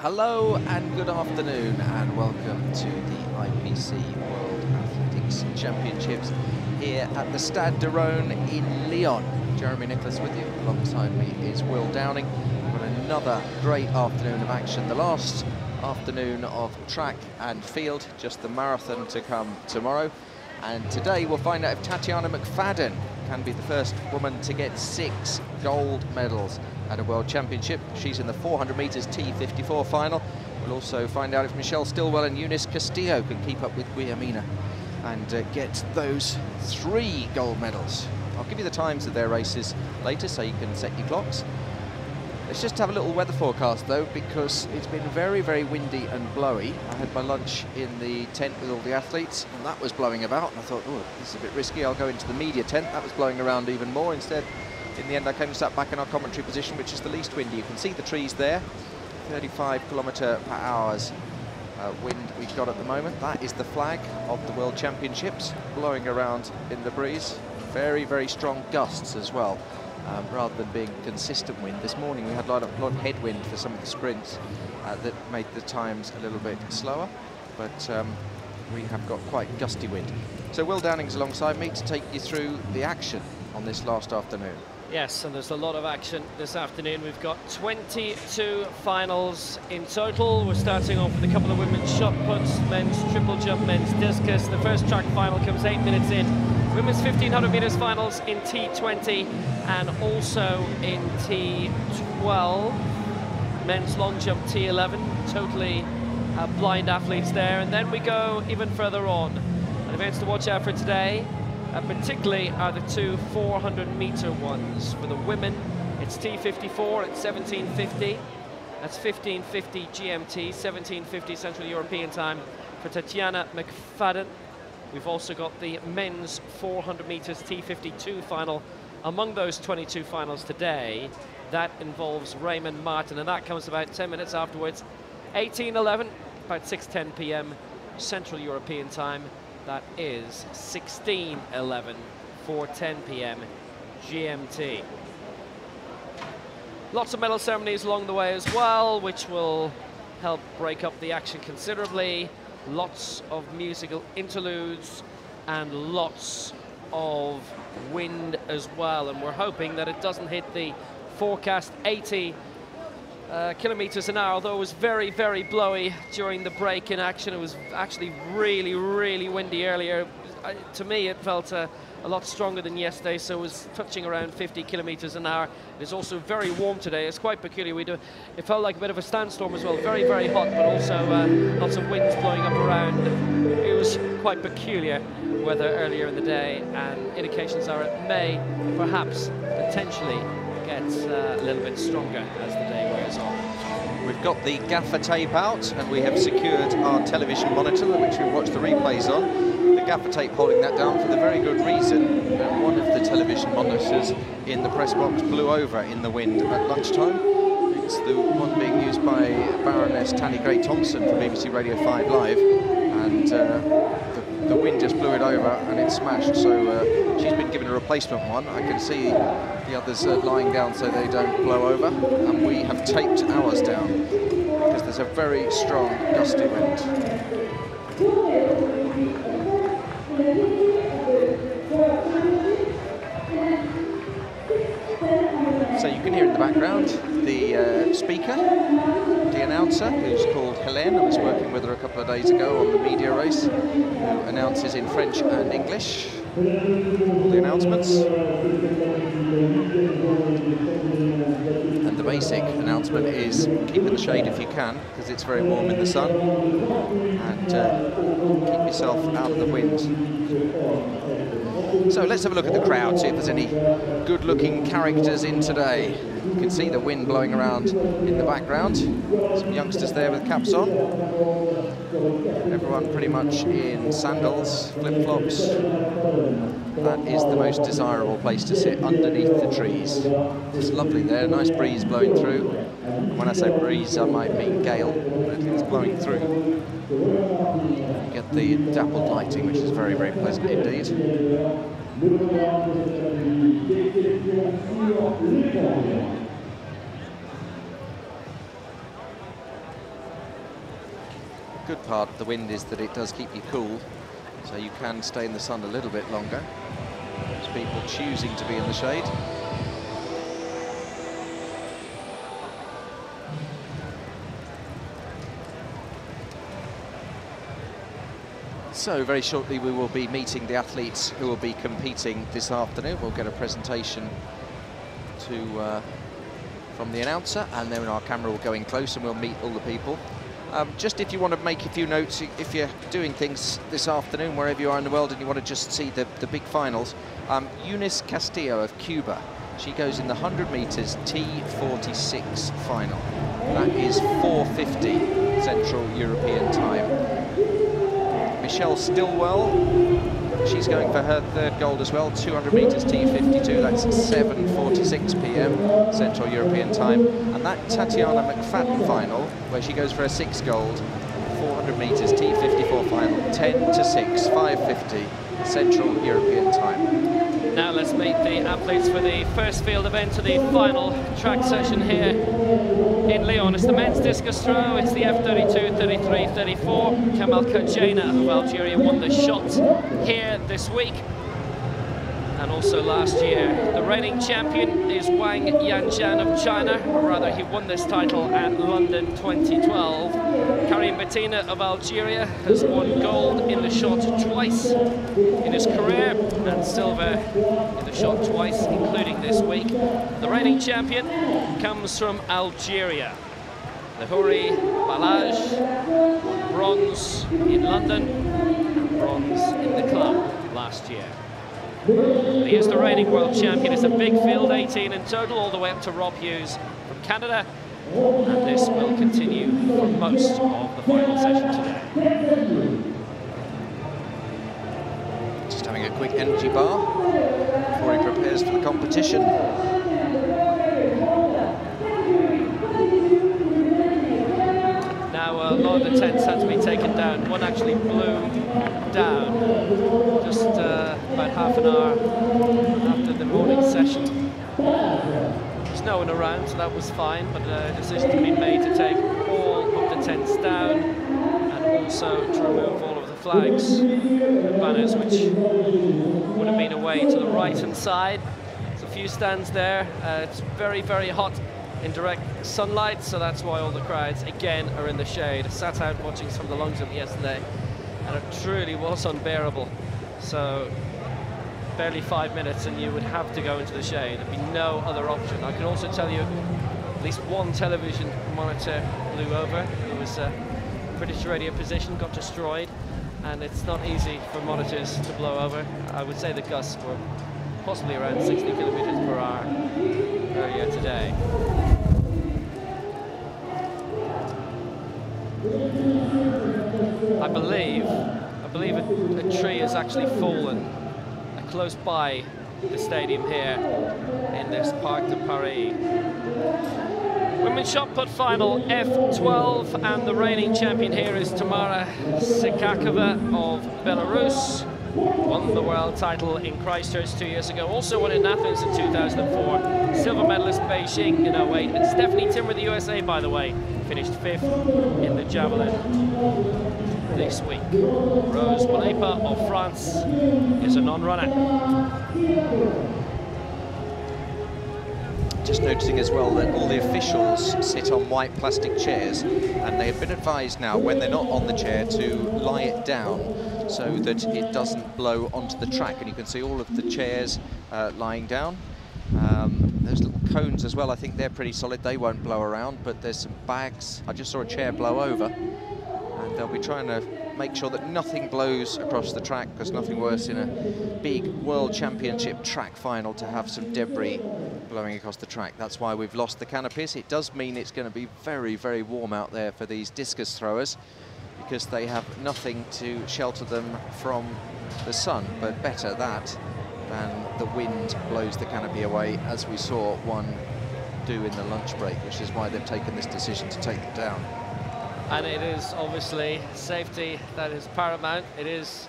Hello and good afternoon and welcome to the IPC World Athletics Championships here at the Stade de Rhône in Lyon. Jeremy Nicholas with you, alongside me is Will Downing. We've got another great afternoon of action. The last afternoon of track and field, just the marathon to come tomorrow. And today we'll find out if Tatiana McFadden can be the first woman to get 6 gold medals at a World Championship. She's in the 400 metres T54 final. We'll also find out if Michelle Stilwell and Eunice Castillo can keep up with Guillermina and get those 3 gold medals. I'll give you the times of their races later so you can set your clocks. Let's just have a little weather forecast though, because it's been very, very windy and blowy. I had my lunch in the tent with all the athletes and that was blowing about, and I thought, oh, this is a bit risky. I'll go into the media tent. That was blowing around even more. Instead, in the end, I came and sat back in our commentary position, which is the least windy. You can see the trees there, 35 km/h wind we've got at the moment. That is the flag of the World Championships blowing around in the breeze. Very, very strong gusts as well. Rather than being consistent wind. This morning we had a lot of headwind for some of the sprints that made the times a little bit slower, but we have got quite gusty wind. So Will Downing's alongside me to take you through the action on this last afternoon. Yes, and there's a lot of action this afternoon. We've got 22 finals in total. We're starting off with a couple of women's shot puts, men's triple jump, men's discus. The first track final comes 8 minutes in. Women's 1500 meters finals in T20 and also in T12. Men's long jump T11, totally blind athletes there. And then we go even further on. And events to watch out for today, particularly are the 2 400-meter ones. For the women, it's T54 at 17:50. That's 15:50 GMT, 17:50 Central European time for Tatiana McFadden. We've also got the men's 400 meters T52 final among those 22 finals today. That involves Raymond Martin, and that comes about 10 minutes afterwards. 18:11, about 6:10 p.m. Central European time. That is 16:11, 4:10 p.m. GMT. Lots of medal ceremonies along the way as well, which will help break up the action considerably. Lots of musical interludes and lots of wind as well, and we're hoping that it doesn't hit the forecast 80 kilometers an hour, although it was very, very blowy during the break in action. It was actually really, really windy earlier. To me, it felt a lot stronger than yesterday, so it was touching around 50 kilometers an hour. It is also very warm today. It's quite peculiar. It felt like a bit of a sandstorm as well. Very, very hot, but also lots of winds blowing up around. It was quite peculiar weather earlier in the day, and indications are it may perhaps potentially get a little bit stronger as the day wears on. We've got the gaffer tape out and we have secured our television monitor, which we watch the replays on. The gaffer tape holding that down for the very good reason that one of the television monitors in the press box blew over in the wind at lunchtime. It's the one being used by Baroness Tanny Gray-Thompson for BBC Radio 5 Live, and the wind just blew it over and it smashed, so she's been given a replacement one. I can see the others lying down so they don't blow over, and we have taped ours down because there's a very strong gusty wind. So you can hear in the background the speaker, the announcer, who's called Helene. I was working with her a couple of days ago on the media race, who announces in French and English all the announcements. And the basic announcement is keep in the shade if you can, because it's very warm in the sun, and keep yourself out of the wind. So let's have a look at the crowd, see if there's any good-looking characters in today. You can see the wind blowing around in the background. Some youngsters there with caps on. Everyone pretty much in sandals, flip-flops. That is the most desirable place to sit, underneath the trees. It's lovely there, nice breeze blowing through. And when I say breeze, I might mean gale, but it's blowing through. You get the dappled lighting, which is very, very pleasant indeed. good part of the wind is that it does keep you cool, so you can stay in the sun a little bit longer. There's people choosing to be in the shade. So very shortly we will be meeting the athletes who will be competing this afternoon. We'll get a presentation from the announcer, and then our camera will go in close and we'll meet all the people. Just if you want to make a few notes, if you're doing things this afternoon, wherever you are in the world, and you want to just see the big finals, Eunice Castillo of Cuba, she goes in the 100 meters T46 final. That is 4:50 Central European time. Michelle Stillwell, she's going for her third gold as well, 200 meters T52, that's 7:46 p.m. Central European time. And that Tatiana McFadden final, where she goes for her sixth gold, 400 meters T54 final, 10 to 6, 5:50 Central European time. Now let's meet the athletes for the first field event of the final track session here in Lyon. It's the men's discus throw. It's the F32, 33, 34. Kamal Kajena of Algeria won the shot here this week, and also last year. The reigning champion is Wang Yanjian of China, or rather he won this title at London 2012. Karim Bettina of Algeria has won gold in the shot twice in his career, and silver in the shot twice, including this week. The reigning champion comes from Algeria. Lahouri Balaj won bronze in London and bronze in the club last year. He is the reigning world champion. It's a big field, 18 in total, all the way up to Rob Hughes from Canada. And this will continue for most of the final session today. Just having a quick energy bar before he prepares for the competition. Now a lot of the tents had to be taken down. One actually blew down just about half an hour after the morning session. There's no one around, so that was fine, but a decision has been made to take all of the tents down and also to remove all of the flags and banners which would have been away to the right hand side. There's a few stands there. It's very, very hot in direct sunlight, so that's why all the crowds again are in the shade. I sat out watching some of the long jump yesterday, and it truly was unbearable. So barely 5 minutes and you would have to go into the shade. There'd be no other option. I can also tell you at least one television monitor blew over. It was a British radio position, got destroyed, and it's not easy for monitors to blow over. I would say the gusts were possibly around 60 kilometers per hour earlier today. I believe a tree has actually fallen close by the stadium here in this Parc de Paris. Women's shot put final F12, and the reigning champion here is Tamara Sikakova of Belarus. Won the world title in Christchurch 2 years ago, also won in Athens in 2004, silver medalist Beijing in 08, and Stephanie Timmer of the USA, by the way, finished 5th in the javelin this week. Rose Monepa of France is a non-runner. Just noticing as well that all the officials sit on white plastic chairs, and they have been advised now when they're not on the chair to lie it down so that it doesn't blow onto the track, and you can see all of the chairs lying down. Those little cones as well, I think they're pretty solid, they won't blow around, but there's some bags. I just saw a chair blow over, and they'll be trying to make sure that nothing blows across the track, because nothing worse in a big World Championship track final to have some debris blowing across the track. That's why we've lost the canopies. It does mean it's going to be very, very warm out there for these discus throwers, because they have nothing to shelter them from the sun, but better that than the wind blows the canopy away, as we saw one do in the lunch break, which is why they've taken this decision to take them down. And it is obviously safety that is paramount. It is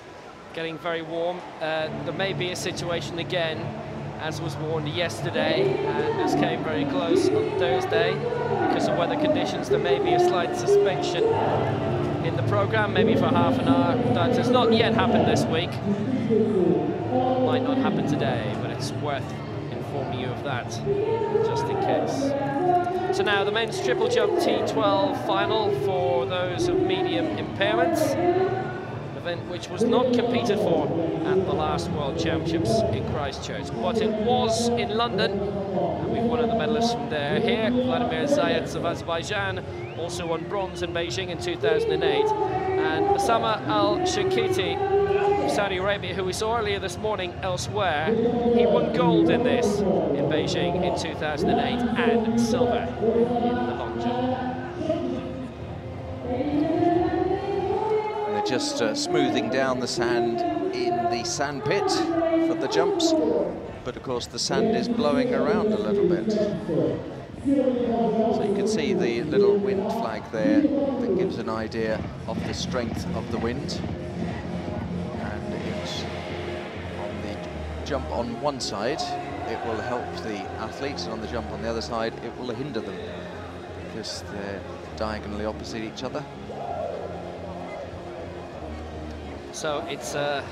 getting very warm. There may be a situation again, as was warned yesterday, and this came very close on Thursday. Because of weather conditions, there may be a slight suspension in the programme, maybe for half an hour. That has not yet happened this week. Might not happen today, but it's worth informing you of that, just in case. So now the men's triple jump T12 final for those of medium impairments. An event which was not competed for at the last World Championships in Christchurch, but it was in London, and we've one of the medalists from there here. Vladimir Zayats of Azerbaijan also won bronze in Beijing in 2008, and Osama Al-Shankiti of Saudi Arabia, who we saw earlier this morning elsewhere, he won gold in this in Beijing in 2008 and silver in the long jump. They're just smoothing down the sand in the sand pit for the jumps, but of course the sand is blowing around a little bit. So you can see the little wind flag there that gives an idea of the strength of the wind. And it's on the jump on one side, it will help the athletes, and on the jump on the other side, it will hinder them because they're diagonally opposite each other. So it's I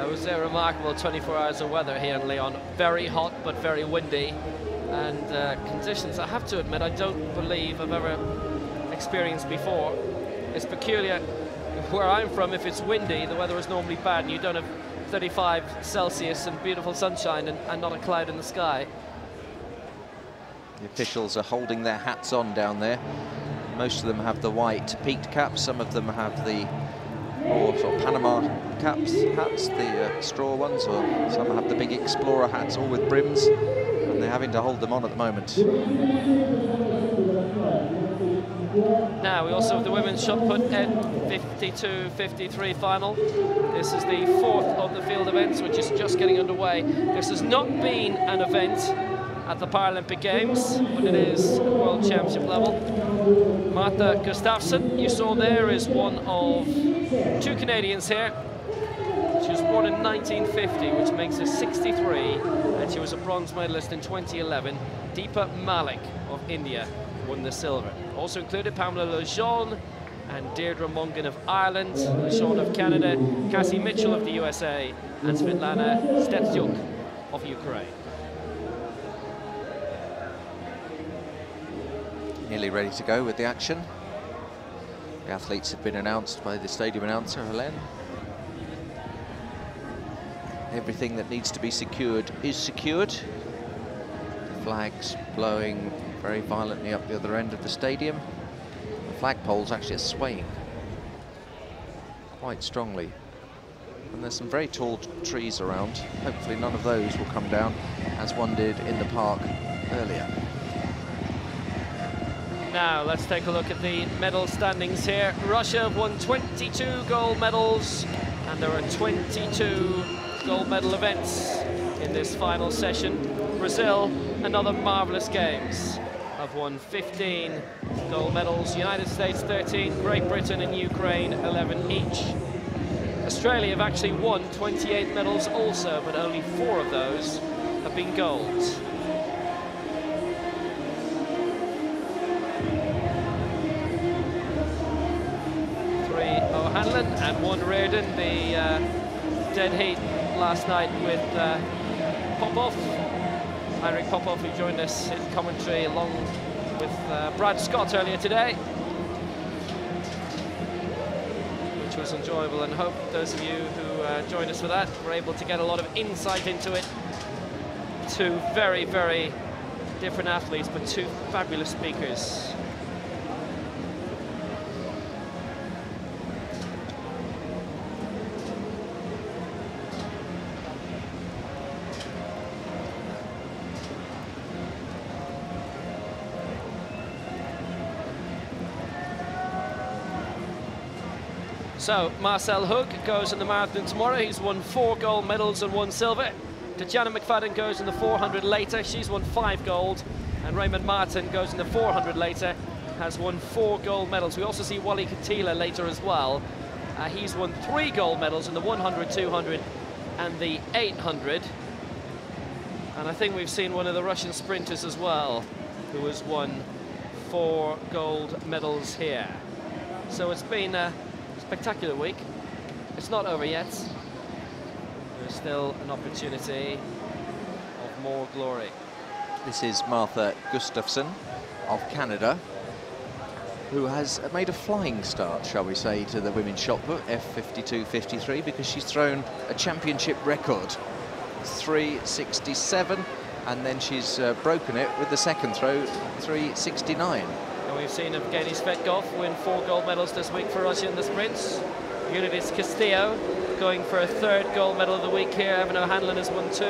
would say a remarkable 24 hours of weather here in Lyon. Very hot, but very windy. And conditions, I have to admit, I don't believe I've ever experienced before. It's peculiar. Where I'm from, if it's windy, the weather is normally bad, and you don't have 35 Celsius and beautiful sunshine and not a cloud in the sky. The officials are holding their hats on down there. Most of them have the white peaked caps, some of them have the more sort of Panama hats, the straw ones, or some have the big explorer hats, all with brims, and they're having to hold them on at the moment. Now we also have the women's shot put at 52-53 final. This is the fourth of the field events, which is just getting underway. This has not been an event at the Paralympic Games, but it is at World Championship level. Martha Gustafsson, you saw there, is one of two Canadians here. She was born in 1950, which makes her 63, and she was a bronze medalist in 2011. Deepa Malik of India won the silver. Also included Pamela Lejeune and Deirdre Mongan of Ireland, Lejeune of Canada, Cassie Mitchell of the USA, and Svetlana Stepchuk of Ukraine. Nearly ready to go with the action. The athletes have been announced by the stadium announcer, Helene. Everything that needs to be secured is secured. The flags blowing very violently up the other end of the stadium. The flagpoles actually are swaying quite strongly. And there's some very tall trees around. Hopefully none of those will come down, as one did in the park earlier. Now let's take a look at the medal standings here. Russia have won 22 gold medals, and there are 22 gold medal events in this final session. Brazil, another marvellous games, have won 15 gold medals. United States 13, Great Britain and Ukraine 11 each. Australia have actually won 28 medals also, but only 4 of those have been golds. 3 O'Hanlon and 1 Reardon. The dead heat last night with Popov, Heinrich Popov, who joined us in commentary along with Brad Scott earlier today, which was enjoyable, and hope those of you who joined us for that were able to get a lot of insight into it. 2 very, very different athletes, but 2 fabulous speakers. So, Marcel Hoog goes in the marathon tomorrow. He's won 4 gold medals and 1 silver. Tatjana McFadden goes in the 400 later. She's won 5 gold. And Raymond Martin goes in the 400 later, has won 4 gold medals. We also see Wally Katila later as well. He's won 3 gold medals in the 100, 200 and the 800. And I think we've seen one of the Russian sprinters as well, who has won 4 gold medals here. So it's been a spectacular week. It's not over yet. There's still an opportunity of more glory. This is Martha Gustafsson of Canada, who has made a flying start, shall we say, to the women's shot put, F52.53, because she's thrown a championship record, 3.67, and then she's broken it with the second throw, 3.69. And we've seen Evgeny Svetkov win 4 gold medals this week for Russia in the sprints. Eurydice Castillo going for a 3rd gold medal of the week here. Evan O'Hanlon has won 2.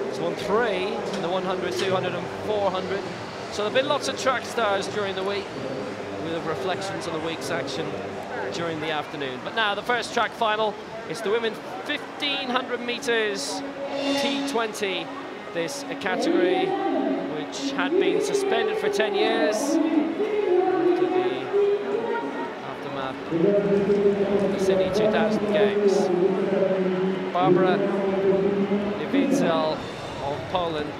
He's won 3 in the 100, 200 and 400. So there have been lots of track stars during the week, with reflections on the week's action during the afternoon. But now the first track final is the women 1500 meters T20. This a category which had been suspended for 10 years after the aftermath of the Sydney 2000 Games. Barbara Niewidzial of Poland,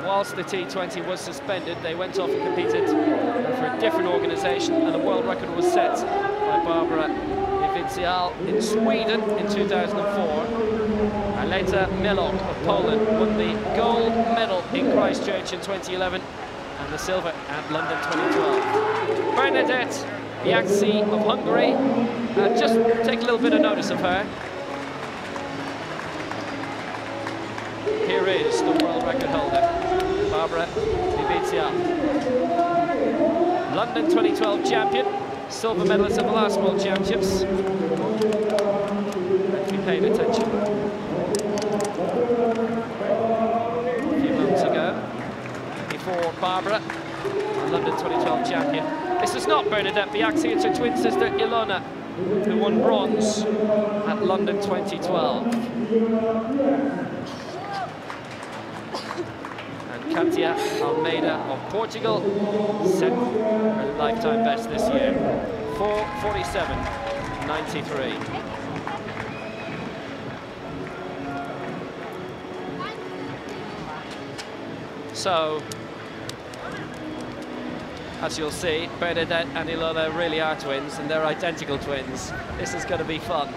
whilst the T20 was suspended, they went off and competed for a different organisation, and a world record was set by Barbara Niewidzial in Sweden in 2004. Aleta Melok of Poland won the gold medal in Christchurch in 2011 and the silver at London 2012. Bernadette Biaxi of Hungary, just take a little bit of notice of her. Here is the world record holder, Barbara Niewidzial. London 2012 champion, silver medalist at the last World Championships. Let's be paying attention. A few months ago, before Barbara, London 2012 champion. This is not Bernadette Biaxi, it's her twin sister Ilona, who won bronze at London 2012. Katia Almeida of Portugal set her lifetime best this year, 4:47.93. So, as you'll see, Bernadette and Ilona really are twins, and they're identical twins. This is going to be fun,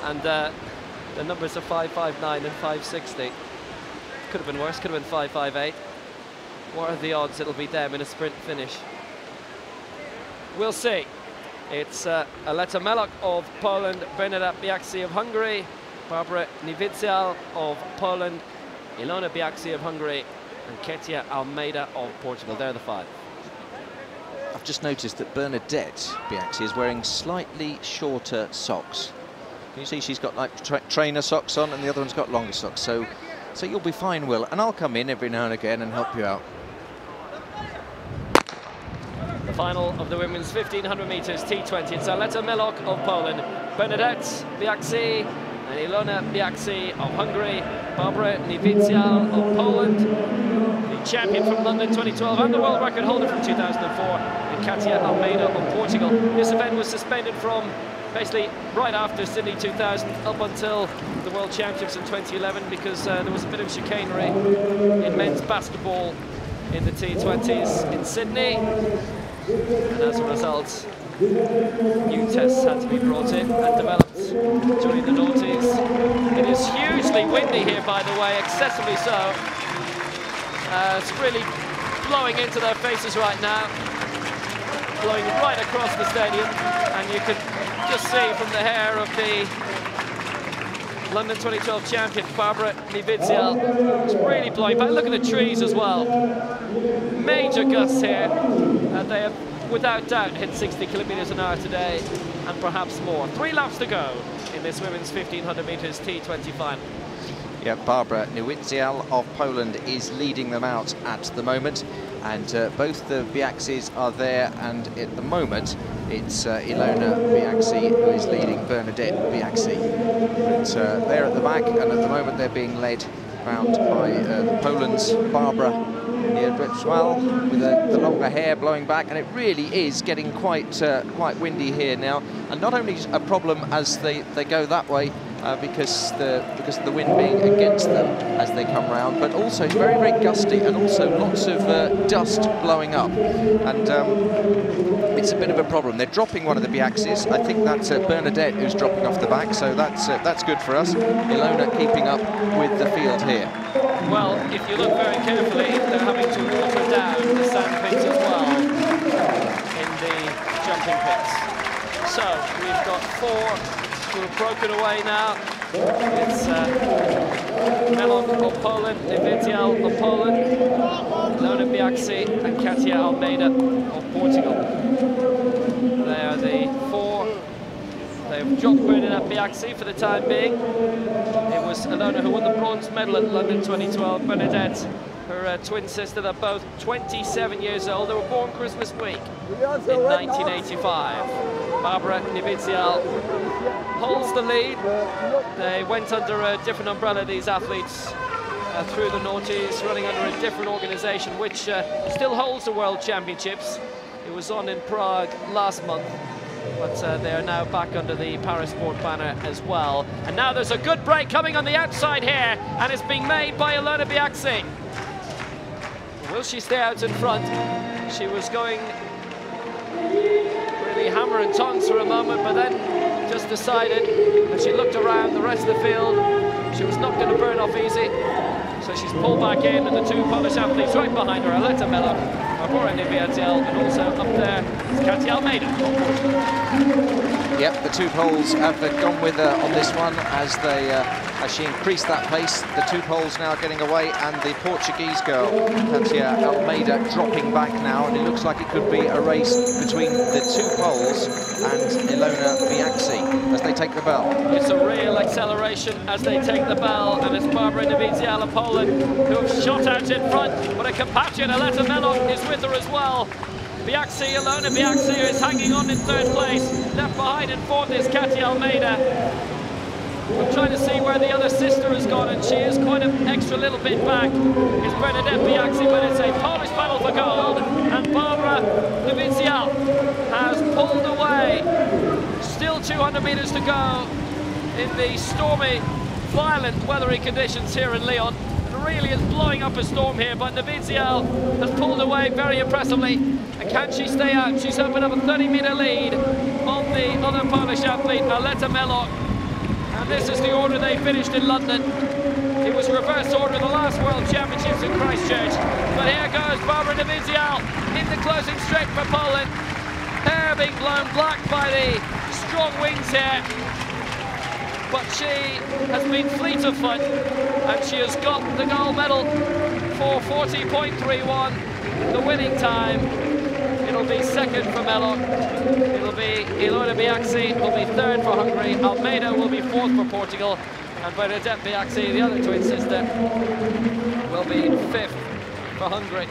and the numbers are 5.59 and 5.60. Could have been worse, could have been 5.58. What are the odds it'll be them in a sprint finish? We'll see. It's Aleta Melok of Poland, Bernadette Biaxi of Hungary, Barbara Niewidzial of Poland, Ilona Biaxi of Hungary, and Katia Almeida of Portugal. They're the 5. I've just noticed that Bernadette Biaxi is wearing slightly shorter socks. Can you see she's got like trainer socks on, and the other one's got longer socks. So you'll be fine, Will, and I'll come in every now and again and help you out. The final of the women's 1500 meters T20. It's Aleta Melok of Poland, Bernadette Biaxi and Ilona Biaxi of Hungary, Barbara Niewidzial of Poland, the champion from London 2012 and the world record holder from 2004, and Katia Almeida of Portugal. This event was suspended from basically right after Sydney 2000 up until the World Championships in 2011 because there was a bit of chicanery in men's basketball in the T20s in Sydney, and as a result new tests had to be brought in and developed during the noughties. It is hugely windy here, by the way, excessively so. It's really blowing into their faces right now, blowing right across the stadium, and you can just see from the hair of the London 2012 champion, Barbara Niewidzial. It's really blowing back. Look at the trees as well. Major gusts here, and they have without doubt hit 60 kilometers an hour today, and perhaps more. 3 laps to go in this women's 1500 meters T20 final. Yeah, Barbara Niewidzial of Poland is leading them out at the moment, and both the Biaxis are there, and at the moment it's Ilona Biaxi who is leading Bernadette Biaxi. But they're at the back, and at the moment they're being led round by Poland's Barbara Niewidzial with the longer hair blowing back, and it really is getting quite windy here now. And not only a problem as they go that way, because of the wind being against them as they come round, but also it's very, very gusty, and also lots of dust blowing up, and it's a bit of a problem. They're dropping one of the Biaxis. I think that's Bernadette who's dropping off the back, so that's good for us. Ilona keeping up with the field here. Well, if you look very carefully, they're having to water down the sand pits as well in the jumping pits. So we've got 4 who have broken away now. It's Melok of Poland, Nivizial of Poland, Ilona Biaxi and Katia Almeida of Portugal. They are the 4. They've dropped Bernadette Biaxi for the time being. It was Ilona who won the bronze medal at London 2012. Bernadette, her twin sister, they're both 27 years old. They were born Christmas week in 1985. Barbara Nivizial holds the lead. They went under a different umbrella, these athletes, through the noughties, running under a different organisation, which still holds the World Championships. It was on in Prague last month, but they are now back under the Parasport banner as well. And now there's a good break coming on the outside here, and it's being made by Ilona Biaxi. Will she stay out in front? She was going really hammer and tongs for a moment, but then just decided, and she looked around the rest of the field, she was not going to burn off easy, so she's pulled back in, and the 2 Polish athletes right behind her, Aletta Melok, Barbara Nivizial, and also up there is Katia Almeida. Yep, the 2 Poles have gone with her on this one as she increased that pace. The 2 Poles now getting away, and the Portuguese girl, Katia Almeida, dropping back now, and it looks like it could be a race between the 2 Poles and Ilona Biaxi as they take the bell. It's a real acceleration as they take the bell, and it's Barbara Nivizial of Poland who have shot out in front, but a compatriot, Aletta Melok, is with her as well. Biaxi, Ilona Biaxi is hanging on in 3rd place. Left behind in 4th is Katia Almeida. I'm trying to see where the other sister has gone, and she is quite an extra little bit back. It's Bernadette Biaxi, but it's a Polish battle for gold, and Barbara Nivizial has pulled away. Still 200 metres to go in the stormy, violent, weathery conditions here in Lyon. Really is blowing up a storm here, but Nivizial has pulled away very impressively. And can she stay out? She's opened up a 30-metre lead on the other Polish athlete, Aletta Melok. And this is the order they finished in London. It was reverse order the last World Championships in Christchurch. But here goes Barbara Nivizial in the closing straight for Poland. Hair being blown black by the strong winds here. But she has been fleet of foot, and she has got the gold medal for 40.31, the winning time. It'll be 2nd for Melok. It'll be Ilona Biaxi will be 3rd for Hungary. Almeida will be 4th for Portugal, and Bernadette Biaxi, the other twin sister, will be 5th for Hungary.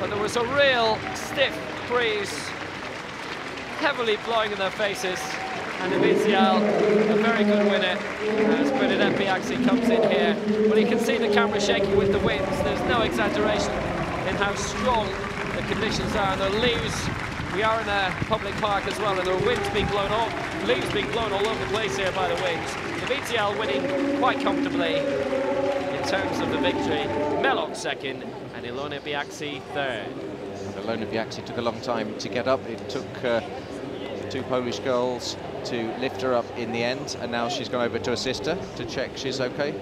But there was a real stiff breeze, heavily blowing in their faces. And Nivizial, a very good winner, as Bernadette Biaxi comes in here. But you can see the camera shaking with the winds. There's no exaggeration in how strong the conditions are. And the leaves, we are in a public park as well, and there are winds being blown off, leaves being blown all over the place here by the winds. Nivizial winning quite comfortably in terms of the victory. Melok 2nd, and Ilona Biaxi 3rd. And Ilona Biaxi took a long time to get up. It took the 2 Polish girls to lift her up in the end, and now she's gone over to her sister to check she's okay.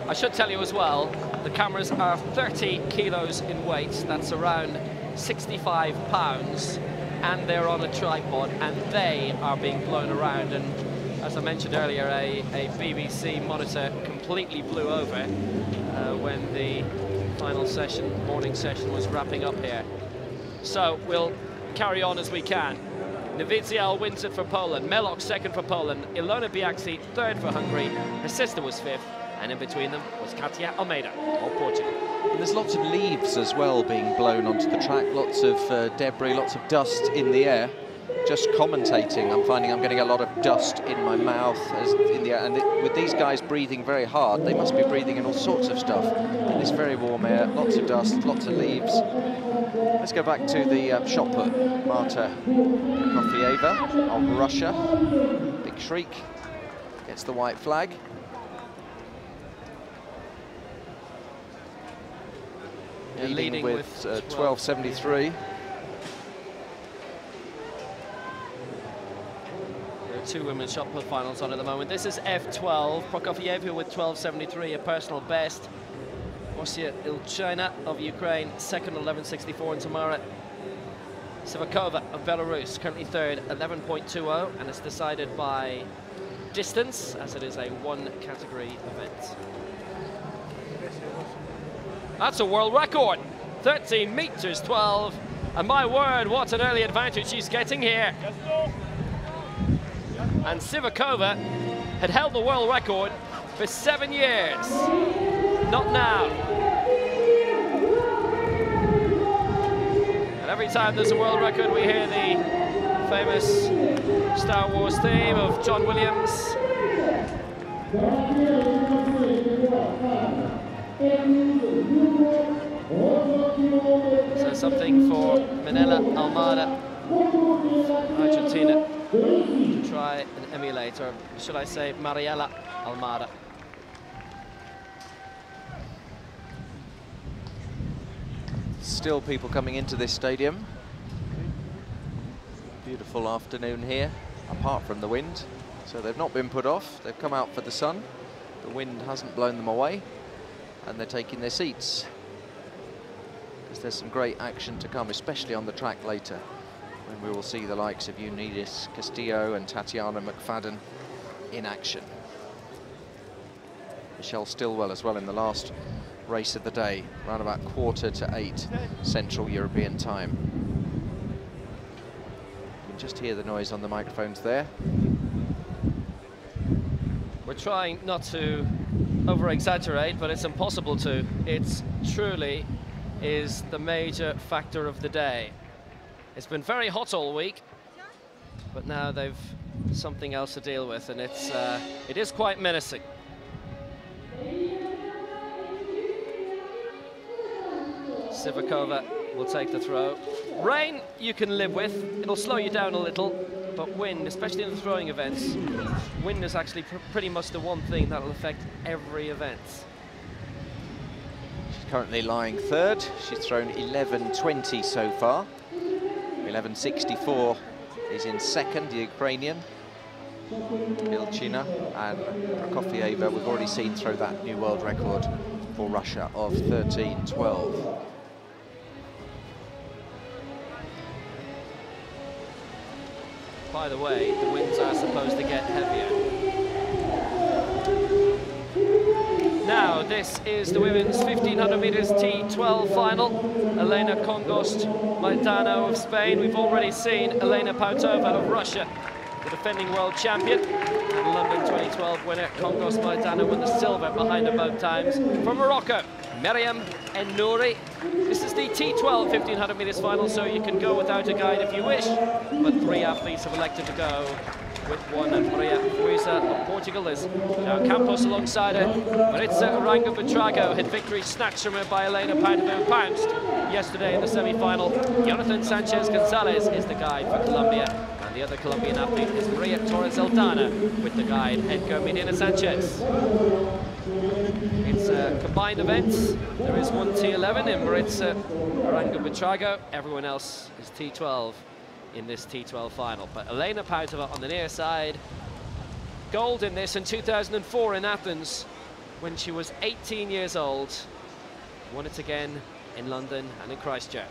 I should tell you as well, the cameras are 30 kilos in weight, that's around 65 pounds, and they're on a tripod, and they are being blown around. And as I mentioned earlier, a BBC monitor completely blew over when the final session, morning session, was wrapping up here. So we'll carry on as we can. Nivizial wins it for Poland, Melok 2nd for Poland, Ilona Biaxi 3rd for Hungary, her sister was 5th, and in between them was Katia Almeida of Portugal. And there's lots of leaves as well being blown onto the track, lots of debris, lots of dust in the air. just commentating, I'm finding I'm getting a lot of dust in my mouth as in the air. And with these guys breathing very hard, they must be breathing in all sorts of stuff in this very warm air. Lots of dust, lots of leaves. Let's go back to the shot put. Marta Prokofyeva of Russia. Big shriek. Gets the white flag. Leading with 12.73. There are two women's shot put finals on at the moment. This is F12. Prokofyeva with 12.73, a personal best. Osia Ilchina of Ukraine, second, 11.64, and Tamara Sivakova of Belarus, currently third, 11.20, and it's decided by distance, as it is a one-category event. That's a world record, 13 meters 12, and my word, what an early advantage she's getting here. And Sivakova had held the world record for 7 years, not now. And every time there's a world record, we hear the famous Star Wars theme of John Williams. So something for Minella Almada, Argentina, to try and emulate, or should I say Mariela Almada. Still people coming into this stadium. Beautiful afternoon here, apart from the wind. So they've not been put off, they've come out for the sun. The wind hasn't blown them away, and they're taking their seats. Because there's some great action to come, especially on the track later, when we will see the likes of Eunice Castillo and Tatiana McFadden in action. Michelle Stilwell as well in the last race of the day, around about 7:45 Central European time. You can just hear the noise on the microphones there. We're trying not to over-exaggerate, but it's impossible to. It's truly is the major factor of the day. It's been very hot all week, but now they've something else to deal with, and it is quite menacing. Sivakova will take the throw. Rain you can live with, it'll slow you down a little, but wind, especially in the throwing events, wind is actually pretty much the one thing that will affect every event. She's currently lying third. She's thrown 11.20 so far. 11.64 is in second, the Ukrainian. Ilchina and Prokofyeva, we've already seen throw that new world record for Russia of 13.12. By the way, the winds are supposed to get heavier. Now, this is the women's 1500 meters T12 final. Elena Congost-Maidano of Spain. We've already seen Elena Pautova of Russia, the defending world champion, and London 2012 winner Congost-Maidano won the silver behind her both times. From Morocco, Meriam En-Nouri. This is the T12 1500 meters final, so you can go without a guide if you wish, but 3 athletes have elected to go with one, and Maria Fuisa of Portugal is now Campos alongside her. Maritza Arango-Buitrago had victory snatched from her by Elena Pautova, who pounced yesterday in the semi-final. Jonathan Sanchez-Gonzalez is the guide for Colombia, and the other Colombian athlete is Maria Torres-Aldana with the guide Edgar Medina Sanchez. It's a combined event. There is one T11 in Maritza Arango-Buitrago. Everyone else is T12 in this T12 final. But Elena Pautova on the near side, gold in this in 2004 in Athens when she was 18 years old. Won it again in London and in Christchurch.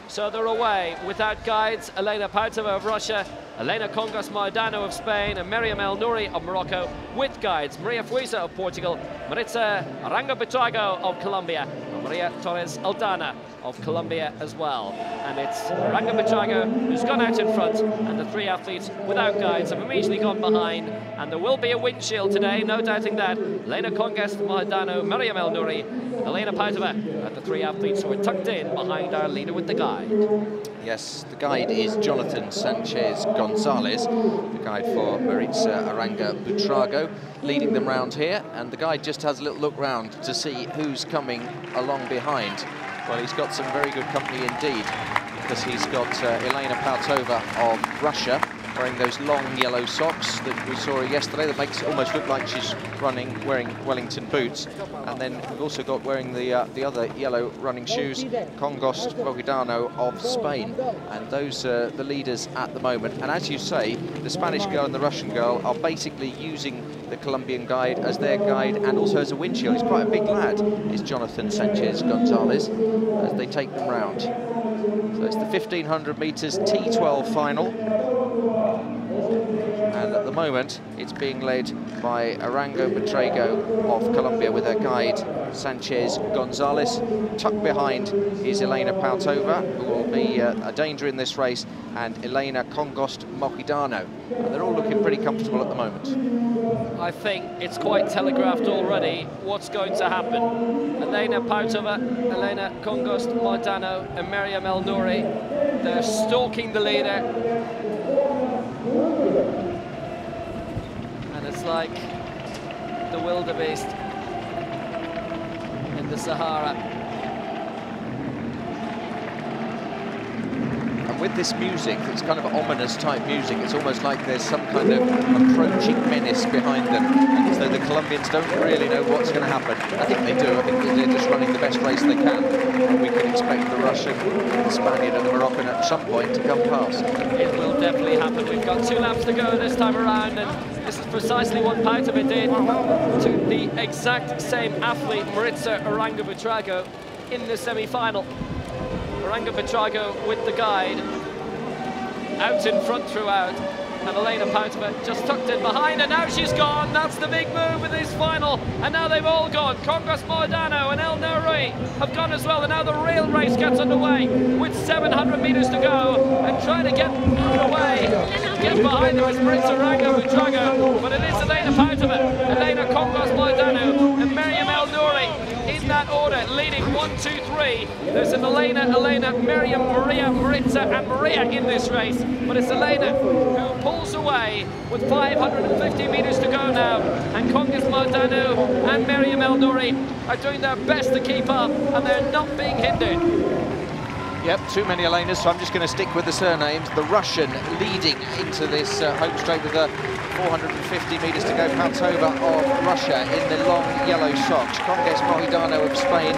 So they're away without guides. Elena Pautova of Russia, Elena Congost-Maidano of Spain, and Meriam En-Nouri of Morocco with guides. Maria Fuisa of Portugal, Maritza Arango-Buitrago of Colombia, and Maria Torres Aldana of Colombia as well. And it's Arango Buitrago who's gone out in front, and the three athletes without guides have immediately gone behind. And there will be a windshield today, no doubting that. Elena Congas, Mojdano, Miriam El Nouri, Elena Pautova, and the three athletes who are tucked in behind our leader with the guide. Yes, the guide is Jonathan Sanchez Gonzalez, the guide for Maritza Arango Buitrago, leading them round here. And the guide just has a little look round to see who's coming along behind. Well, he's got some very good company indeed, because he's got Elena Pautova of Russia, wearing those long yellow socks that we saw her yesterday, that makes it almost look like she's wearing Wellington boots. And then we've also got wearing the other yellow running shoes, Congost Mojdano of Spain. And those are the leaders at the moment. And as you say, the Spanish girl and the Russian girl are basically using the Colombian guide as their guide and also as a windshield. He's quite a big lad, is Jonathan Sanchez Gonzalez, as they take them round. So it's the 1500 meters T12 final. And at the moment, it's being led by Arango Buitrago of Colombia with her guide, Sanchez Gonzalez. Tucked behind is Elena Pautova, who will be a danger in this race, and Elena Congost Mojdano. And they're all looking pretty comfortable at the moment. I think it's quite telegraphed already what's going to happen. Elena Pautova, Elena Congost Mojdano, and Miriam El Nouri, they're stalking the leader. And it's like the wildebeest in the Sahara. And with this music, it's kind of ominous type music. It's almost like there's some kind of approaching menace behind them, as though the Colombians don't really know what's going to happen. I think they do. I think they're just running the best race they can. And we can expect the Russian, the Spaniard and the Moroccan at some point to come past. It will definitely happen. We've got 2 laps to go this time around, and this is precisely what Pautova did to the exact same athlete, Maritza Arango Buitrago, in the semi-final. Arango Buitrago with the guide, out in front throughout, and Elena Pautova just tucked in behind, and now she's gone. That's the big move in this final, and now they've all gone. Congost Mojdano and El Nouri have gone as well, and now the real race gets underway with 700 meters to go, and trying to get away, get behind them is Maritza Arango Buitrago, but it is Elena Pautova, Elena Congost Mojdano, and Miriam El Nouri in that order, leading 1, 2, 3. There's an Elena, Miriam, Maria, Maritza, and Maria in this race, but it's Elena who pulls away with 550 meters to go now, and Congost Mojdano and Miriam El Nouri are doing their best to keep up, and they're not being hindered. Yep, too many Elenas, so I'm just going to stick with the surnames. The Russian leading into this home straight with 450 metres to go. Pautova of Russia in the long yellow socks. Congost Mojdano of Spain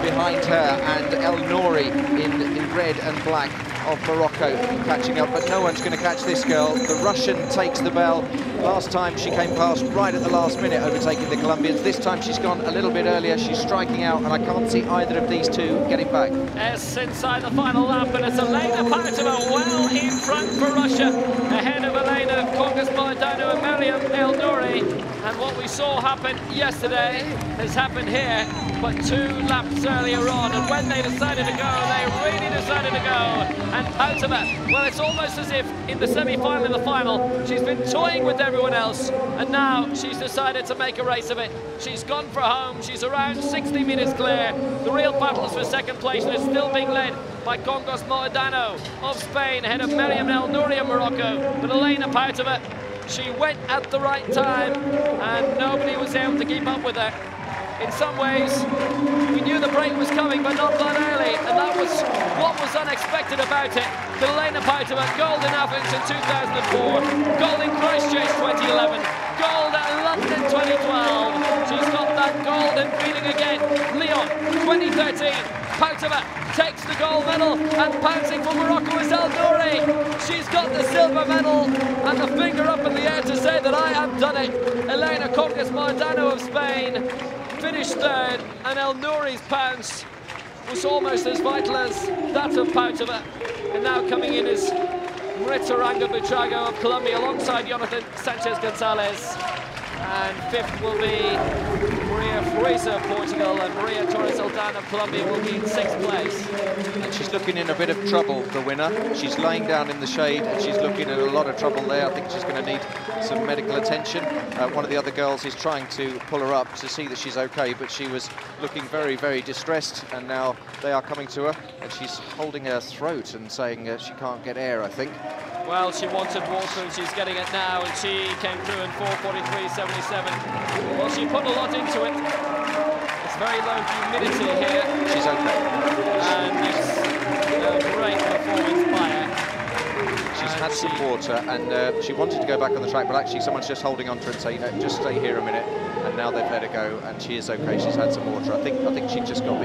behind her, and El Nouri in red and black of Morocco catching up, but no one's going to catch this girl. The Russian takes the bell. Last time she came past right at the last minute, overtaking the Colombians. This time she's gone a little bit earlier. She's striking out, and I can't see either of these two getting back. Yes, inside the final lap, and it's Elena Pautova well in front for Russia, ahead of Elena Congost Mojdano and Miriam El Nouri. And what we saw happen yesterday has happened here, but 2 laps earlier on. And when they decided to go, they really decided to go. And Pautova, well, it's almost as if in the semi-final and the final, she's been toying with everyone else, and now she's decided to make a race of it. She's gone for home. She's around 60 minutes clear. The real battle is for second place, and it's still being led by Congost Mojdano of Spain, ahead of Miriam El Nouri of Morocco. But Elena Pautova, she went at the right time, and nobody was able to keep up with her. In some ways, we knew the break was coming, but not that early, and that was what was unexpected about it. Elena Pautova, gold in Athens in 2004, gold in Christchurch 2011, gold at London 2012. She's got that golden feeling again. Lyon 2013. Pautova takes the gold medal, and pouncing for Morocco is El Nouri. She's got the silver medal, and the finger up in the air to say that I have done it. Elena Congost Mojdano of Spain finished third, and El Nouri's pounce was almost as vital as that of Pautova. And now coming in is Maritza Arango Buitrago of Colombia alongside Jonathan Sanchez Gonzalez. And fifth will be Maria Fraser, Portugal, and Maria Torres Aldana, Colombia, will be in sixth place. And she's looking in a bit of trouble, the winner. She's laying down in the shade and she's looking at a lot of trouble there. I think she's going to need some medical attention. One of the other girls is trying to pull her up to see that she's okay, but she was looking very, very distressed, and now they are coming to her and she's holding her throat and saying she can't get air, I think. Well, she wanted water and she's getting it now, and she came through in 4:43.77. Well, she put a lot into it. It's very low humidity here. She's okay. And it's a great performance by her. She's had some water, and she wanted to go back on the track, but actually someone's just holding on to her and saying, just stay here a minute. And now they've let her go, and she is okay. She's had some water. I think she just got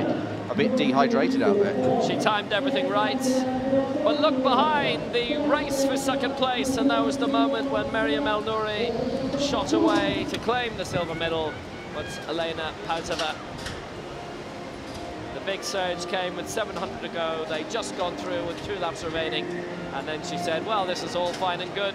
a bit dehydrated out there. She timed everything right. But look behind, the race for second place, and that was the moment when Meriam El Nouri shot away to claim the silver medal. But Elena Pautova, the big surge came with 700 to go. They'd just gone through with 2 laps remaining, and then she said, well, this is all fine and good,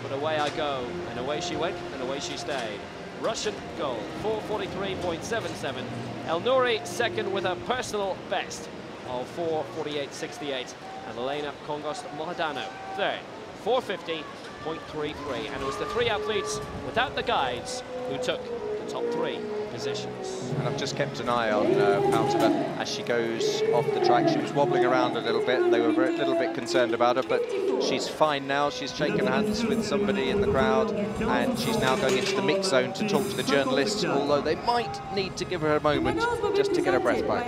but away I go. And away she went, and away she stayed. Russian gold, 4:43.77. El Nouri second with a personal best of 4:48.68. And Elena Kongos Mohadano third, 4:50.33. And it was the 3 athletes without the guides who took the top 3 positions. And I've just kept an eye on Pautova as she goes off the track. She was wobbling around a little bit, and they were a little bit concerned about her, but she's fine now. She's shaken hands with somebody in the crowd, and she's now going into the mix zone to talk to the journalists, although they might need to give her a moment just to get her breath back.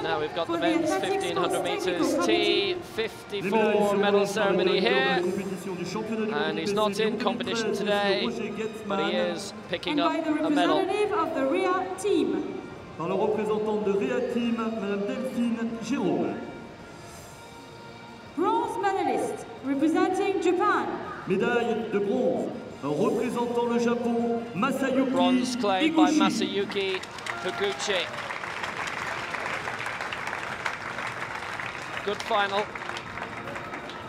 Now we've got the men's 1500 meters T54 medal ceremony here, and he's not in competition today, but he is picking up a medal. Of the RIA team. Par la représentante de RIA team, Madame Delphine Jérôme. Bronze medalist representing Japan. Médaille de bronze représentant le Japon, Masayuki. Bronze claimed by Masayuki Higuchi. Good final.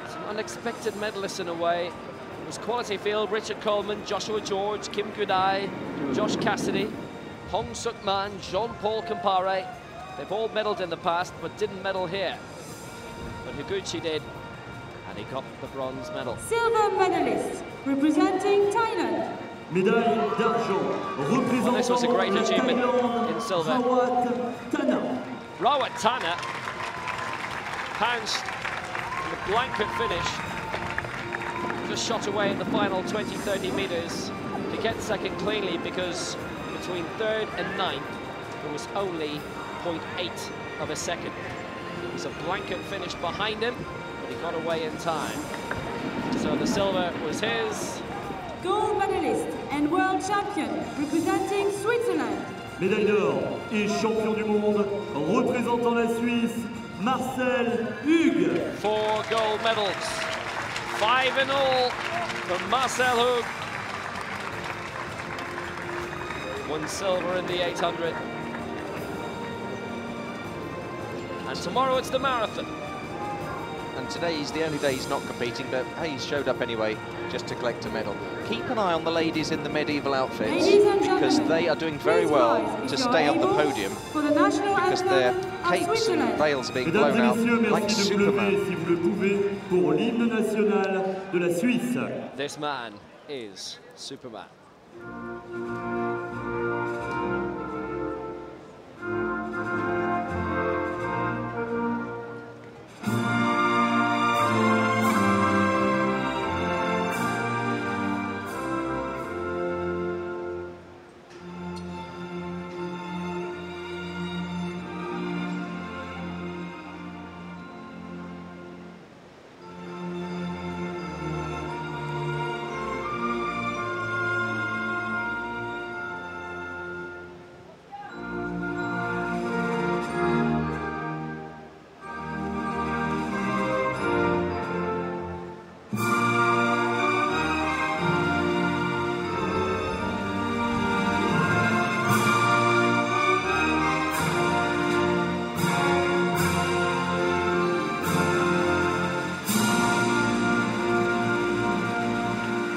Some unexpected medalists in a way. It was quality field. Richard Coleman, Joshua George, Kim Kudai, Josh Cassidy, Hong Suk Man, Jean-Paul Campare. They've all medalled in the past, but didn't medal here. But Higuchi did, and he got the bronze medal. Silver medalist representing Thailand. Médaille d'argent représentant well, this was a great achievement in silver. Rawat Tana pounced in a blanket finish. Just shot away in the final 20-30 meters to get second cleanly, because between third and ninth there was only 0.8 of a second. It was a blanket finish behind him, but he got away in time. So the silver was his. Gold medalist and world champion representing Switzerland. Médaille d'or et champion du monde représentant la Suisse, Marcel Hug. 4 gold medals. 5 in all for Marcel Hug. 1 silver in the 800. And tomorrow it's the marathon. And today's the only day he's not competing, but hey, he's showed up anyway just to collect a medal. Keep an eye on the ladies in the medieval outfits, because they are doing very well to stay on the podium, because their capes and veils are being blown out like Superman. Si vous le pouvez, pour l'hymne national de la Suisse. This man is Superman.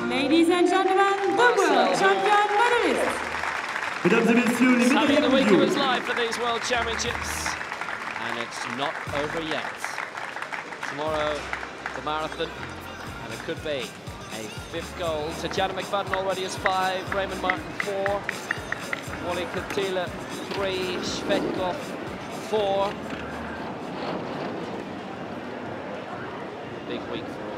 Ladies and gentlemen, the world well, champion medalist. Mesdames et messieurs, les having médaillés the week of mondiaux. his life for these World Championships. And it's not over yet. Tomorrow, the marathon, and it could be a 5th gold. Tatjana McFadden already has 5, Raymond Martin 4, Wally Kutila 3, Svetkov 4. Big week for all.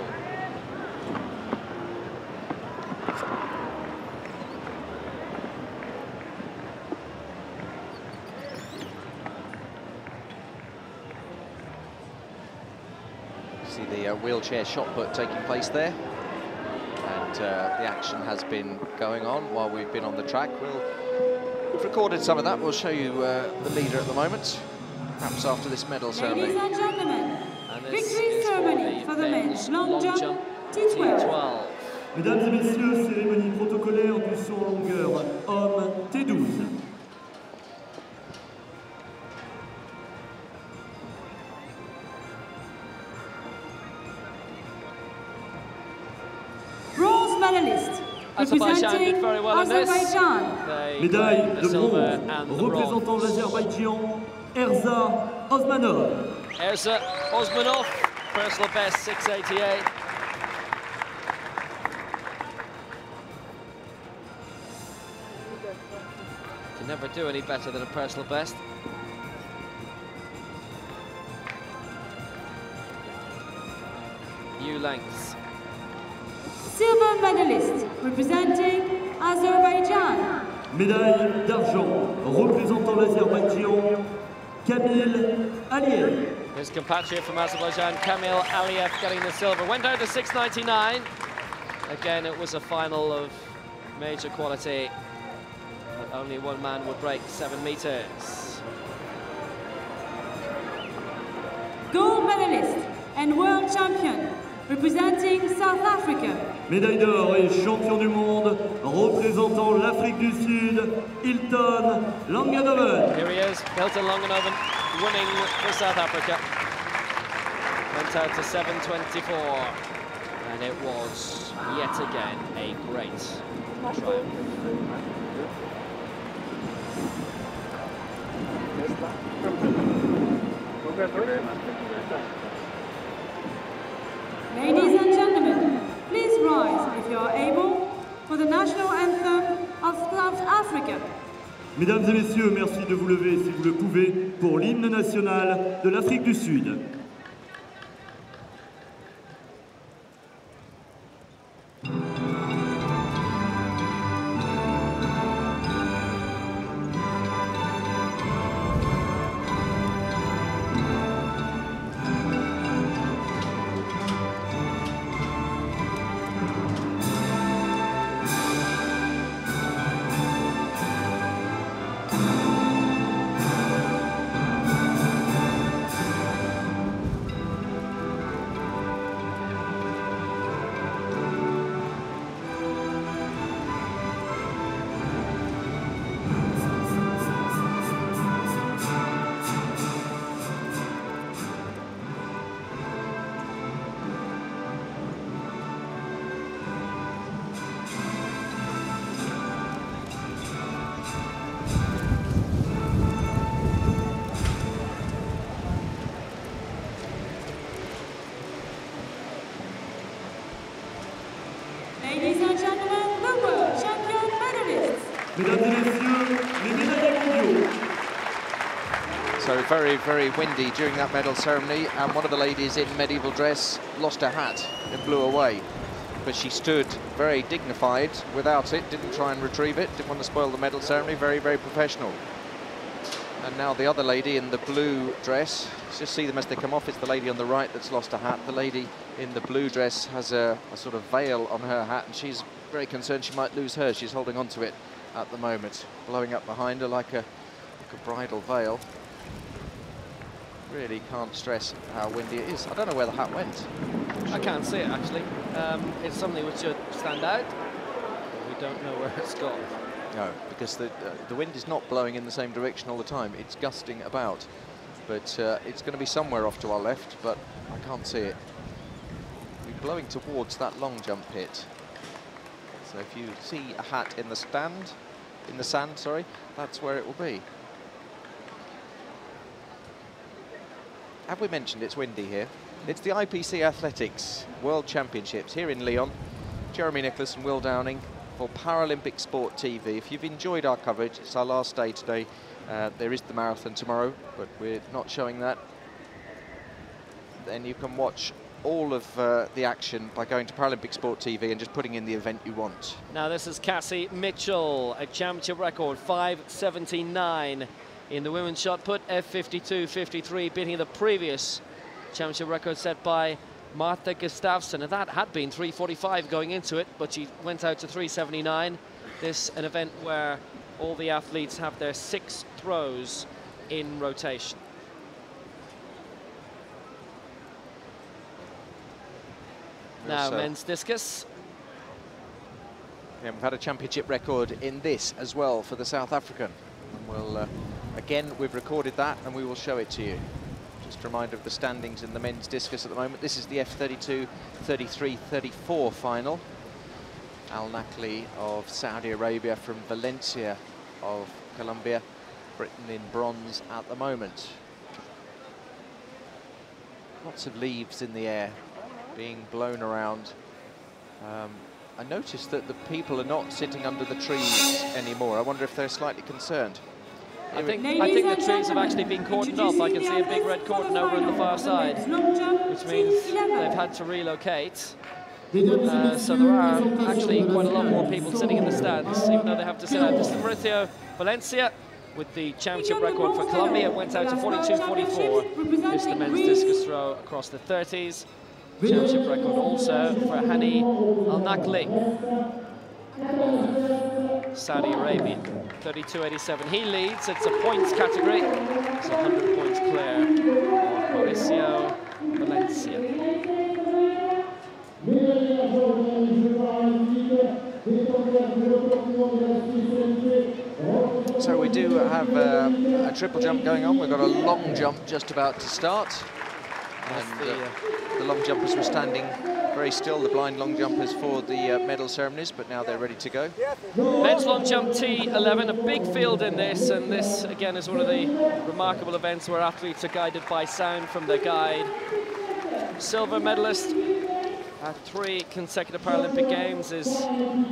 See the wheelchair shot put taking place there, and the action has been going on while we've been on the track. We've recorded some of that. We'll show you the leader at the moment, perhaps after this medal ceremony. Ladies and gentlemen, And this victory is ceremony for the men's long jump T12. T12. Mesdames et messieurs, cérémonie protocolaire du saut en longueur, homme T12. Bronze medalist, Azerbaijan did very well in this. Azerbaijan. They Médaille got the de silver bronze, and the représentant bronze. l'Azerbaïdjan, Erza Osmanov. Erza Osmanov, personal best 688. Can never do any better than a personal best. New lengths. Silver medalist, representing Azerbaijan. Médaille d'argent, représentant l'Azerbaïdjan, Kamil Aliyev. His compatriot from Azerbaijan, Kamil Aliyev, getting the silver. Went down to 6.99. Again, it was a final of major quality, but only one man would break 7 meters. Gold medalist and world champion, representing South Africa. Médaille d'or et champion du monde, représentant l'Afrique du Sud, Hilton Langenhoven. Here he is, Hilton Langenhoven, winning for South Africa. Went out to 7.24, and it was yet again a great triumph. Ladies and gentlemen, please rise if you are able for the national anthem of South Africa. Mesdames et messieurs, merci de vous lever si vous le pouvez pour l'hymne national de l'Afrique du Sud. Ladies and gentlemen, the world champion medalists. Mesdames et messieurs, les médaillés mondiaux. So very, very windy during that medal ceremony, and one of the ladies in medieval dress lost her hat. It blew away, but she stood very dignified without it, didn't try and retrieve it, didn't want to spoil the medal ceremony. Very, very professional. And now the other lady in the blue dress, let's just see them as they come off. It's the lady on the right that's lost a hat. The lady in the blue dress has a sort of veil on her hat, and she's very concerned she might lose hers. She's holding on to it at the moment, blowing up behind her like a bridal veil. Really can't stress how windy it is. I don't know where the hat went. I can't see it actually. It's something which should stand out. We don't know where it's gone. No, because the wind is not blowing in the same direction all the time. It's gusting about, but it's going to be somewhere off to our left, but I can't see it. We're blowing towards that long jump pit. So if you see a hat in the sand, sorry, that's where it will be. Have we mentioned it's windy here? It's the IPC Athletics World Championships here in Lyon. Jeremy Nicholas and Will Downing for Paralympic Sport TV. If you've enjoyed our coverage, it's our last day today. There is the marathon tomorrow, but we're not showing that. Then you can watch all of the action by going to Paralympic Sport TV and just putting in the event you want. Now this is Cassie Mitchell, a championship record, 5:79 in the women's shot put, F52.53, beating the previous championship record set by Martha Gustafsson, and that had been 3:45 going into it, but she went out to 3:79. This an event where all the athletes have their 6 throws in rotation. Now men's discus. Yeah, we've had a championship record in this as well for the South African. And we'll, again, we've recorded that and we will show it to you. Just a reminder of the standings in the men's discus at the moment. This is the F32, 33, 34 final. Al Nakli of Saudi Arabia from Valencia of Colombia. Britain in bronze at the moment. Lots of leaves in the air being blown around. I noticed that the people are not sitting under the trees anymore. I wonder if they're slightly concerned. I think the trees have actually been cordoned off. I can see a big red cordon over on the far side, which means they've had to relocate. So there are actually quite a lot more people sitting in the stands, even though they have to sit out. This is Mauricio Valencia with the championship record for Colombia. It went out to 42.44. This is the men's discus throw across the 30s. Championship record also for Hani Al Nakli, Saudi Arabia, 32.87. He leads. It's a points category. It's 100 points clear of Mauricio Valencia. So we do have a triple jump going on. We've got a long jump just about to start. And the long jumpers were standing very still, the blind long jumpers for the medal ceremonies, but now they're ready to go. Men's long jump T11, a big field in this, and this again is one of the remarkable events where athletes are guided by sound from their guide. Silver medalist at 3 consecutive Paralympic Games is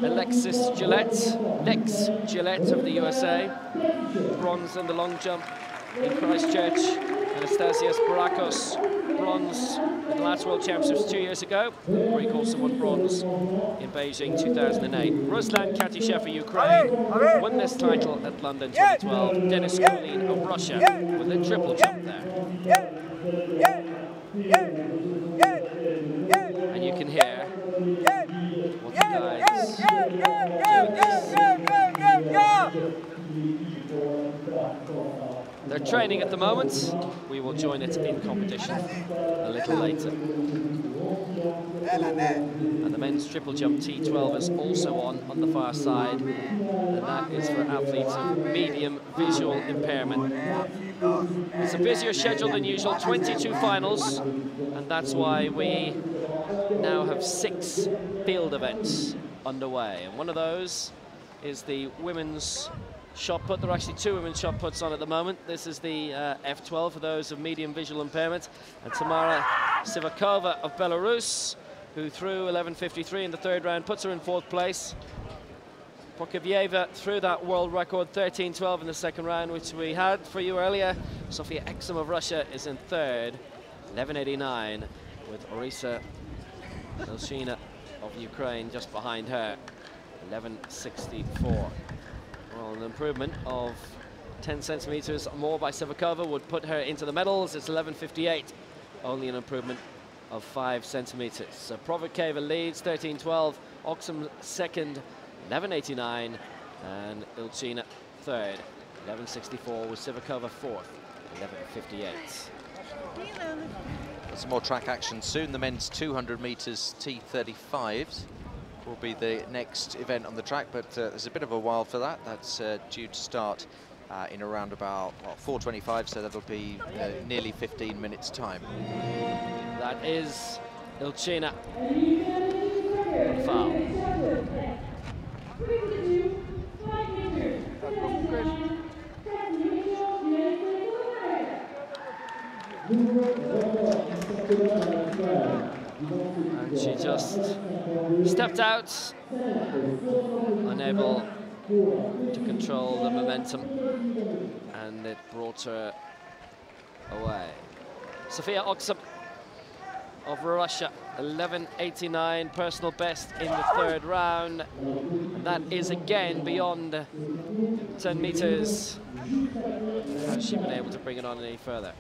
Alexis Gillette, Lex Gillette of the USA. Bronze in the long jump in Christchurch. Anastasios Barakos, bronze in the last World Championships 2 years ago. Greek also won bronze in Beijing 2008. Ruslan Katishev of Ukraine won this title at London 2012. Denis Kulin of Russia with a triple jump there. And you can hear what the guys doing. They're training at the moment. We will join it in competition a little later. And the men's triple jump T12 is also on the far side, and that is for athletes of medium visual impairment. It's a busier schedule than usual, 22 finals, and that's why we now have 6 field events underway. And one of those is the women's shot put. There are actually 2 women's shot puts on at the moment. This is the F12 for those of medium visual impairment. And Tamara Sivakova of Belarus, who threw 11.53 in the 3rd round, puts her in 4th place. Prokofieva threw that world record 13.12 in the 2nd round, which we had for you earlier. Sofia Exum of Russia is in 3rd, 11.89, with Orisa Ilshina of Ukraine just behind her, 11.64. Well, an improvement of 10 centimeters more by Sivakova would put her into the medals. It's 11.58, only an improvement of 5 centimeters. So Prokofieva leads, 13.12. Oxum 2nd, 11.89. And Ilchina 3rd, 11.64, with Sivakova 4th, 11.58. There's some more track action soon. The men's 200 meters T35s will be the next event on the track, but there's a bit of a while for that. That's due to start in around about 4:25, so that'll be nearly 15 minutes time. That is Ilchina. Foul. And she just stepped out, unable to control the momentum, and it brought her away. Sofia Oksum of Russia, 11:89 personal best in the third round. And that is again beyond 10 meters. Has she been able to bring it on any further?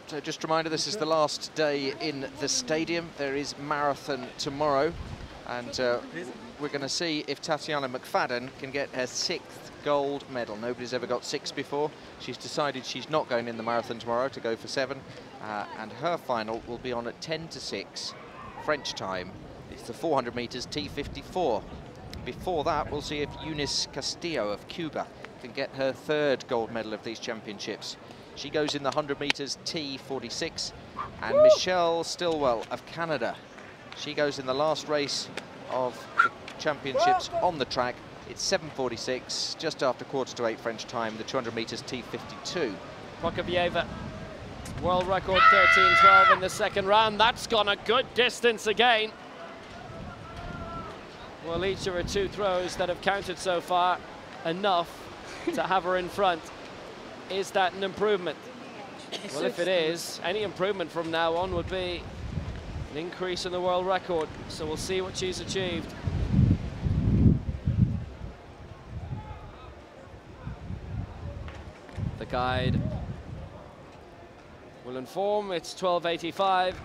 So just a reminder, this is the last day in the stadium. There is marathon tomorrow, and we're going to see if Tatiana McFadden can get her 6th gold medal. Nobody's ever got 6 before. She's decided she's not going in the marathon tomorrow to go for 7, and her final will be on at 10 to 6 French time. It's the 400 meters T54. Before that, we'll see if Eunice Castillo of Cuba can get her 3rd gold medal of these championships. She goes in the 100 meters T46, and Michelle Stilwell of Canada, she goes in the last race of the championships on the track. It's 7:46, just after 7:45 French time, the 200 meters T52. Prokofjeva, world record 13:12 in the second round. That's gone a good distance again. Well, each of her 2 throws that have counted so far, enough to have her in front. Is that an improvement? Well, if it is, any improvement from now on would be an increase in the world record. So we'll see what she's achieved. The guide will inform it's 12:85.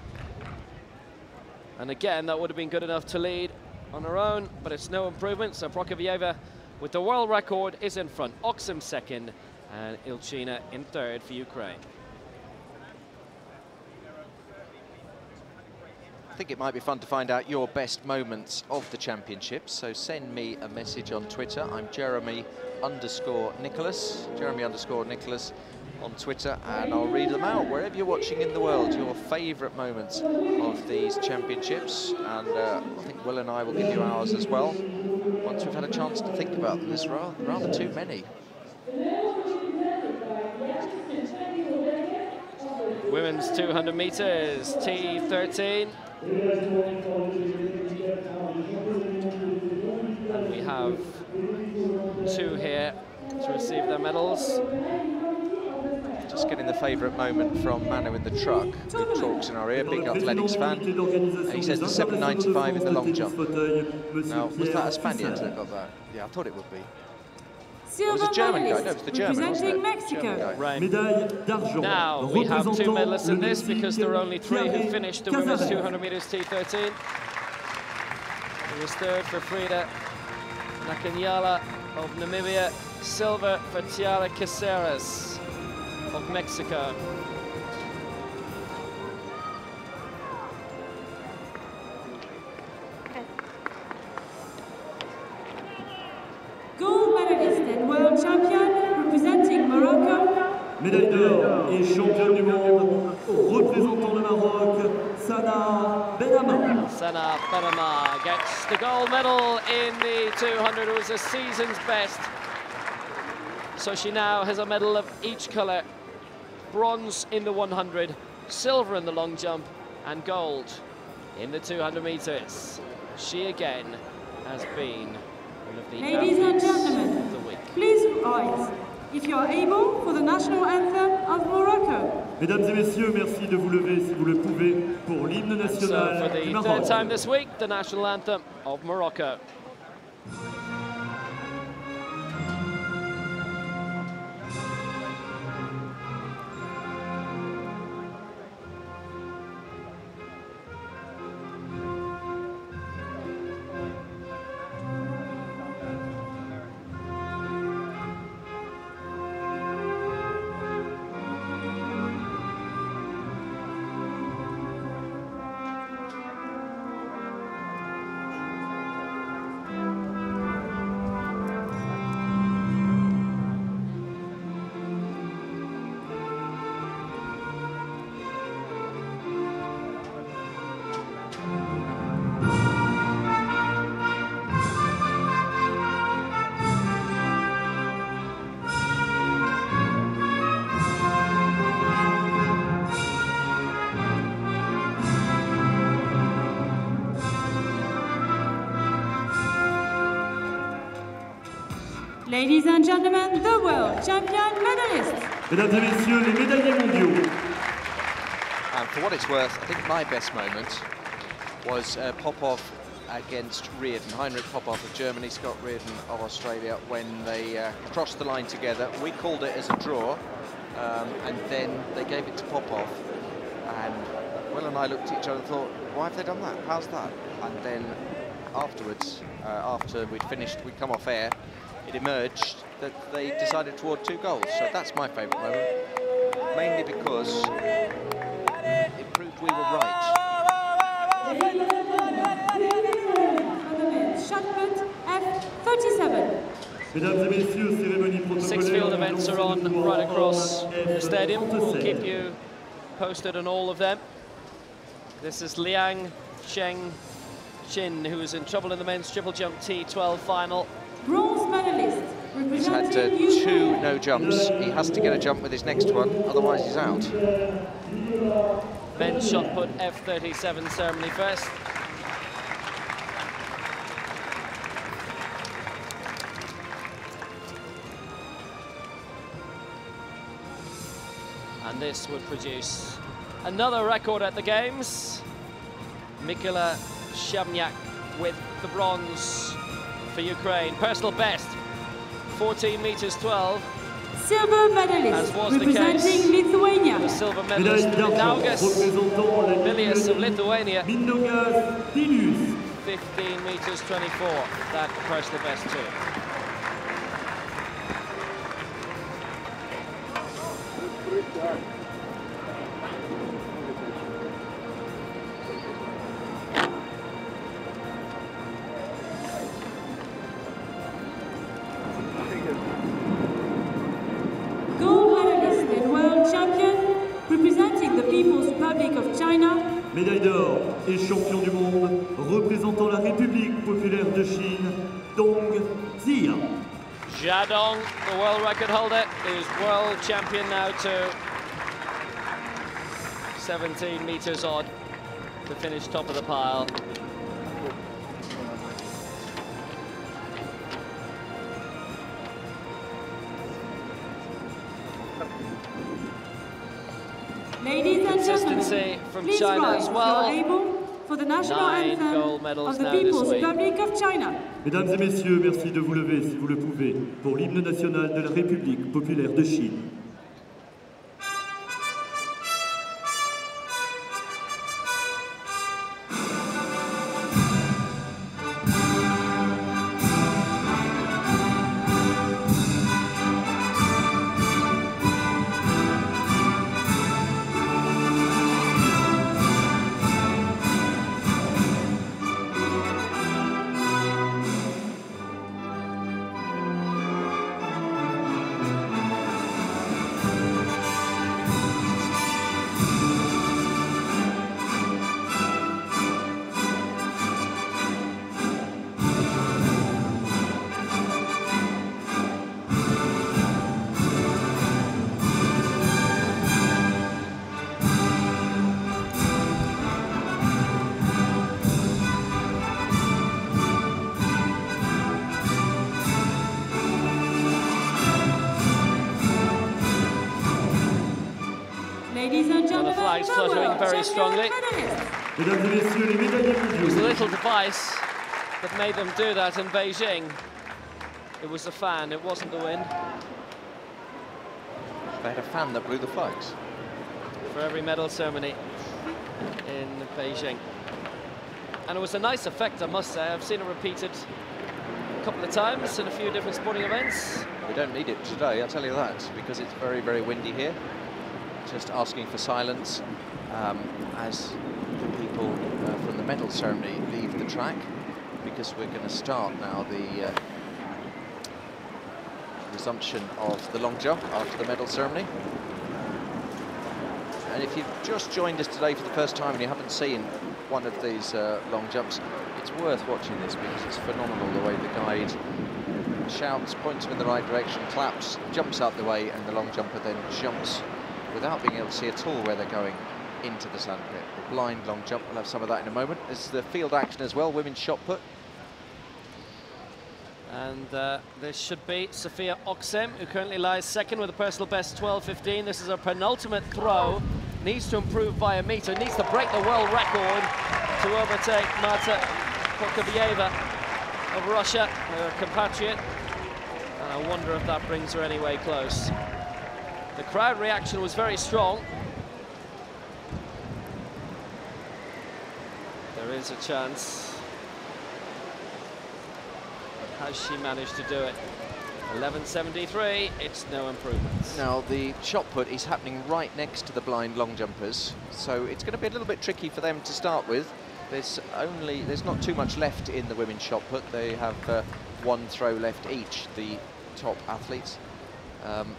And again, that would have been good enough to lead on her own, but it's no improvement. So Prokofjeva, with the world record, is in front. Oksum 2nd, and Ilchina in 3rd for Ukraine. I think it might be fun to find out your best moments of the championships, so send me a message on Twitter. I'm Jeremy_Nicholas, Jeremy_Nicholas on Twitter, and I'll read them out wherever you're watching in the world, your favourite moments of these championships. And I think Will and I will give you ours as well once we've had a chance to think about them. There's rather too many. Women's 200 meters T13. And we have 2 here to receive their medals. Just getting the favourite moment from Manu in the truck, who talks in our ear, big athletics fan. He says the 7:95 in the long jump. Now, was that a Spaniard that got that? Yeah, I thought it would be. It was a German guy. No, it was the German, wasn't it? German guy. Right. Now we have 2 medalists in this because there are only 3 who finished the women's 200 meters T13. It was 3rd for Frida Nakanyala of Namibia, silver for Tiara Caceres of Mexico. Gold medalist and world champion representing Morocco. Médaille d'or et championne du monde représentant le Maroc, Sana Benama. Sana Benama gets the gold medal in the 200. It was a season's best. So she now has a medal of each colour. Bronze in the 100, silver in the long jump, and gold in the 200 meters. She again has been one of the Ladies and gentlemen, of the week. please rise, if you are able, for the national anthem of Morocco. Mesdames et messieurs, merci de vous lever si vous le pouvez pour l'hymne So for national du the Maroc. 3rd time this week, the national anthem of Morocco. Ladies and gentlemen, the world champion medalists. Mesdames et messieurs, les médaillés mondiaux. And for what it's worth, I think my best moment was Popov against Reardon. Heinrich Popov of Germany, Scott Reardon of Australia, when they crossed the line together. We called it as a draw, and then they gave it to Popov. And Will and I looked at each other and thought, why have they done that? How's that? And then afterwards, after we'd finished, we'd come off air, it emerged that they decided to award 2 goals. So that's my favourite moment, mainly because it proved we were right. Shot put F37. Mesdames et messieurs, cérémonie protocolaire. 6 field events are on right across the stadium. We'll keep you posted on all of them. This is Liang Cheng Chin, who is in trouble in the men's triple jump T12 final. Bronze medalist. He's had 2 no jumps. He has to get a jump with his next one, otherwise he's out. Men's shot put F37 ceremony first. And this would produce another record at the Games. Mikola Shabniak with the bronze for Ukraine. Personal best, 14 meters 12. Silver medalist, As was the representing case. Lithuania. The silver medalist, Mindaugas Vilius of Lithuania. Mindaugas Vilius. 15 meters 24, that personal best too. Gold medalist and world champion, representing the People's Republic of China. Médaille d'or et champion du monde, représentant la République populaire de Chine, Dong Zia. Jiadong, the world record holder, is world champion now too. 17 meters odd to finish top of the pile. Ladies and Consistency gentlemen, from please China rise as well. if you are able for the national 9 anthem gold medals of the now this People's week. Republic of China. Mesdames et messieurs, merci de vous lever si vous le pouvez pour l'hymne national de la République populaire de Chine. Ladies and gentlemen, flags the fluttering world very champion strongly. medalist. Mesdames et messieurs, les médaillés It was a mondiaux. little device that made them do that in Beijing. It was a fan, it wasn't the wind. They had a fan that blew the flags. For every medal ceremony in Beijing. And it was a nice effect, I must say. I've seen it repeated a couple of times in a few different sporting events. We don't need it today, I'll tell you that, because it's very, very windy here. Just asking for silence as the people from the medal ceremony leave the track, because we're going to start now the resumption of the long jump after the medal ceremony. And if you've just joined us today for the first time and you haven't seen one of these long jumps, it's worth watching this because it's phenomenal the way the guide shouts, points them in the right direction, claps, jumps out the way, and the long jumper then jumps without being able to see at all where they're going into the sandpit. The blind long jump, we'll have some of that in a moment. There's the field action as well, women's shot put. And this should be Sofia Oxem, who currently lies second with a personal best 12.15. This is her penultimate throw. Needs to improve by a meter, needs to break the world record to overtake Marta Prokofieva of Russia, her compatriot. And I wonder if that brings her any way close. The crowd reaction was very strong. There is a chance. But has she managed to do it? 11.73, it's no improvements. Now, the shot put is happening right next to the blind long jumpers, so it's going to be a little bit tricky for them to start with. There's not too much left in the women's shot put. They have one throw left each, the top athletes. And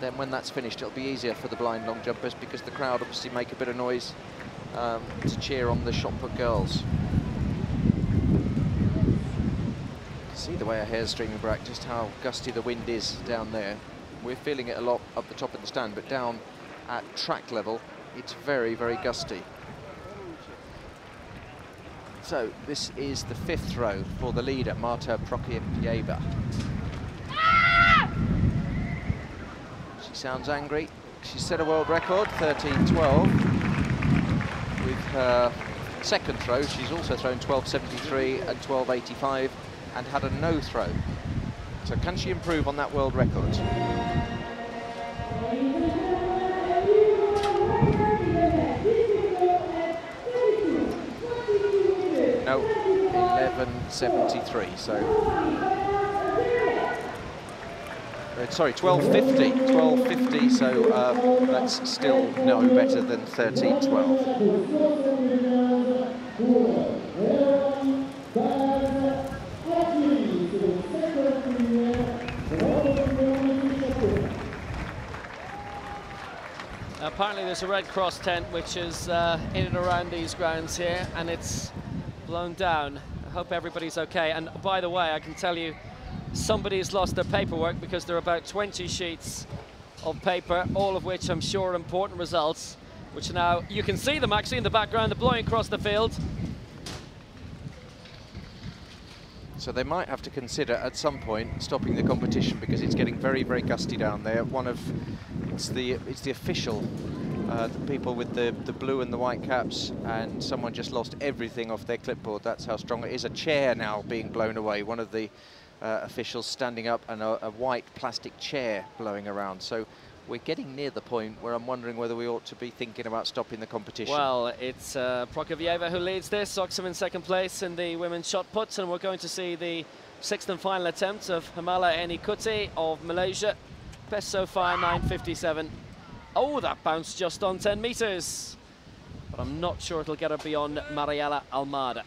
then when that's finished, it'll be easier for the blind long jumpers because the crowd obviously make a bit of noise to cheer on the shot put girls. See the way her hair's streaming back, just how gusty the wind is down there. We're feeling it a lot up the top of the stand, but down at track level, it's very, very gusty. So this is the fifth throw for the leader, Marta Prokofieva. She sounds angry. She set a world record, 13.12. With her second throw, she's also thrown 12.73 and 12.85. And had a no throw. So can she improve on that world record? No, 11.73. So sorry, 12.50. 12.50. So that's still no better than 13.12. Apparently there's a Red Cross tent which is in and around these grounds here, and it's blown down. I hope everybody's okay. And by the way, I can tell you somebody's lost their paperwork because there are about 20 sheets of paper, all of which I'm sure are important results, which now you can see them actually in the background. They're blowing across the field. So they might have to consider at some point stopping the competition because it's getting very, very gusty down there. It's the official, the people with the blue and the white caps, and someone just lost everything off their clipboard. That's how strong it is. A chair now being blown away. One of the officials standing up, and a white plastic chair blowing around. So we're getting near the point where I'm wondering whether we ought to be thinking about stopping the competition. Well, it's Prokofieva who leads this. Oxem in second place in the women's shot puts, and we're going to see the sixth and final attempt of Hamala Enikuti of Malaysia. Best so far, 9.57. Oh, that bounced just on 10 meters. But I'm not sure it'll get her beyond Mariela Almada.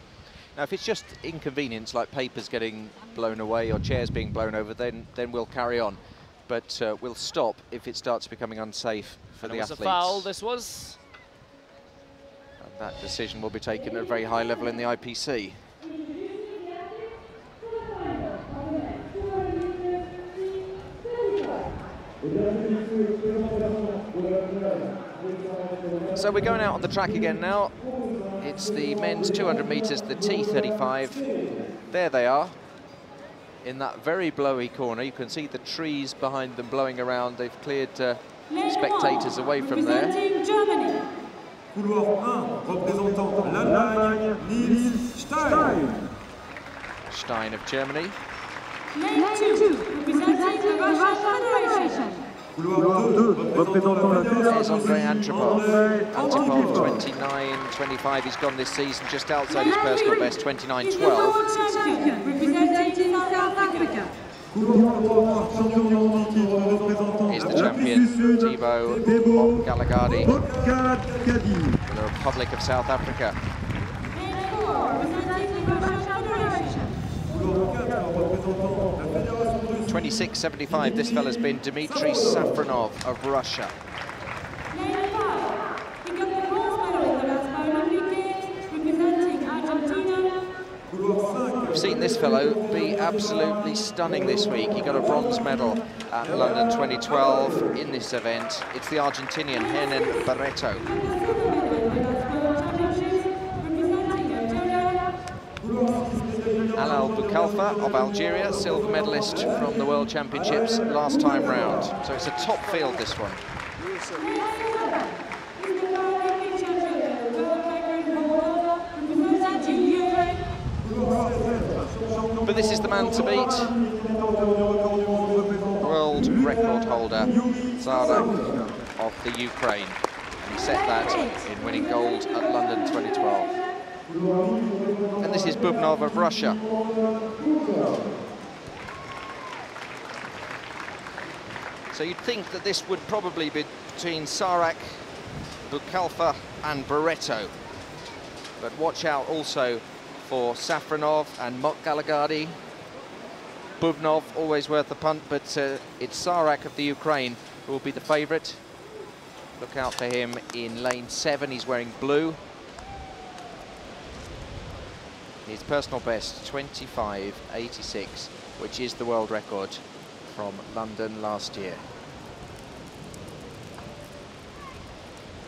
Now, if it's just inconvenience, like papers getting blown away or chairs being blown over, then we'll carry on. But we'll stop if it starts becoming unsafe for the athletes. It was a foul, this was. And that decision will be taken at a very high level in the IPC. So we're going out on the track again now. It's the men's 200 metres, the T35. There they are, in that very blowy corner. You can see the trees behind them blowing around. They've cleared spectators away from there. Couloir 1, représentant l'Allemagne, Nils Stein. Stein of Germany. Lane 2, representing the Russian Federation. Couloir 2, représentant la There's Andrei Fédération. Antipov, 29.25. He's gone this season just outside his personal best, 29.12. Champion, representing South Africa. Here's the champion, Thibaut Galagadi, the Republic of South Africa. 26.75. This fella's been Dmitry Safronov of Russia. We've seen this fellow be absolutely stunning this week. He got a bronze medal at London 2012 in this event. It's the Argentinian Hernan Barreto. Alal Boukalfa of Algeria, silver medalist from the World Championships last time round. So it's a top field, this one. But this is the man to beat. World record holder, Zarak of the Ukraine. And he set that in winning gold at London 2012. And this is Bubnov of Russia. So you'd think that this would probably be between Zarak, Boukalfa and Barretto. But watch out also for Safronov and Mok Galagardi. Bubnov, always worth a punt, but it's Zarak of the Ukraine who will be the favourite. Look out for him in lane 7, he's wearing blue. His personal best, 25.86, which is the world record from London last year.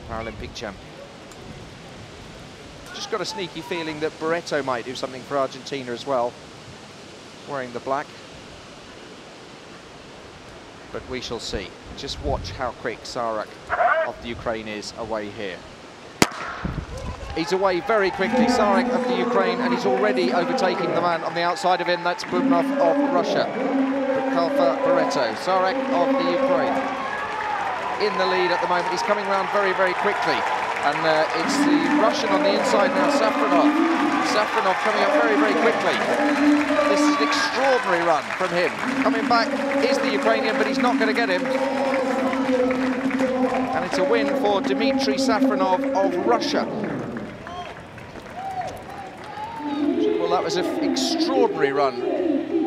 Paralympic champ. Just got a sneaky feeling that Barretto might do something for Argentina as well, wearing the black. But we shall see. Just watch how quick Zarak of the Ukraine is away here. He's away very quickly, Zarak of the Ukraine, and he's already overtaking the man on the outside of him. That's Bubnov of Russia. Boukalfa, Barretto. Zarak of the Ukraine in the lead at the moment. He's coming round very, very quickly. And it's the Russian on the inside now, Safronov. Safronov coming up very, very quickly. This is an extraordinary run from him. Coming back is the Ukrainian, but he's not going to get him. And it's a win for Dmitry Safronov of Russia. Well, that was an extraordinary run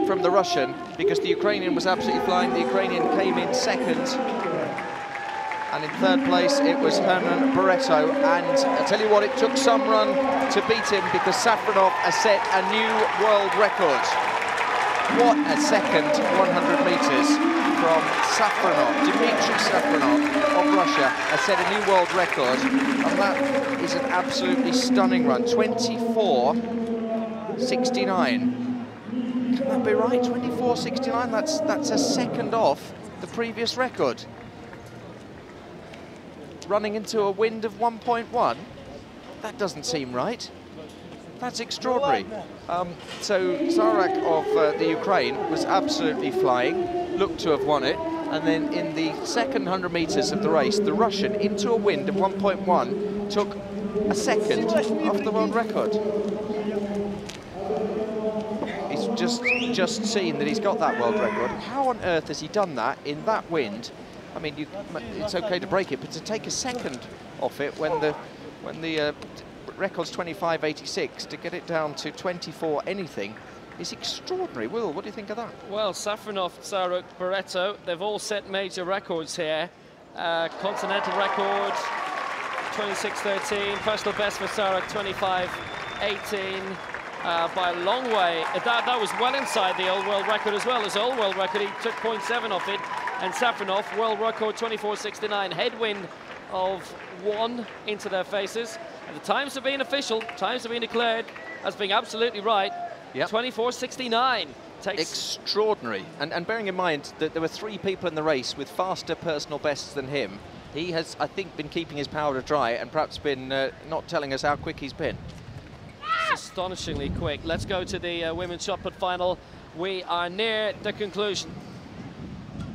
from the Russian, because the Ukrainian was absolutely flying. The Ukrainian came in second. And in third place, it was Hernan Barretto. And I tell you what, it took some run to beat him, because Safronov has set a new world record. What a second 100 metres from Safronov. Dmitry Safronov of Russia has set a new world record. And that is an absolutely stunning run. 24.69. Can that be right? 24.69? That's a second off the previous record. Running into a wind of 1.1, that doesn't seem right. That's extraordinary. So Zarak of the Ukraine was absolutely flying, looked to have won it, and then in the second 100 metres of the race, the Russian, into a wind of 1.1, took a second off the world record. He's just seen that he's got that world record. How on earth has he done that in that wind? I mean, it's okay to break it, but to take a second off it when the record's 25.86, to get it down to 24 anything is extraordinary. Will, what do you think of that? Well, Safronov, Zarak, Barretto, they've all set major records here. Continental record, 26.13. Personal best for Zarak, 25.18. By a long way. That was well inside the old world record as well. His old world record, he took 0.7 off it. And Safronov, world record 24.69, headwind of 1 into their faces. And the times have been official, times have been declared as being absolutely right. Yep. 24.69. Extraordinary. And bearing in mind that there were 3 people in the race with faster personal bests than him, he has, I think, been keeping his powder dry and perhaps been not telling us how quick he's been. It's astonishingly quick. Let's go to the women's shot put final. We are near the conclusion.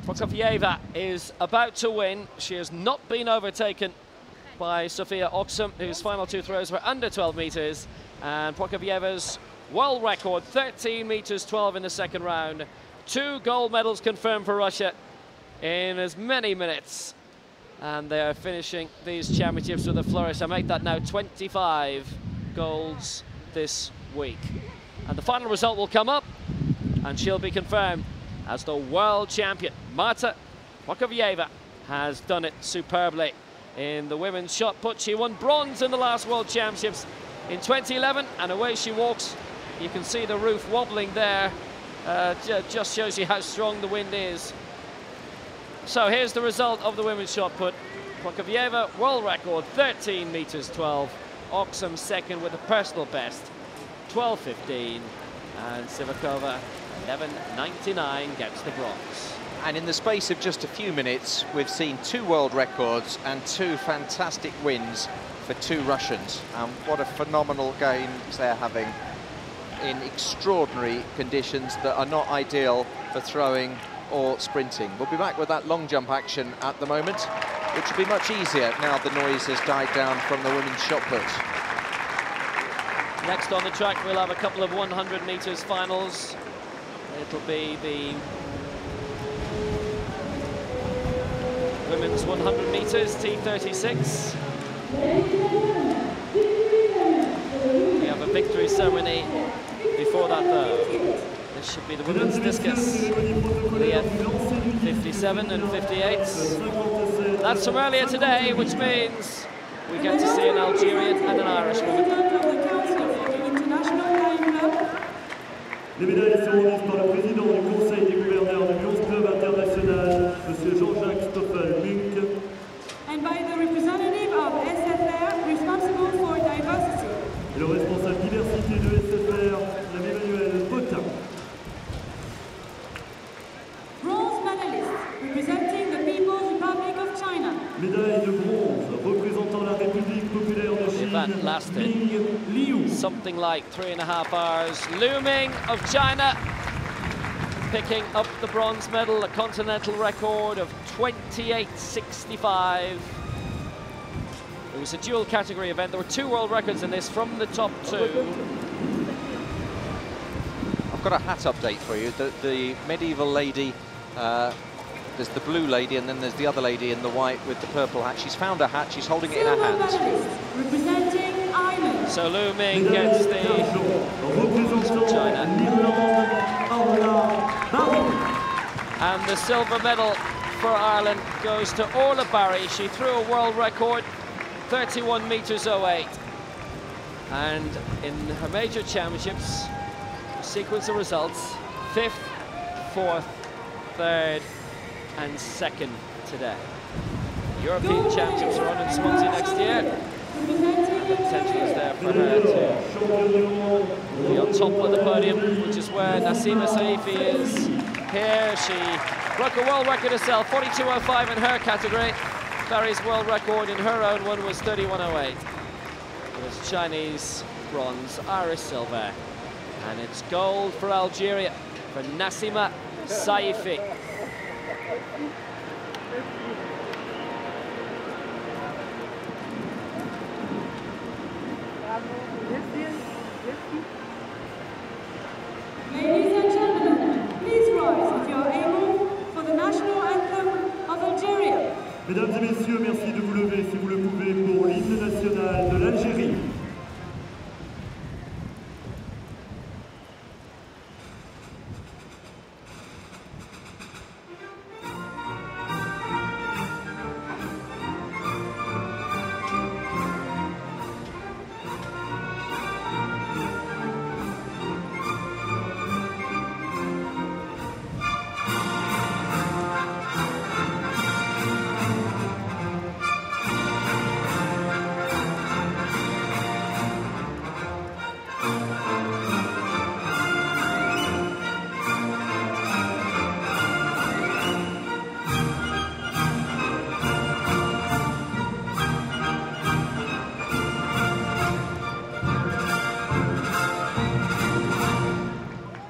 Prokofyeva is about to win. She has not been overtaken by Sofia Oxum, whose final 2 throws were under 12 metres. And Prokofyeva's world record, 13 metres 12 in the second round. 2 gold medals confirmed for Russia in as many minutes. And they are finishing these championships with a flourish. I make that now 25 golds this week. And the final result will come up, and she'll be confirmed as the world champion. Marta Prokofyeva has done it superbly in the women's shot put. She won bronze in the last World Championships in 2011, and away she walks. You can see the roof wobbling there. Just shows you how strong the wind is. So here's the result of the women's shot put. Prokofyeva, world record, 13 metres 12. Oxum second with a personal best, 12.15. And Sivakova, 11.99, gets the bronze. And in the space of just a few minutes, we've seen 2 world records and 2 fantastic wins for 2 Russians. What a phenomenal games they're having in extraordinary conditions that are not ideal for throwing or sprinting. We'll be back with that long jump action at the moment, which will be much easier now the noise has died down from the women's shot put. Next on the track, we'll have a couple of 100 meters finals. It'll be the women's 100 meters, T36. We have a victory ceremony before that, though. This should be the women's discus. Leah, 57 and 58. That's from earlier today, which means we get to see an Algerian and an Irish woman. Les médailles sont remises par le président du Conseil des gouverneurs du 11 Club International, M. Jean-Jacques Stoffel-Munk. And by the representative of SFR responsible for diversity. Et le responsable diversité de SFR, Mme Emmanuelle Botin. Bronze medalist representing the People's Republic of China. Médaille de bronze représentant la République populaire de Chine, event lasted Ming Liu. something like 3.5 hours. Luming of China picking up the bronze medal, a continental record of 28.65. It was a dual category event. There were 2 world records in this from the top 2. I've got a hat update for you. The medieval lady, there's the blue lady, and then there's the other lady in the white with the purple hat. She's found a hat, she's holding it in her Silver hand. medalist representing Ireland. So Luming gets the Représentant China. l'Irlande, Orla Barry. And the silver medal for Ireland goes to Orla Barry. She threw a world record, 31 meters 08. And in her major championships, sequence of results, 5th, 4th, 3rd, and 2nd today. European Championships are on in Swansea next year. The potential is there for her to be on top of the podium, which is where Nassima Saifi is. Here she broke a world record herself, 42.05 in her category. Barry's world record in her own one was 31.08. It was Chinese bronze, Irish silver, and it's gold for Algeria, for Nassima Saifi. Ladies and gentlemen, please rise if you are able for the national anthem of Algeria. Mesdames et messieurs, merci de vous lever si vous le pouvez pour l'hymne national de l'Algérie.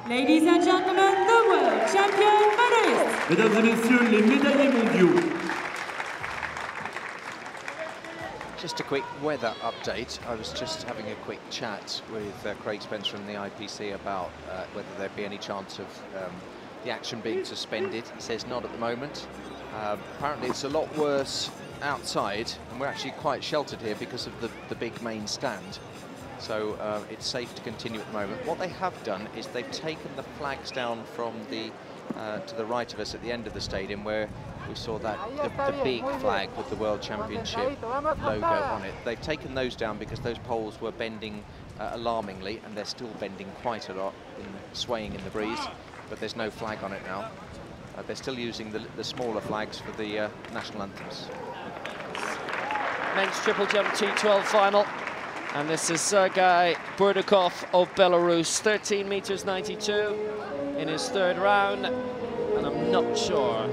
Ladies and gentlemen, the world champion medalists. Mesdames et messieurs, les médaillés mondiaux. Just a quick weather update. I was just having a quick chat with Craig Spence from the IPC about whether there'd be any chance of the action being suspended. He says not at the moment. Apparently it's a lot worse outside, and we're actually quite sheltered here because of the big main stand. So it's safe to continue at the moment. What they have done is they've taken the flags down from the to the right of us at the end of the stadium, where we saw that the big flag with the World Championship logo on it. They've taken those down because those poles were bending alarmingly, and they're still bending quite a lot, swaying in the breeze, but there's no flag on it now. They're still using the smaller flags for the national anthems. Men's triple jump T12 final. And this is Sergei Burdakov of Belarus, 13 meters 92 in his third round. And I'm not sure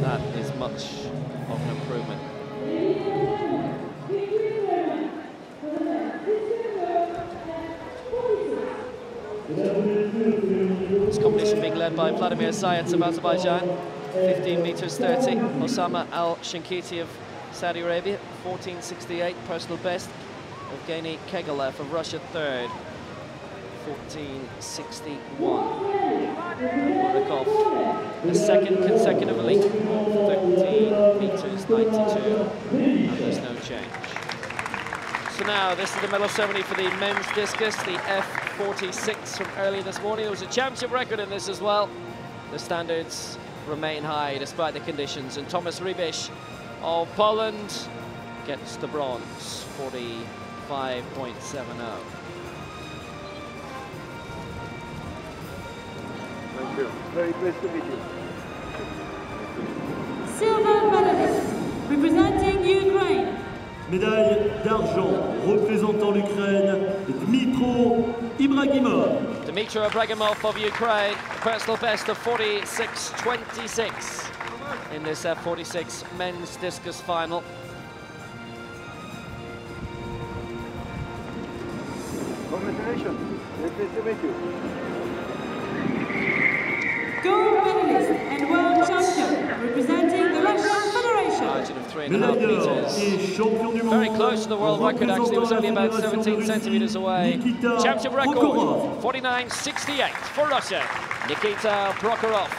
that is much of an improvement. This competition being led by Vladimir Zayats of Azerbaijan, 15 meters 30. Osama Al-Shinkiti of Saudi Arabia, 14.68 personal best. Evgeny Kegalev of Russia, third, 14.61. Burdakov, the second consecutively, 13 meters 92, and there's no change. So now, this is the medal ceremony for the men's discus, the F46 from earlier this morning. There was a championship record in this as well. The standards remain high despite the conditions, and Tomasz Rybisz of Poland gets the bronze, 45.70. Thank you. Very pleased to meet you. Silver medalist, representing Ukraine. Médaille d'argent représentant l'Ukraine, Dmytro Ibragimov. Dmytro Ibragimov of Ukraine, personal best of 46.26 in this F46 men's discus final. Congratulations. Very pleased to meet you. Gold medalist and world champion, representing the Russian Federation. Margin of 3.5 meters. Very close to the world record, actually. It was only about 17 centimeters away. Championship record, 49.68 for Russia. Nikita Prokhorov.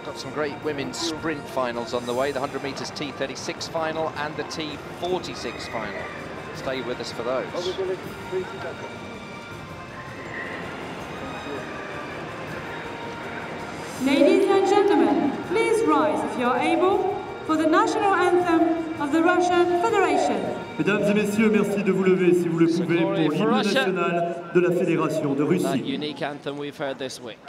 Got some great women's sprint finals on the way. The 100 meters T36 final and the T46 final. Stay with us for those. Ladies and gentlemen, please rise if you are able for the national anthem of the Russian Federation. Mesdames et messieurs, merci de vous lever si vous le pouvez pour l'hymne national de la Fédération de Russie. That unique anthem we've heard this week.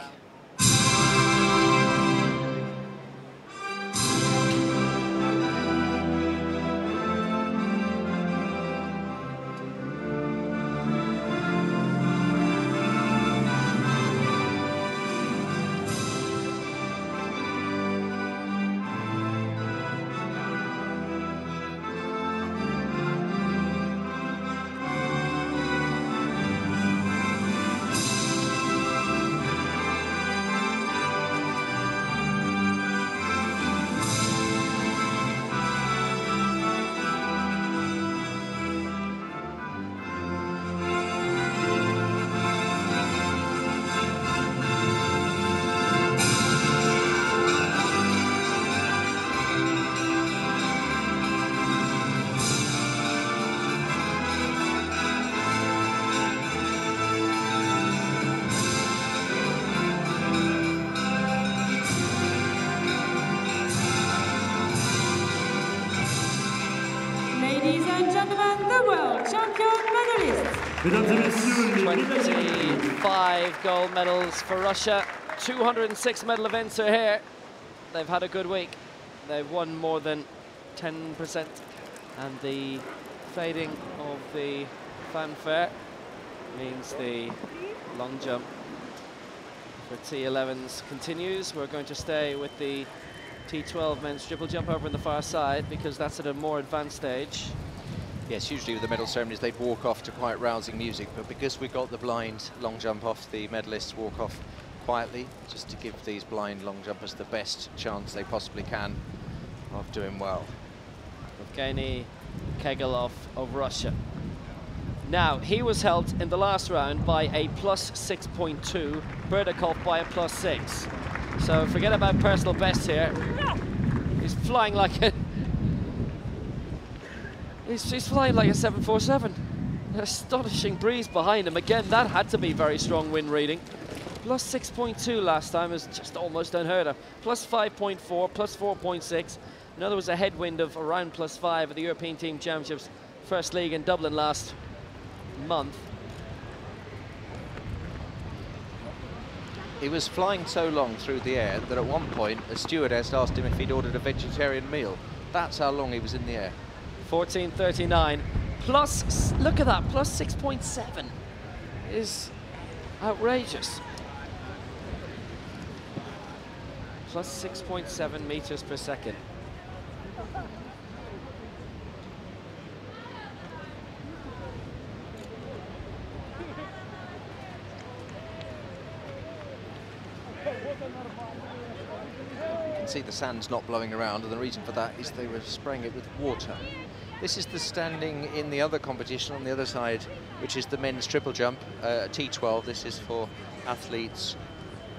Ladies and gentlemen, the world champion medalists. Mesdames et messieurs, les 25 gold medals for Russia. 206 medal events are here. They've had a good week. They've won more than 10%. And the fading of the fanfare means the long jump for T11s continues. We're going to stay with the T12 men's triple jump over on the far side because that's at a more advanced stage. Yes, usually with the medal ceremonies they'd walk off to quite rousing music, but because we got the blind long jump off, the medalists walk off quietly just to give these blind long jumpers the best chance they possibly can of doing well. Evgeny Kegalev of Russia. Now, he was held in the last round by a plus 6.2, Burdakov by a plus 6. So forget about personal best here. He's flying like a... He's flying like a 747. An astonishing breeze behind him. Again, that had to be very strong wind reading. Plus 6.2 last time is just almost unheard of. Plus 5.4, plus 4.6. Now there was a headwind of around plus 5 at the European Team Championships First League in Dublin last month. He was flying so long through the air that at one point a stewardess asked him if he'd ordered a vegetarian meal. That's how long he was in the air. 14:39 plus, look at that, plus 6.7 is outrageous. Plus 6.7 meters per second. You can see the sand's not blowing around, and the reason for that is they were spraying it with water. This is the standing in the other competition on the other side, which is the men's triple jump, T12. This is for athletes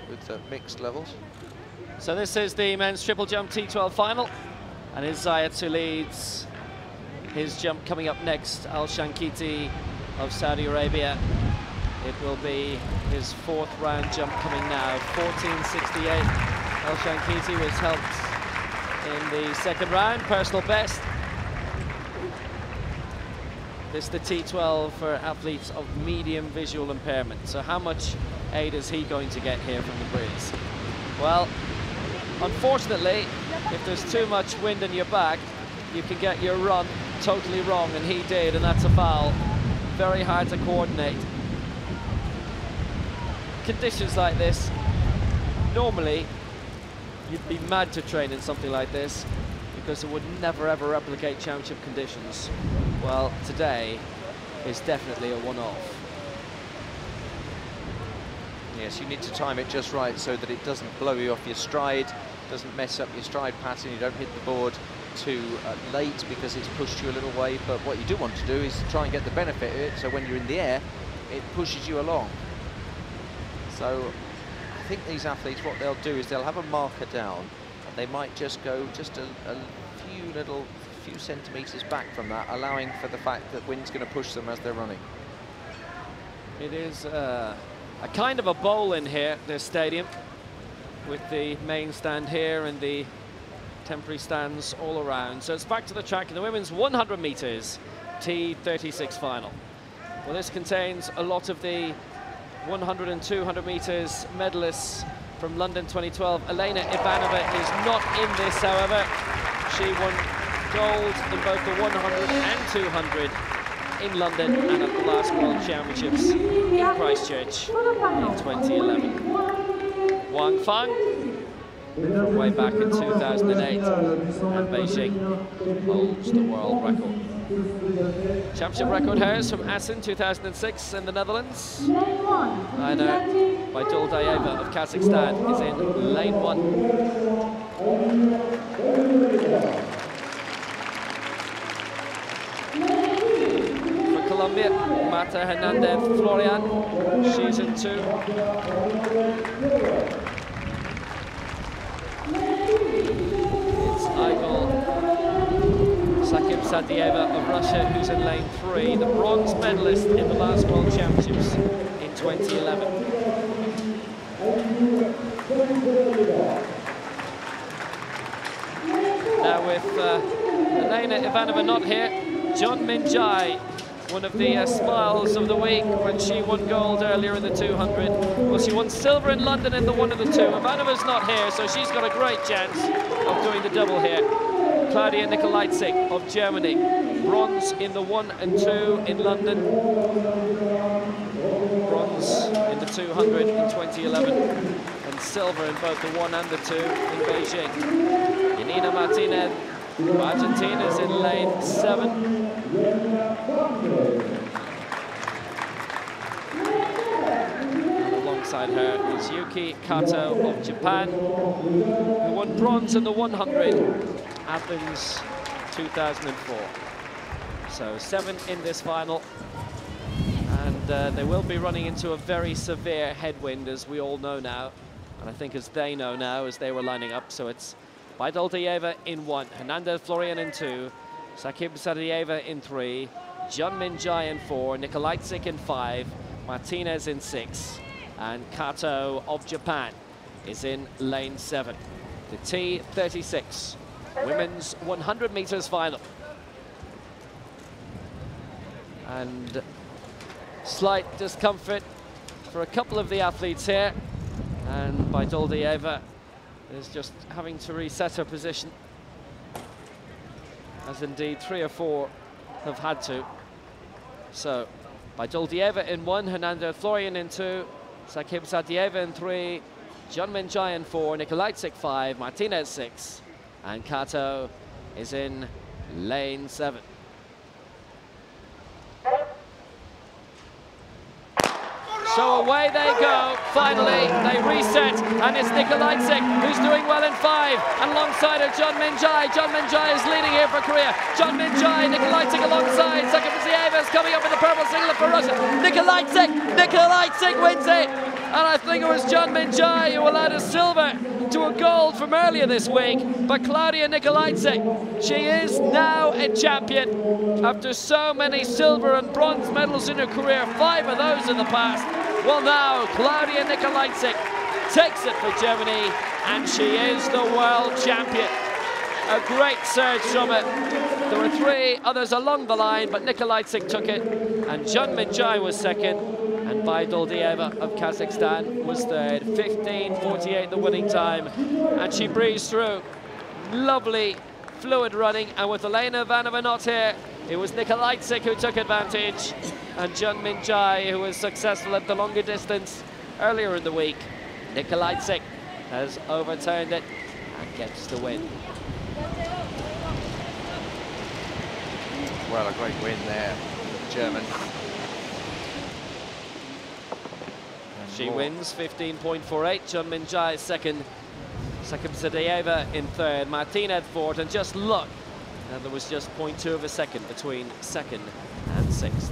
with mixed levels. So this is the men's triple jump T12 final, and it's Zayat who leads his jump coming up next. Al Shankiti of Saudi Arabia. It will be his fourth round jump coming now. 14:68. Al Shankiti was helped in the second round, personal best. This is the T12 for athletes of medium visual impairment. So how much aid is he going to get here from the breeze? Well, unfortunately, if there's too much wind in your back, you can get your run totally wrong, and he did, and that's a foul. Very hard to coordinate. Conditions like this, normally you'd be mad to train in something like this because it would never ever replicate championship conditions. Well, today is definitely a one-off. Yes, you need to time it just right so that it doesn't blow you off your stride, doesn't mess up your stride pattern, you don't hit the board too late because it's pushed you a little way. But what you do want to do is try and get the benefit of it, so when you're in the air, it pushes you along. So I think these athletes, what they'll do is they'll have a marker down, and they might just go just a few centimetres back from that, allowing for the fact that wind's going to push them as they're running. It is a kind of a bowl in here, this stadium, with the main stand here and the temporary stands all around. So it's back to the track in the women's 100 metres T36 final. Well, this contains a lot of the 100 and 200 metres medalists from London 2012. Elena Ivanova is not in this, however. She won gold in both the 100 and 200 in London and at the last World Championships in Christchurch in 2011. Wang Fang, from way back in 2008, and Beijing holds the world record. Championship record hers from Assen 2006 in the Netherlands. Aina Bayduldaeva of Kazakhstan is in lane 1. For Colombia, Marta Hernandez Florian, she's in 2. It's Igor Sakib Sadieva of Russia, who's in lane 3, the bronze medalist in the last World Championships in 2011. Now with Elena Ivanova not here, John Minjai, one of the smiles of the week when she won gold earlier in the 200. Well, she won silver in London in the 1 and the 2. Ivanova's not here, so she's got a great chance of doing the double here. Claudia Nikolaitzik of Germany, bronze in the 1 and 2 in London, bronze in the 200 in 2011, and silver in both the 1 and the 2 in Beijing. Yanina Martinez of Argentina is in lane 7. And alongside her is Yuki Kato of Japan, who won bronze in the 100. Athens 2004. So 7 in this final, and they will be running into a very severe headwind, as we all know now, and I think as they know now as they were lining up. So it's Bayduldaeva in 1, Hernandez Florian in 2, Sakib Sadieva in 3, John Minjai in 4, Nikolaitzik in 5, Martinez in 6, and Kato of Japan is in lane 7. The T36 women's 100 meters final. And slight discomfort for a couple of the athletes here. And Baidoldieva is just having to reset her position, as indeed 3 or 4 have had to. So Baidoldieva in 1, Hernando Florian in 2, Sakhibzadieva in 3, John Minjai in 4, Nikolajczyk 5, Martinez 6, and Kato is in lane 7. So away they go, finally, they reset, and it's Nikolajczyk who's doing well in 5, and alongside her John Minjai. John Minjai is leading here for Korea. John Minjai, Nikolajczyk alongside, Sakhibzadieva is coming up with the purple singlet for Russia. Nikolajczyk wins it, and I think it was John Minjai who allowed a silver to a gold from earlier this week, but Klaudia Nikolajczyk, she is now a champion after so many silver and bronze medals in her career, 5 of those in the past. Well, now Klaudia Nikolajczyk takes it for Germany, and she is the world champion. A great surge from it. There were 3 others along the line, but Nikolajczyk took it, and John Minjai was second, and Baidoldieva of Kazakhstan was third. 15:48 the winning time, and she breezed through. Lovely, fluid running, and with Elena Ivanova not here, it was Nikolajczyk who took advantage, and John Minjai, who was successful at the longer distance earlier in the week. Nikolajczyk has overturned it and gets the win. Well, a great win there for the German. She wins 15.48. John Minjai second, Sakhibzadieva in third, Martinez fourth, and just look, and there was just 0.2 of a second between second and sixth.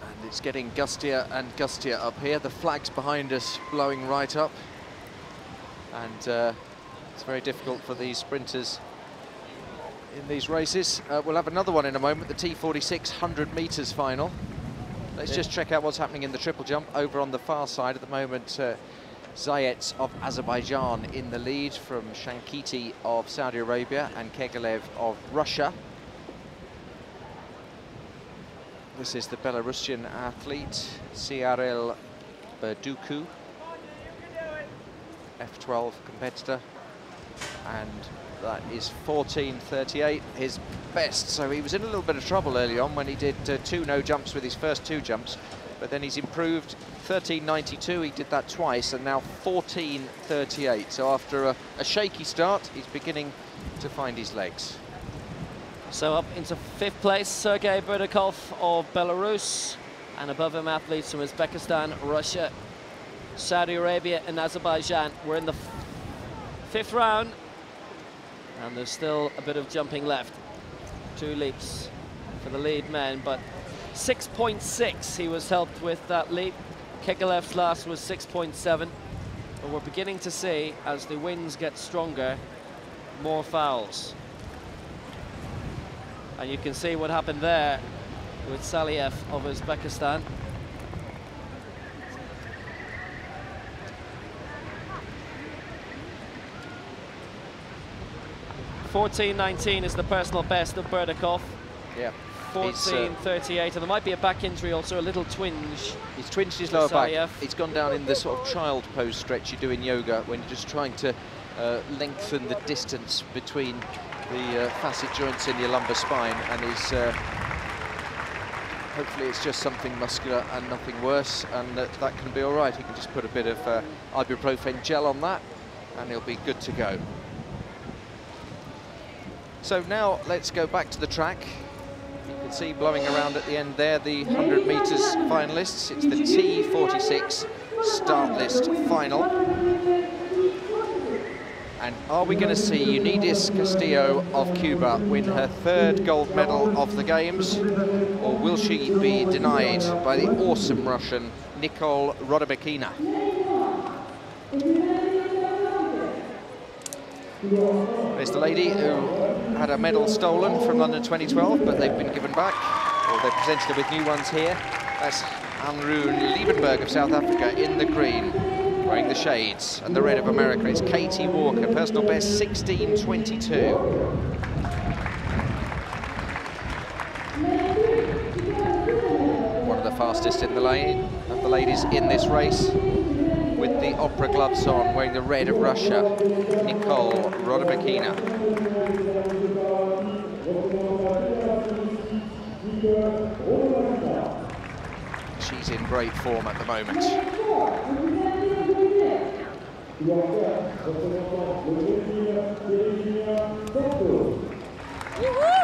And it's getting gustier and gustier up here. The flag's behind us blowing right up, and it's very difficult for these sprinters in these races. We'll have another one in a moment, the T46 100 meters final. Let's just check out what's happening in the triple jump over on the far side. At the moment, Zayets of Azerbaijan in the lead from Shankiti of Saudi Arabia and Kegalev of Russia. This is the Belarusian athlete, Ciarel Berduku, F12 competitor, and that is 14:38, his best. So he was in a little bit of trouble early on when he did 2 no jumps with his first 2 jumps, but then he's improved. 13:92, he did that twice, and now 14:38. So after a shaky start, he's beginning to find his legs. So up into 5th place, Sergei Burdakov of Belarus, and above him athletes from Uzbekistan, Russia, Saudi Arabia and Azerbaijan. We're in the 5th round, and there's still a bit of jumping left. 2 leaps for the lead man, but 6.6 he was helped with that leap. Kegalev's last was 6.7, but we're beginning to see, as the winds get stronger, more fouls. And you can see what happened there with Saliev of Uzbekistan. .14.19 is the personal best of Burdakov. Yeah. 14.38, and there might be a back injury also, a little twinge. He's twinged his lower back. He's gone down in the sort of child pose stretch you do in yoga when you're just trying to lengthen the distance between the facet joints in your lumbar spine, and he's hopefully it's just something muscular and nothing worse, and that can be all right. He can just put a bit of ibuprofen gel on that, and he'll be good to go. So now let's go back to the track. You can see blowing around at the end there the 100 meters finalists. It's the T46 start list final. And are we going to see Unides Castillo of Cuba win her 3rd gold medal of the Games, or will she be denied by the awesome Russian Nicole Rodobekina? There's the lady who had a medal stolen from London 2012, but they've been given back, or they've presented her with new ones here. That's Anrune Liebenberg of South Africa in the green, wearing the shades, and the red of America. It's Katie Walker, personal best 16:22. One of the fastest in the lane of the ladies in this race, with the opera gloves on, wearing the red of Russia, Nicole Rodimakina. She's in great form at the moment.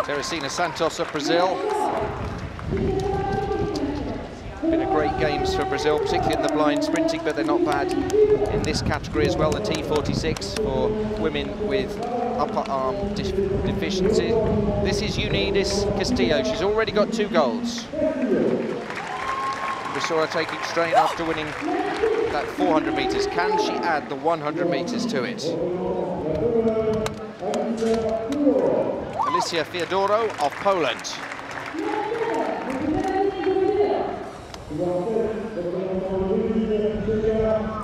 Teresina Santos of Brazil. Been a great games for Brazil, particularly in the blind sprinting, but they're not bad in this category as well, the T46 for women with upper arm deficiency. This is Unides Castillo. She's already got 2 golds. We saw her taking strain after winning that 400 metres. Can she add the 100 metres to it? Alicia Fiodoro of Poland.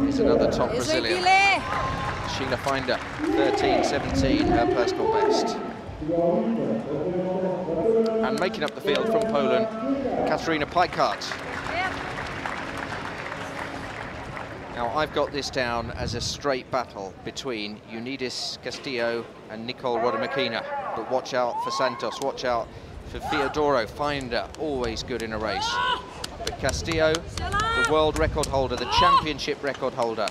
Here's another top Brazilian. Sheila Finder, 13.17, her personal best. And making up the field from Poland, Katarina Pajkart. Now, I've got this down as a straight battle between Unides Castillo and Nicole Rodimakina. But watch out for Santos, watch out for Fiodoro. Finder, always good in a race. But Castillo, the world record holder, the championship record holder.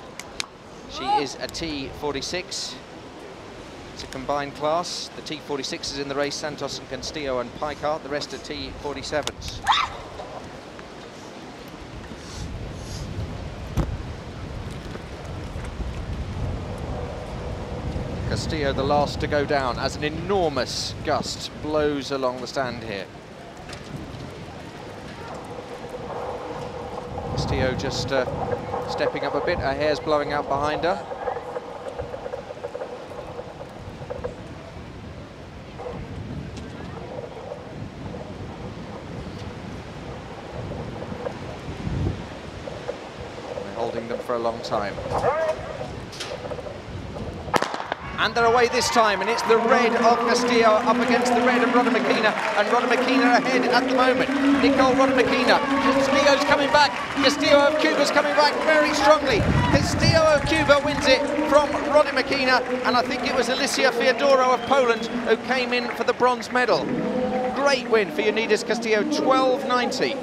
She is a T46. It's a combined class. The T46s in the race, Santos and Castillo and Pajkart. The rest are T47s. Castillo, the last to go down, as an enormous gust blows along the stand here. Castillo just stepping up a bit, her hair's blowing out behind her. We're holding them for a long time. And they're away this time, and it's the red of Castillo up against the red of Rodimakina, and Rodimakina ahead at the moment. Nicole Rodimakina, Castillo's coming back, Castillo of Cuba's coming back very strongly. Castillo of Cuba wins it from Rodimakina, and I think it was Alicia Fiodoro of Poland who came in for the bronze medal. Great win for Unides Castillo, 12.90.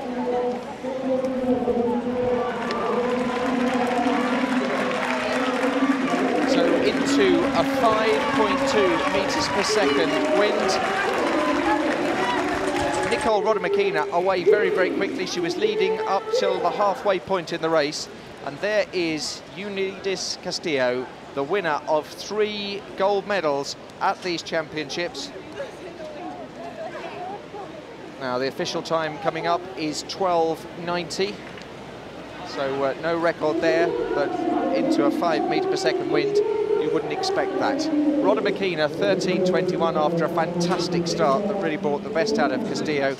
Into a 5.2 metres per second wind. Nicole Rodimakina away very, very quickly. She was leading up till the halfway point in the race. And there is Unides Castillo, the winner of 3 gold medals at these championships. Now, the official time coming up is 12.90. So no record there, but into a 5 metre per second wind. You wouldn't expect that. Rodimakina, 13.21 after a fantastic start that really brought the best out of Castillo.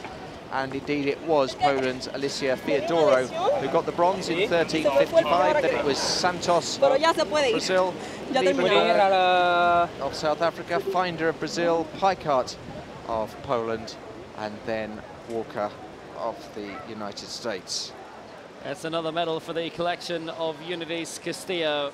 And indeed it was Poland's Alicia Fiodoro who got the bronze in 13.55. Then it was Santos of Brazil, Lieberberg of South Africa, Finder of Brazil, Pajkart of Poland, and then Walker of the United States. That's another medal for the collection of Unides Castillo.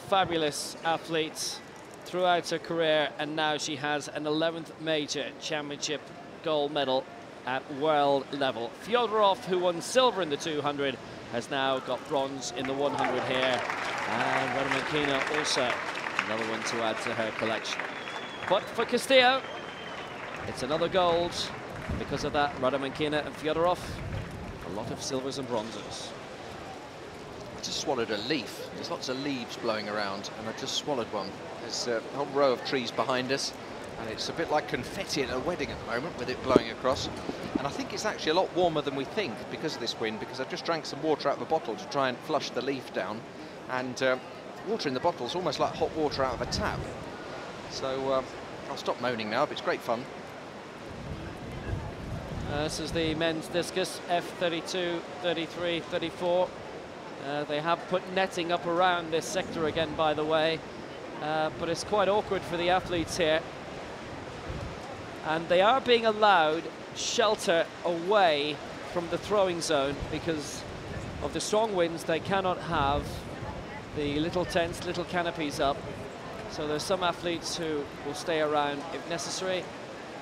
Fabulous athlete throughout her career, and now she has an 11th major championship gold medal at world level. Fyodorov, who won silver in the 200, has now got bronze in the 100 here. And Rodimakina also another one to add to her collection. But for Castillo, it's another gold. Because of that, Rodimakina and Fyodorov, a lot of silvers and bronzes. I just swallowed a leaf. There's lots of leaves blowing around, and I just swallowed one. There's a whole row of trees behind us, and it's a bit like confetti at a wedding at the moment with it blowing across. And I think it's actually a lot warmer than we think because of this wind, because I've just drank some water out of a bottle to try and flush the leaf down. And water in the bottle is almost like hot water out of a tap. So I'll stop moaning now, but it's great fun. This is the men's discus, F32, 33, 34. They have put netting up around this sector again, by the way, but it's quite awkward for the athletes here. And they are being allowed shelter away from the throwing zone because of the strong winds. They cannot have the little tents, little canopies up. So there's some athletes who will stay around if necessary,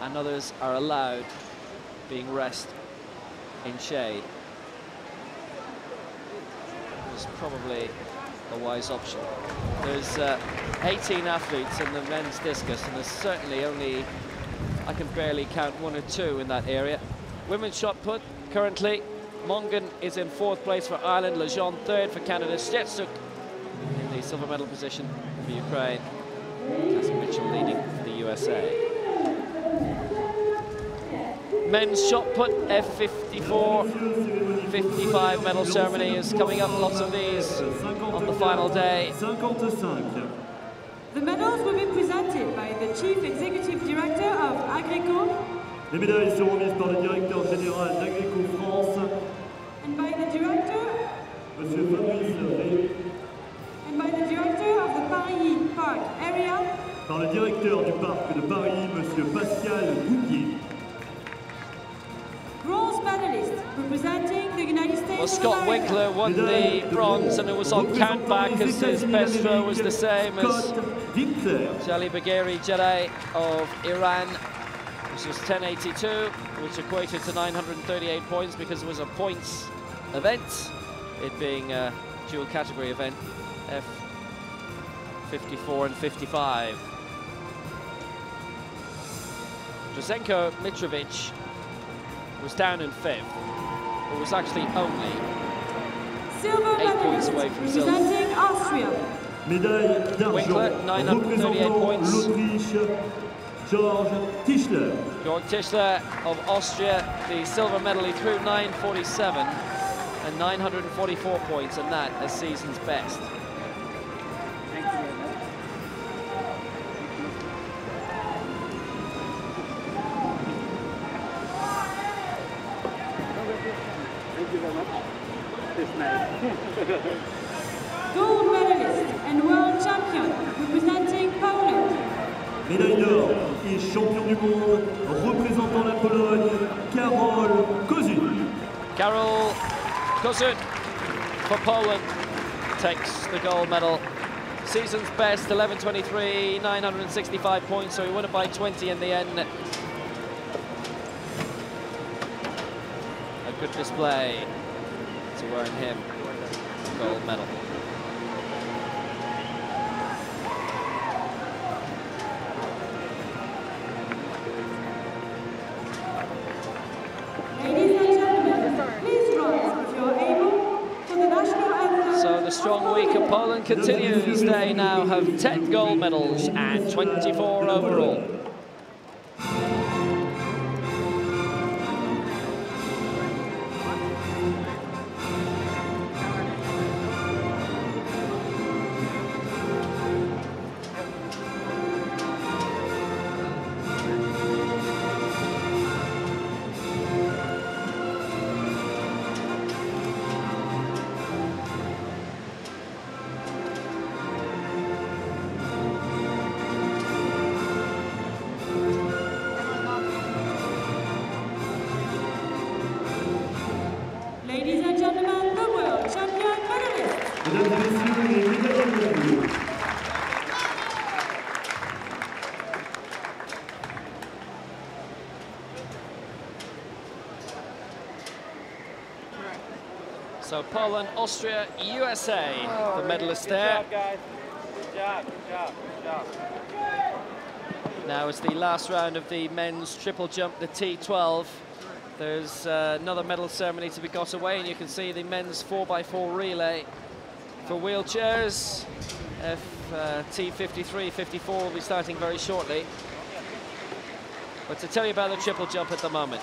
and others are allowed being rest in shade. It's probably a wise option. There's 18 athletes in the men's discus, and there's certainly only, I can barely count 1 or 2 in that area. Women's shot put, currently, Mongan is in 4th place for Ireland, Lejeune 3rd for Canada, Stetsuk in the silver medal position for Ukraine, Cassie Mitchell leading for the USA. Men's shot put, F54, 55 medal ceremony is coming up, lots of these on the final day. The medals will be presented by the Chief Executive Director of Agreco. Les médailles seront remises par le directeur général d'Agreco France. And by the director. Monsieur Fabrice Ré. And by the director of the Paris Park area. Par le directeur du parc de Paris, Monsieur Pascal Goudier. Bronze medalist representing the United States. Well, Scott Winkler won the bronze, and it was on countback as his best throw was the same as Jali Bagheri Jedi of Iran, which was 10.82, which equated to 938 points because it was a points event, it being a dual category event, F54 and 55. Drzenko Mitrovic was down in 5th, but was actually only silver 8 points away from silver. representing Austria. Médaille Winkler, d'argent 938 points. l'Autriche, Georg Tischler. Georg Tischler of Austria, the silver medal, he threw 947 and 944 points, and that a season's best. Thank you very much. It's nice. Gold medalist and world champion representing Poland. Médaille d'or et champion du monde représentant la Pologne, Karol Kozun. Karol Kozun for Poland takes the gold medal. Season's best, 11.23, 965 points, so he won it by 20 in the end. A good display to earn him the gold medal. Ladies and gentlemen, please rise if you're able for the national anthem. So the strong week of Poland continues. They now have 10 gold medals and 24 overall. Ladies and gentlemen, the world champion medalist. Mesdames et messieurs, les médailles d'or. So Poland, Austria, USA, the medalists there. Good job, guys. Good job, good job, good job. Now it's the last round of the men's triple jump, the T12. There's another medal ceremony to be got away, and you can see the men's 4x4 relay for wheelchairs. T53, 54 will be starting very shortly. But to tell you about the triple jump at the moment,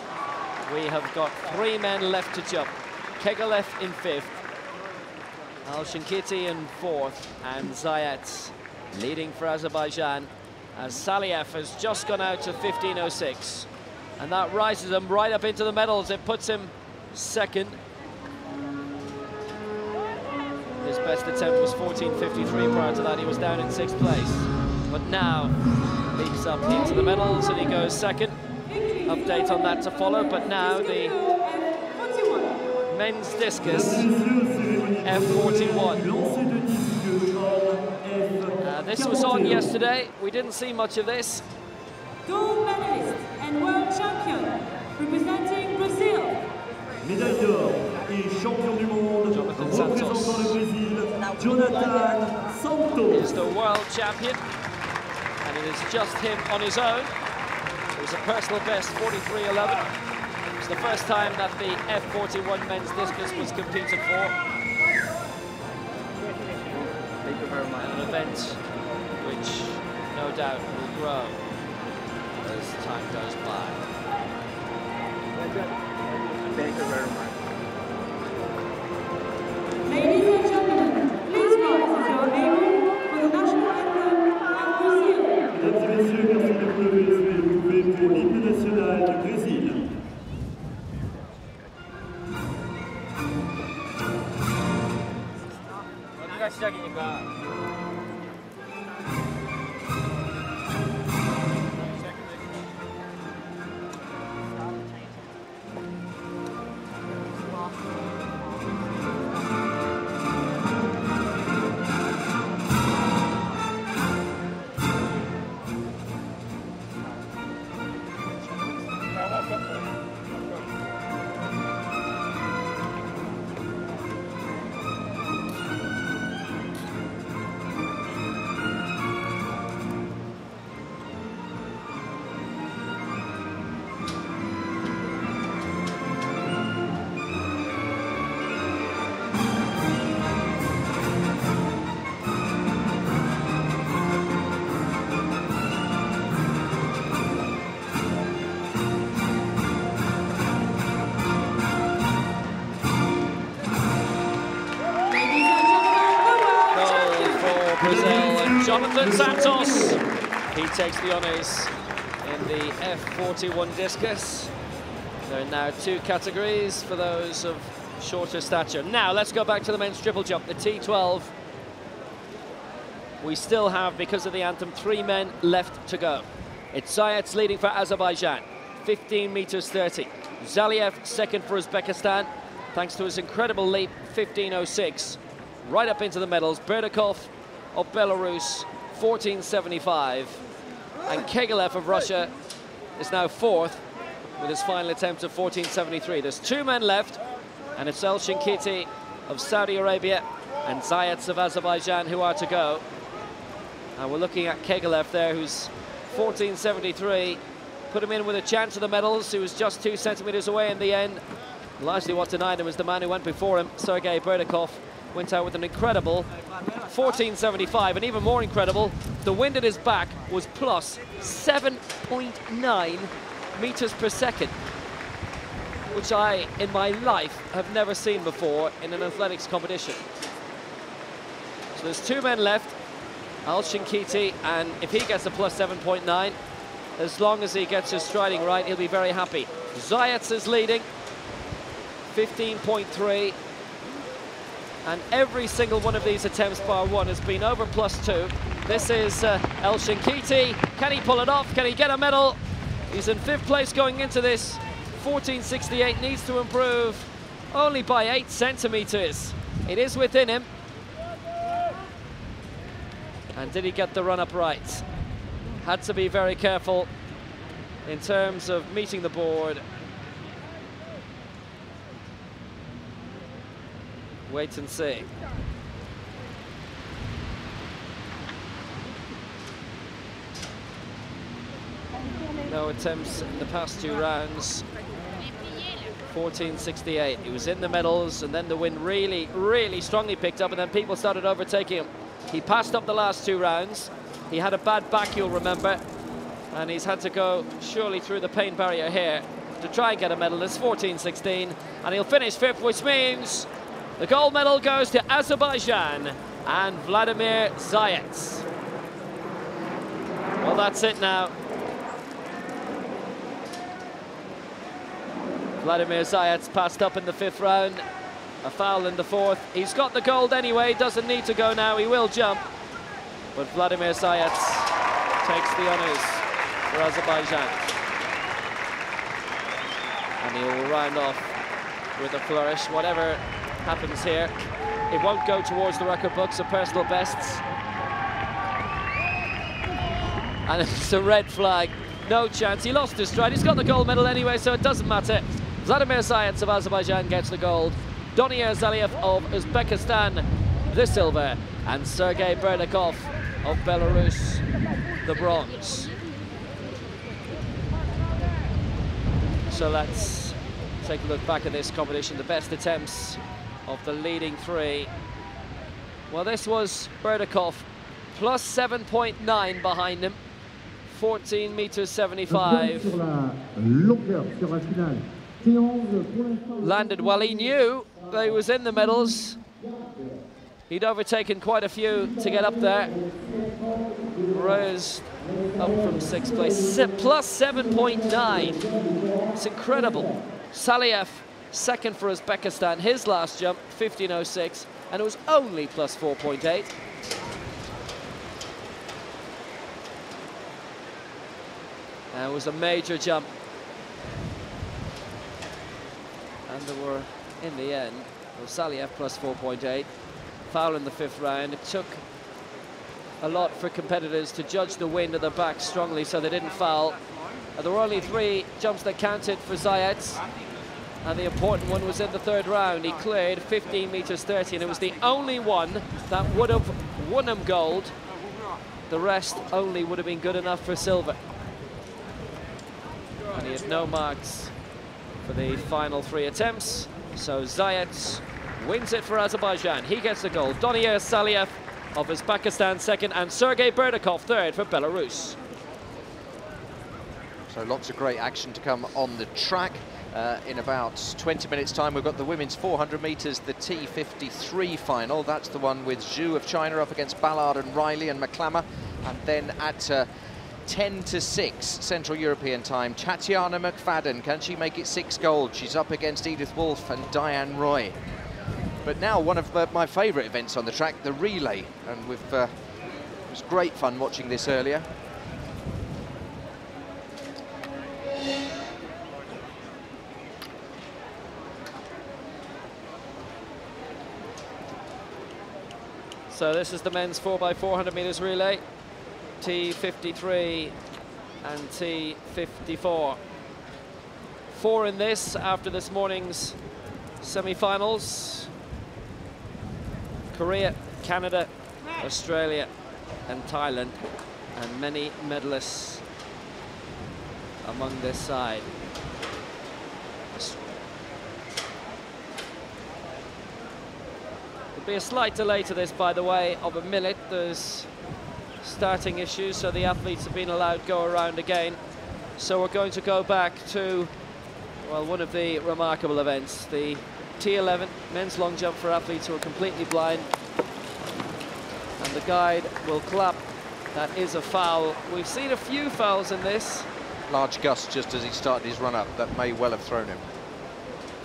we have got 3 men left to jump. Kegalev in 5th, Al-Shinkiti in 4th, and Zayat leading for Azerbaijan, as Saliev has just gone out to 15.06. And that rises him right up into the medals. It puts him 2nd. His best attempt was 14.53. Prior to that, he was down in 6th place. But now, leaps up into the medals and he goes 2nd. Update on that to follow, but now the men's discus, F41. This was on yesterday. We didn't see much of this. Gold medalist and world champion, representing Brazil. Médaille d'or et champion du monde, représentant le Brésil, Jonathan Santos. Is the world champion, and it is just him on his own. It was a personal best, 43.11. It was the first time that the F41 men's discus was competed for. Thank you very much. An event which no doubt will grow as time goes by. Thank you very much. Ladies and gentlemen, please rise as you are able for the national anthem of Brazil. Mesdames et messieurs, merci de vous lever, s'il vous plaît, pour l'hymne national du Brésil. Jonathan Santos, he takes the honours in the F41 discus. There are now 2 categories for those of shorter stature. Now let's go back to the men's triple jump, the T12. We still have, because of the anthem, 3 men left to go. It's Zayats leading for Azerbaijan, 15 meters 30. Zaliev second for Uzbekistan, thanks to his incredible leap, 15.06. Right up into the medals, Berdakov of Belarus, 14.75. And Kegalev of Russia is now 4th with his final attempt of 14.73. There's 2 men left, and it's Elshinkiti of Saudi Arabia and Zayats of Azerbaijan who are to go. And we're looking at Kegalev there, who's 14.73. Put him in with a chance of the medals. He was just 2 centimeters away in the end. Largely what denied him was the man who went before him, Sergei Berdakov. Went out with an incredible 14.75, and even more incredible, the wind at his back was plus 7.9 meters per second, which I, in my life, have never seen before in an athletics competition. So there's 2 men left, Elshinkiti, and if he gets a plus 7.9, as long as he gets his striding right, he'll be very happy. Zayats is leading, 15.3. And every single one of these attempts, bar one, has been over plus 2. This is Elshinkiti. Can he pull it off? Can he get a medal? He's in 5th place going into this. 14.68, needs to improve only by 8 centimeters. It is within him. And did he get the run-up right? Had to be very careful in terms of meeting the board. Wait and see. No attempts in the past 2 rounds. 14.68. He was in the medals, and then the wind really, really strongly picked up, and then people started overtaking him. He passed up the last 2 rounds. He had a bad back, you'll remember, and he's had to go surely through the pain barrier here to try and get a medal. It's 14.16, and he'll finish 5th, which means the gold medal goes to Azerbaijan and Vladimir Zayats. Well, that's it now. Vladimir Zayats passed up in the 5th round, a foul in the 4th. He's got the gold anyway, doesn't need to go now, he will jump. But Vladimir Zayats takes the honours for Azerbaijan. And he will round off with a flourish. Whatever happens here, it won't go towards the record books of personal bests. And it's a red flag. No chance. He lost his stride. He's got the gold medal anyway, so it doesn't matter. Vladimir Zayats of Azerbaijan gets the gold. Donier Zaliev of Uzbekistan the silver, and Sergei Berdakov of Belarus the bronze. So let's take a look back at this competition. The best attempts of the leading three. Well, this was Berdakov, plus 7.9 behind him, 14 meters 75. Landed well. He knew that he was in the medals. He'd overtaken quite a few to get up there. Rose up from 6th place, plus 7.9. It's incredible. Saliev, second for Uzbekistan, his last jump, 15.06, and it was only plus 4.8. That was a major jump. And there were, in the end, well, Saliev plus 4.8. Foul in the 5th round. It took a lot for competitors to judge the wind at their back strongly so they didn't foul. There were only 3 jumps that counted for Zayats, and the important one was in the 3rd round. He cleared 15 meters 30, and it was the only one that would have won him gold. The rest only would have been good enough for silver. And he had no marks for the final 3 attempts, so Zayats wins it for Azerbaijan. He gets the gold. Donier Zaliev of Uzbekistan second, and Sergei Berdakov third for Belarus. So lots of great action to come on the track. In about 20 minutes time, we've got the women's 400 meters, the T53 final. That's the one with Zhu of China up against Ballard and Riley and McClammer. And then at 10 to 6 Central European time, Tatiana McFadden, can she make it 6 gold? She's up against Edith Wolf and Diane Roy. But now one of my favourite events on the track, the relay, and it was great fun watching this earlier. So this is the men's 4x400 meters relay, T53 and T54. 4 in this after this morning's semi-finals. Korea, Canada, Australia and Thailand, and many medalists among this side. There'll be a slight delay to this, by the way, of a minute. There's starting issues, so the athletes have been allowed to go around again. So we're going to go back to, well, one of the remarkable events, the T11 men's long jump for athletes who are completely blind, and the guide will clap. That is a foul. We've seen a few fouls in this. Large gust just as he started his run up, that may well have thrown him.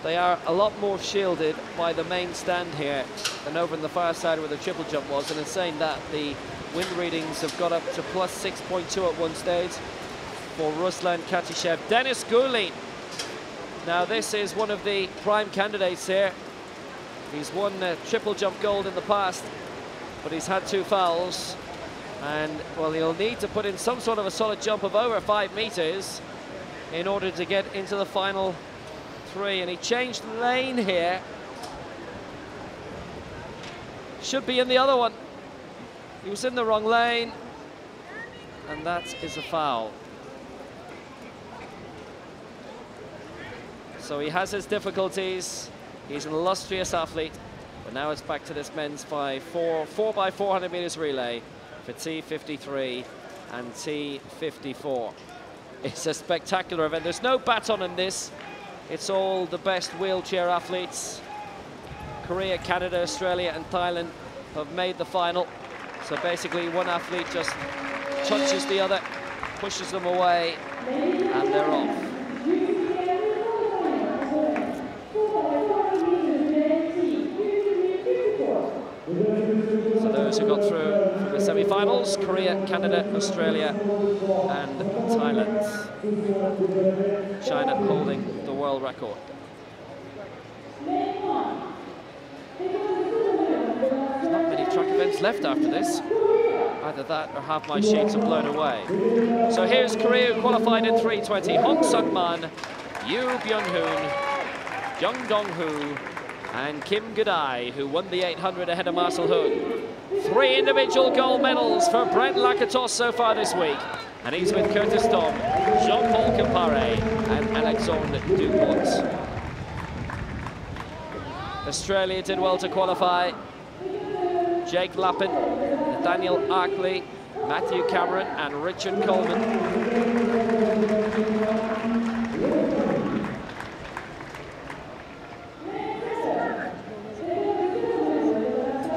They are a lot more shielded by the main stand here than over on the far side where the triple jump was, and in saying that, the wind readings have got up to plus 6.2 at one stage for Ruslan Katishev. Denis Gulin. Now this is one of the prime candidates here. He's won triple jump gold in the past, but he's had 2 fouls. And, well, he'll need to put in some sort of a solid jump of over 5 meters in order to get into the final 3. And he changed lane here. Should be in the other one. He was in the wrong lane, and that is a foul. So he has his difficulties. He's an illustrious athlete, but now it's back to this men's 4x400 meters relay for T53 and T54. It's a spectacular event. There's no baton in this. It's all the best wheelchair athletes. Korea, Canada, Australia and Thailand have made the final. So basically one athlete just touches the other, pushes them away, and they're off. So those who got through from the semi-finals, Korea, Canada, Australia and Thailand. China holding the world record. There's not many track events left after this. Either that or half my sheets are blown away. So here's Korea, who qualified in 3:20. Hong Suk-man, Yoo Byung-hoon, Jung Dong-hoo, and Kim Gudai, who won the 800 ahead of Marcel Hood. 3 individual gold medals for Brent Lakatos so far this week. And he's with Curtis Tom, Jean-Paul Campare, and Alexandre Dupont. Australia did well to qualify. Jake Lappin, Nathaniel Arkley, Matthew Cameron, and Richard Coleman.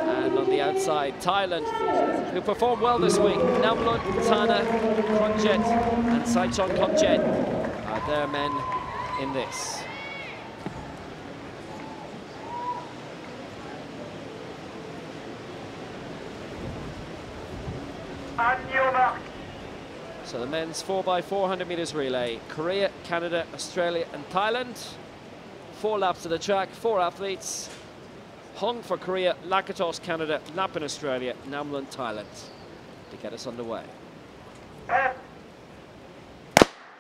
And on the outside, Thailand, who performed well this week. Namlun, Tana, Kronjet, and Saichon Komjet are their men in this. So the men's 4x400 meters relay, Korea, Canada, Australia and Thailand. 4 laps of the track, 4 athletes. Hong for Korea, Lakatos Canada, Lappin Australia, Namlun Thailand to get us underway.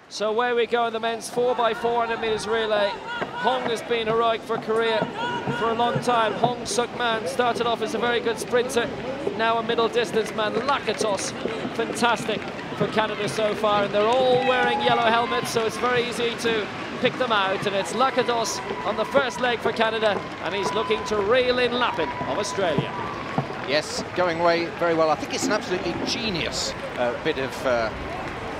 So away we go in the men's 4x400 meters relay. Hong has been heroic for Korea for a long time. Hong Suk-man started off as a very good sprinter, now a middle distance man. Lakatos, fantastic for Canada so far, and they're all wearing yellow helmets, so it's very easy to pick them out. And it's Lakatos on the first leg for Canada, and he's looking to reel in Lappin of Australia. Yes, going away very well. I think it's an absolutely genius bit of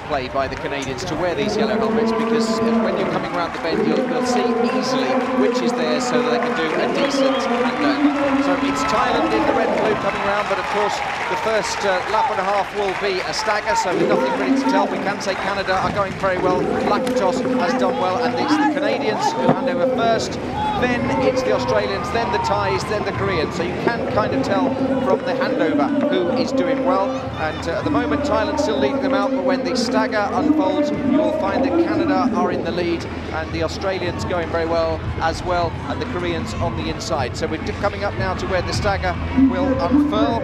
play by the Canadians to wear these yellow helmets, because when you're coming around the bend, you'll see easily which is there, so that they can do a decent handover. So it's Thailand in the red and blue coming around, but of course the first lap and a half will be a stagger, so with nothing really to tell, we can say Canada are going very well. Lakatos has done well, and it's the Canadians who hand over first. Then it's the Australians, then the Thais, then the Koreans. So you can kind of tell from the handover who is doing well. And at the moment, Thailand's still leading them out, but when the stagger unfolds, you'll find that Canada are in the lead, and the Australians going very well as well, and the Koreans on the inside. So we're coming up now to where the stagger will unfurl.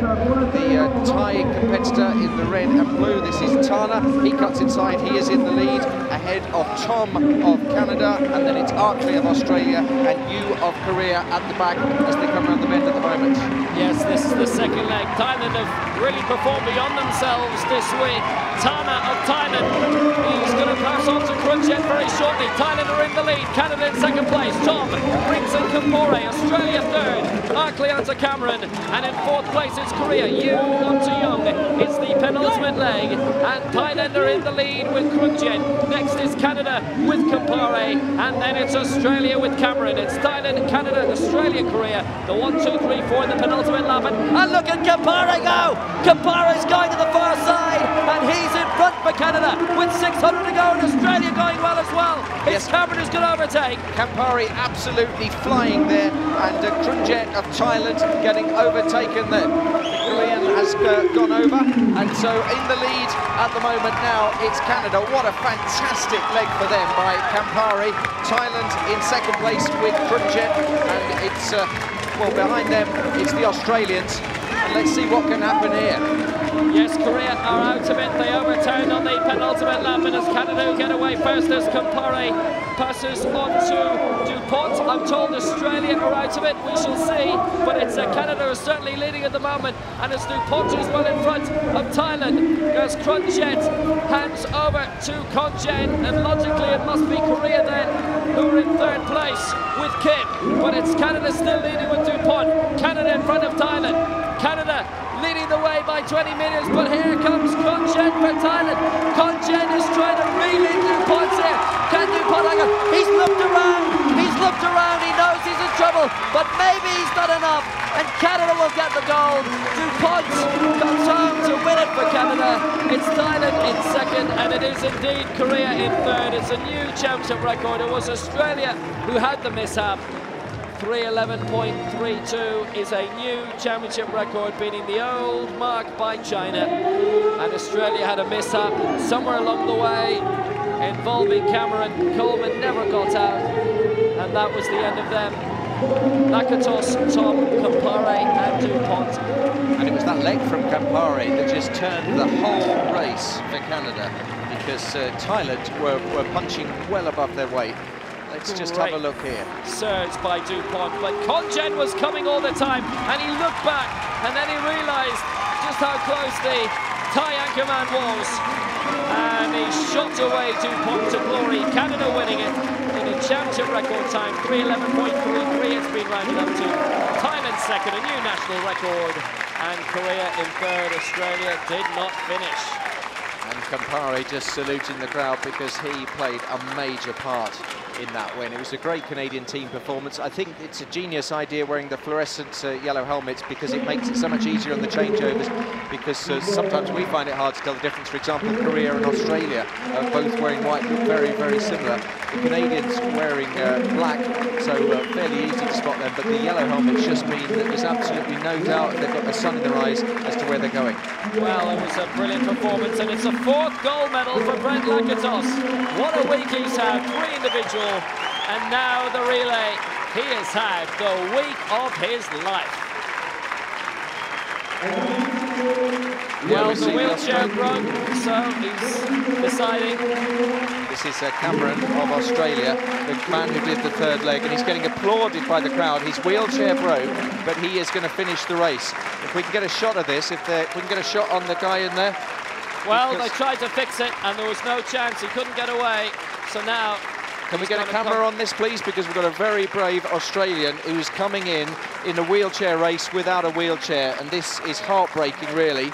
The Thai competitor in the red and blue, this is Tana. He cuts inside, he is in the lead, ahead of Tom of Canada, and then it's Arkley of Australia, and Yoo of Korea at the back as they come around the bend at the moment. Yes, this is the second leg. Thailand have really performed beyond themselves this week. Tana of Thailand, he's going to pass on to Kronjet very shortly. Thailand are in the lead, Canada in second place. Tom brings in Kampore, Australia third. Arkley onto Cameron, and in fourth place it's Korea. Yoo onto Young. It's the penultimate leg, and Thailand are in the lead with Kronjet. Next is Canada with Kampore, and then it's Australia with Cameron. It's Thailand, Canada, Australia, Korea. The 1, 2, 3, 4 in the penultimate lap. And look at Kampore go! Kampare's going to the far side, and he's in front for Canada with 600 to go, and Australia going well as well. It's Cameron who's going to overtake. Kampore absolutely flying there, and Kronjet of Thailand getting overtaken there. The Korean has gone over, and so in the lead at the moment now it's Canada. What a fantastic leg for them by Kampore. Thailand in second place with Kronjet, and it's well, behind them it's the Australians, and let's see what can happen here. Yes, Korea are out of it. They overturned on the penultimate lap, and as Canada get away first as Kampore passes on to Dupont. I'm told Australia are out of it. We shall see, but it's Canada is certainly leading at the moment, and it's Dupont who's well in front of Thailand. Goes Kronjet, hands over to Kronjet, and logically it must be Korea then who are in third place with Kim, but it's Canada still leading with Dupont. Canada in front of Thailand. Canada leading the way by 20 meters, but here comes Kronjet for Thailand. Kronjet is trying to reel in Dupont here. Can Dupont, he's looked around, he knows he's in trouble, but maybe he's not enough, and Canada will get the gold. Dupont comes home to win it for Canada. It's Thailand in second, and it is indeed Korea in third. It's a new championship record. It was Australia who had the mishap. 3:11.32 is a new championship record, beating the old mark by China. And Australia had a mishap somewhere along the way involving Cameron. Coleman never got out, and that was the end of them. Lakatos, Tom, Campari and DuPont. And it was that leg from Campari that just turned the whole race for Canada, because Thailand were punching well above their weight. Let's just have a look here. Surge by DuPont, but Congen was coming all the time, and he looked back, and then he realised just how close the Thai anchorman was, and he shot away DuPont to glory. Canada winning it in a championship record time, 3:11.33. It's been rounded up to Thailand second, a new national record, and Korea in third. Australia did not finish. And Campari just saluting the crowd because he played a major part in that win. It was a great Canadian team performance. I think it's a genius idea wearing the fluorescent yellow helmets, because it makes it so much easier on the changeovers, because sometimes we find it hard to tell the difference. For example, Korea and Australia both wearing white look very, very similar. The Canadians wearing black, so fairly easy to spot them, but the yellow helmets just mean that there's absolutely no doubt they've got the sun in their eyes as to where they're going. Well, it was a brilliant performance, and it's a 4th gold medal for Brent Lakatos. What a week he's had, 3 individual, and now the relay. He has had the week of his life. Well, the wheelchair broke, so he's deciding. This is Cameron of Australia, the man who did the 3rd leg, and he's getting applauded by the crowd. His wheelchair broke, but he is going to finish the race. If we can get a shot of this, if we can get a shot on the guy in there. Well, they tried to fix it, and there was no chance. He couldn't get away, so now... Can we get a camera on this, please? Because we've got a very brave Australian who's coming in a wheelchair race without a wheelchair, and this is heartbreaking, really.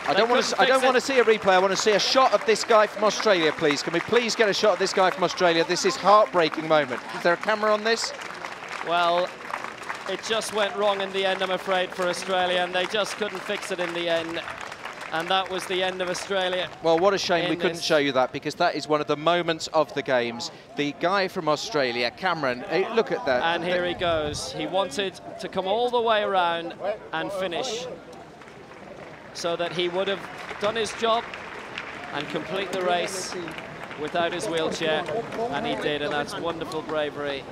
I don't want to see a replay. I want to see a shot of this guy from Australia, please. Can we please get a shot of this guy from Australia? This is heartbreaking moment. Is there a camera on this? Well, it just went wrong in the end, I'm afraid, for Australia, and they just couldn't fix it in the end. And that was the end of Australia. Well, what a shame we couldn't show you that, because that is one of the moments of the games. The guy from Australia, Cameron, look at that. And here he goes. He wanted to come all the way around and finish, so that he would have done his job and complete the race without his wheelchair, and he did, and that's wonderful bravery.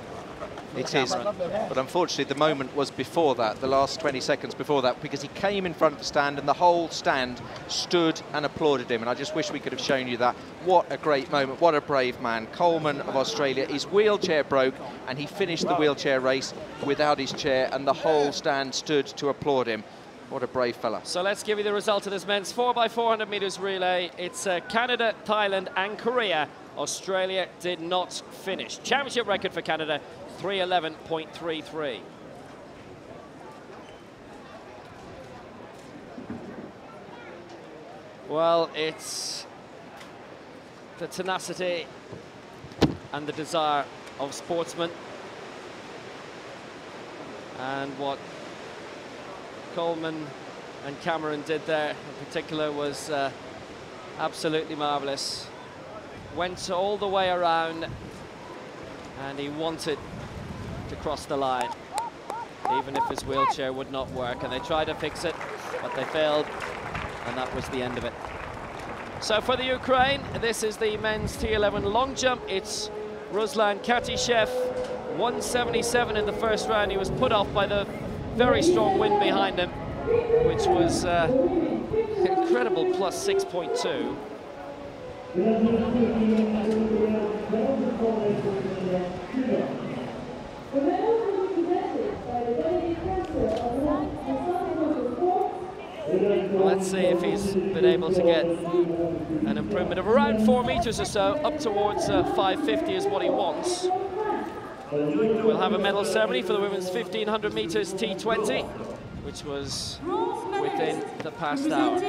It is, but unfortunately the moment was before that, the last 20 seconds before that, because he came in front of the stand and the whole stand stood and applauded him, and I just wish we could have shown you that. What a great moment, what a brave man. Coleman of Australia, his wheelchair broke and he finished the wheelchair race without his chair, and the whole stand stood to applaud him. What a brave fella. So let's give you the result of this men's 4x400 metres relay. It's Canada, Thailand and Korea. Australia did not finish. Championship record for Canada, 3:11.33. Well, it's the tenacity and the desire of sportsmen, and what Coleman and Cameron did there in particular was absolutely marvellous. Went all the way around, and he wanted to cross the line, even if his wheelchair would not work, and they tried to fix it, but they failed, and that was the end of it. So for the Ukraine, this is the men's T11 long jump. It's Ruslan Katishev, 177 in the first round. He was put off by the very strong wind behind him, which was incredible, plus 6.2. Let's see if he's been able to get an improvement of around 4 meters or so, up towards 550 is what he wants. We'll have a medal ceremony for the women's 1500 meters T20, which was within the past hour.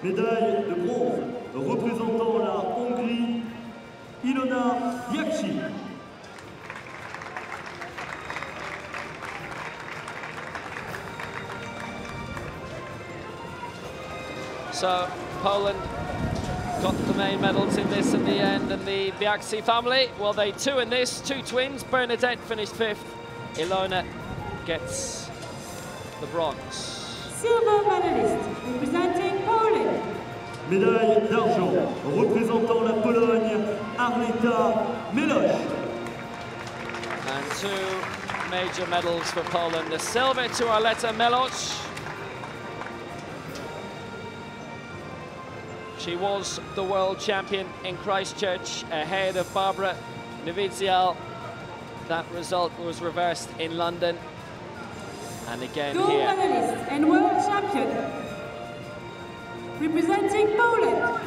Médaille de bronze, représentant la Hongrie, Ilona Diakchi. So Poland got the main medals in this in the end, and the Biaksi family, well, they two in this, two twins. Bernadette finished 5th. Ilona gets the bronze. Silver medalist representing Poland. Médaille d'argent, représentant la Pologne, Arleta Meloche. And 2 major medals for Poland. The silver to Arleta Melosz. She was the world champion in Christchurch ahead of Barbara Nowidzial. That result was reversed in London. And again Gold here. medalist and world champion, representing Poland.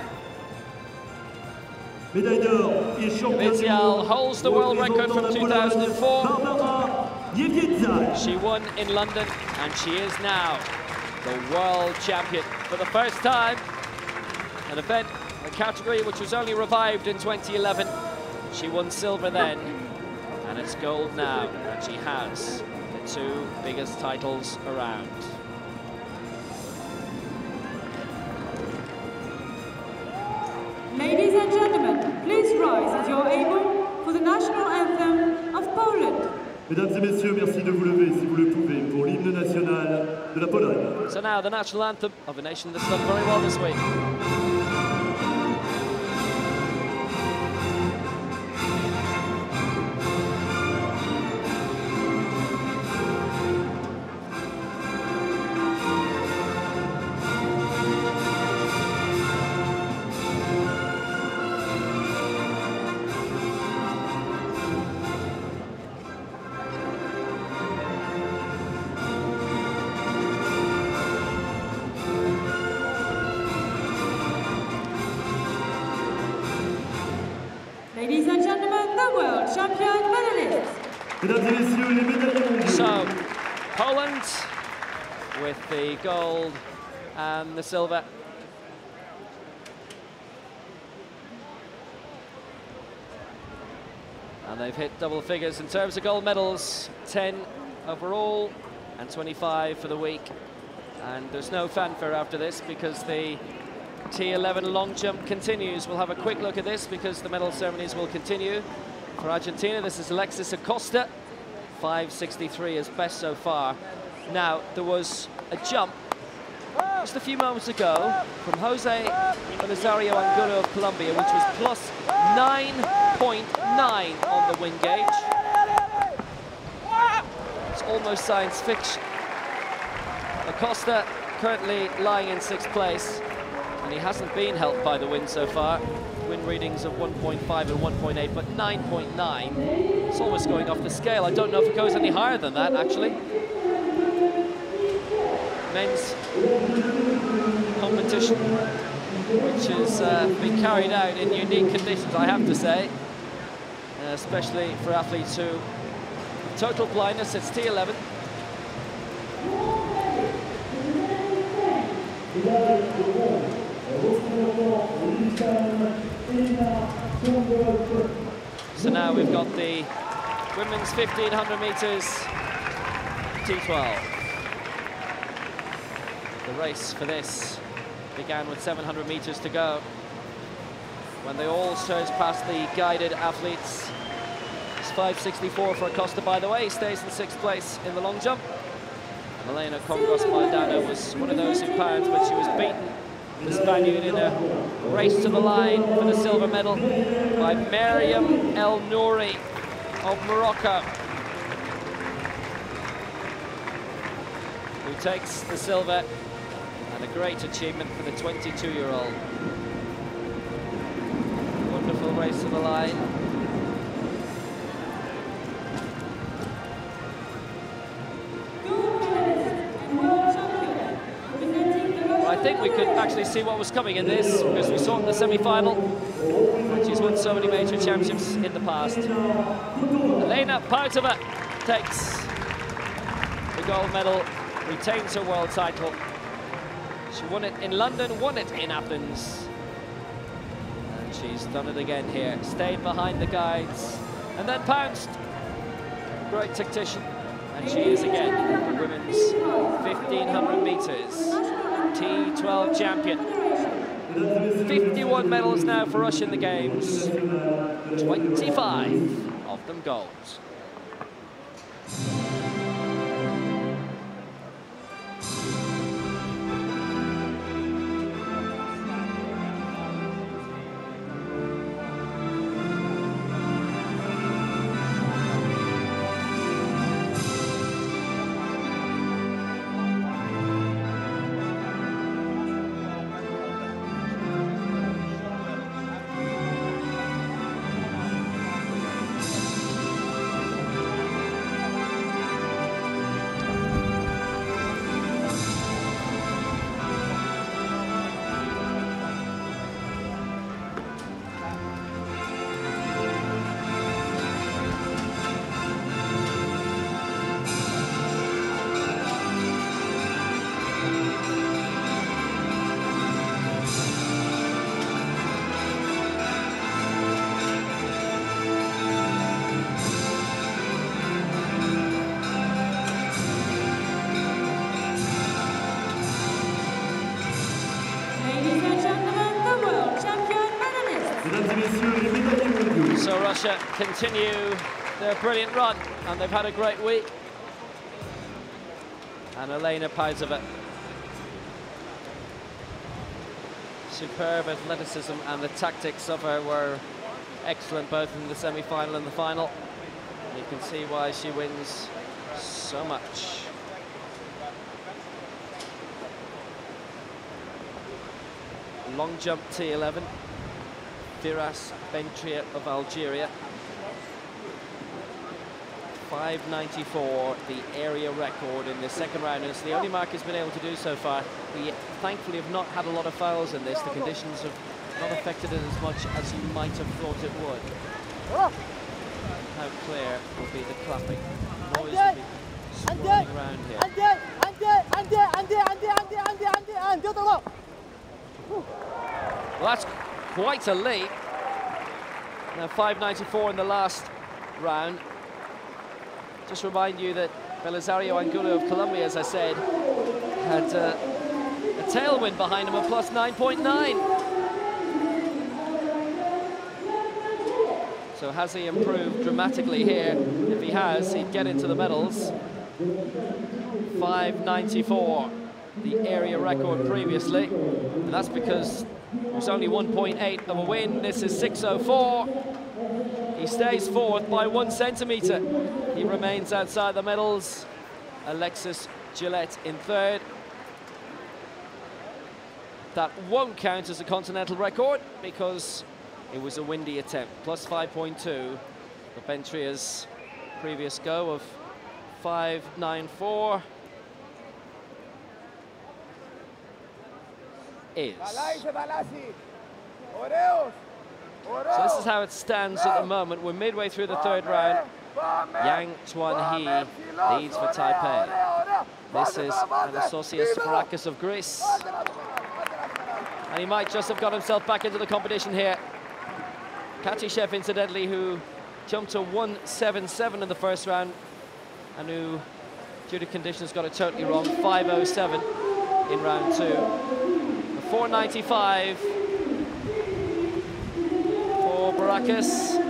Médaille d'or et championne du Nowidzial monde, holds the world record from représentant la Pologne, 2004. Barbara Niewiedzaj. She won in London, and she is now the world champion for the first time. An event, a category which was only revived in 2011. She won silver then, and it's gold now, and she has the 2 biggest titles around. Ladies and gentlemen, please rise as you're able for the national anthem of Poland. Mesdames et messieurs, merci de vous lever si vous le pouvez pour l'hymne national de la Pologne. So now the national anthem of a nation that's done very well this week. Ladies and gentlemen, the world champion medalists. Mesdames et messieurs, les médaillés mondiaux. So, Poland with the gold and the silver. And they've hit double figures in terms of gold medals, 10 overall and 25 for the week. And there's no fanfare after this because the T11 long jump continues. We'll have a quick look at this because the medal ceremonies will continue. For Argentina, this is Alexis Acosta, 5.63 is best so far. Now, there was a jump just a few moments ago from Jose Belisario Angulo of Colombia, which was plus 9.9 on the wind gauge. It's almost science fiction. Acosta currently lying in 6th place, and he hasn't been helped by the wind so far. Wind readings of 1.5 and 1.8, but 9.9. It's almost going off the scale. I don't know if it goes any higher than that, actually. Men's competition, which has been carried out in unique conditions, I have to say, especially for athletes who have total blindness. It's T11. So now we've got the women's 1500 meters T12. The race for this began with 700 meters to go when they all surged past the guided athletes. It's 5.64 for Acosta, by the way. He stays in 6th place in the long jump. Milena Congos-Maldonado was one of those who pounced, but she was beaten, the Spaniard, in a race to the line for the silver medal by Mariam El Nouri of Morocco, who takes the silver, and a great achievement for the 22-year-old. Wonderful race to the line. I think we could actually see what was coming in this, because we saw it in the semi-final. She's won so many major championships in the past. Elena Pautova takes the gold medal, retains her world title. She won it in London, won it in Athens. And she's done it again here. Stayed behind the guides and then pounced. Great tactician. And she is again the women's 1500 meters T12 champion. 51 medals now for us in the games. 25 of them golds. messieurs les médaillés mondiaux. So Russia continue their brilliant run, and they've had a great week. And Elena Paisova, superb athleticism, and the tactics of her were excellent both in the semi-final and the final. You can see why she wins so much. Long jump T11, Firas Bentrier of Algeria. 5.94, the area record in the second round. And it's the only mark he's been able to do so far. We thankfully have not had a lot of fouls in this. The conditions have not affected it as much as you might have thought it would. How clear will be the clapping? Noise will be swirling around here. Well, that's quite a leap. Now 5.94 in the last round. Just remind you that Belisario Angulo of Colombia, as I said, had a tailwind behind him of plus 9.9. So has he improved dramatically here? If he has, he'd get into the medals. 5.94, the area record previously. And that's because it was only 1.8 of a win. This is 6.04. He stays fourth by 1 centimetre. He remains outside the medals. Alexis Gillette in third. That won't count as a continental record because it was a windy attempt. Plus 5.2 for Bentrier's previous go of 5.94 is. So this is how it stands at the moment. We're midway through the third round. Yang Chuan-Hee leads for Taipei. This is Anastasios Parakis of Greece. And he might just have got himself back into the competition here. Katishev, incidentally, who jumped to 1.77 in the first round and who, due to conditions, got it totally wrong. 5.07 in round 2. The 4.95 for Parakis.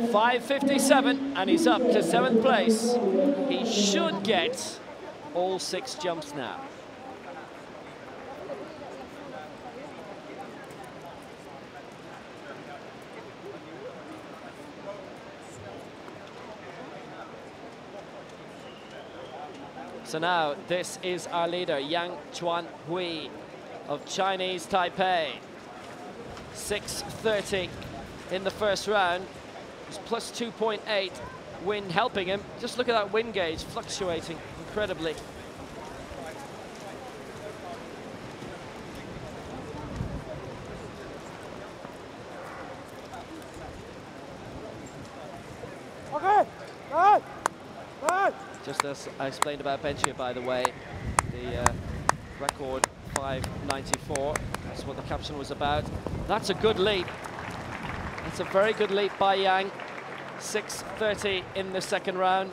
$5.57, and he's up to 7th place. He should get all 6 jumps now. So now this is our leader, Yang Chuan-Hui of Chinese Taipei. 6.30 in the first round. It's plus 2.8, wind helping him. Just look at that wind gauge fluctuating incredibly. Just as I explained about Bentrier, by the way, the record 5.94, that's what the caption was about. That's a good leap. That's a very good leap by Yang. 6.30 in the second round.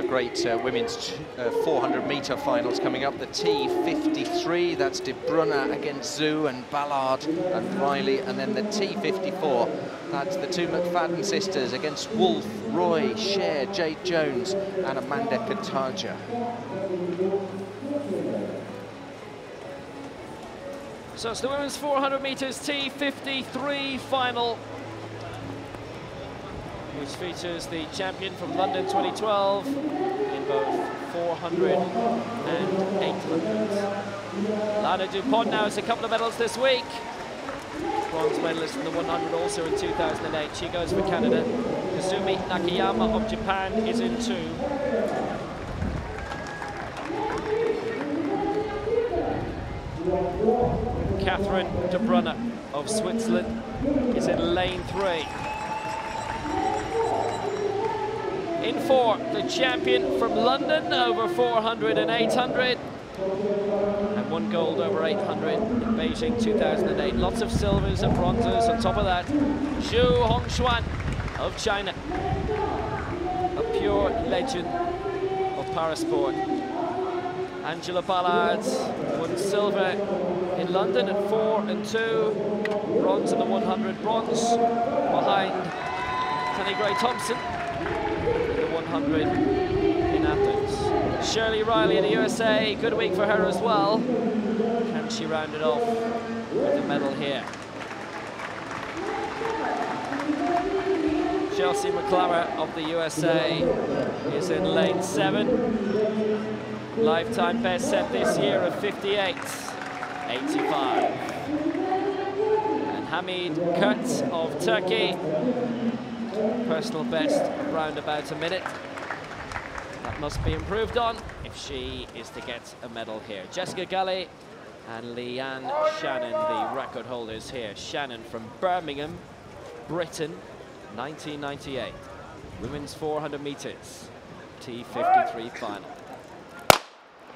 Great women's 400-metre finals coming up. The T53, that's De Bruyne against Zhu and Ballard and Riley, and then the T54, that's the 2 McFadden sisters against Wolf, Roy, Cher, Jade Jones and Amanda Kataja. So it's the women's 400 metres T53 final, which features the champion from London 2012 in both 400 and 800. Lana Dupont now has a couple of medals this week. Bronze medalist in the 100 also in 2008. She goes for Canada. Kazumi Nakayama of Japan is in 2. Catherine de Brunner of Switzerland is in lane 3. In 4, the champion from London over 400 and 800. And 1 gold over 800 in Beijing 2008. Lots of silvers and bronzes on top of that. Zhu Hongxuan of China, a pure legend of parasport. Angela Ballard won silver in London at 4 and 2, bronze in the 100, bronze behind Tanni Grey-Thompson in the 100 in Athens. Shirley Riley in the USA, good week for her as well. Can she round it off with a medal here? Chelsea McClammer of the USA is in lane 7. Lifetime best set this year of 58.85. And Hamid Kurt of Turkey, personal best around about a minute. That must be improved on if she is to get a medal here. Jessica Galley and Leanne Shannon, the record holders here. Shannon from Birmingham, Britain, 1998. Women's 400 meters, T53 final.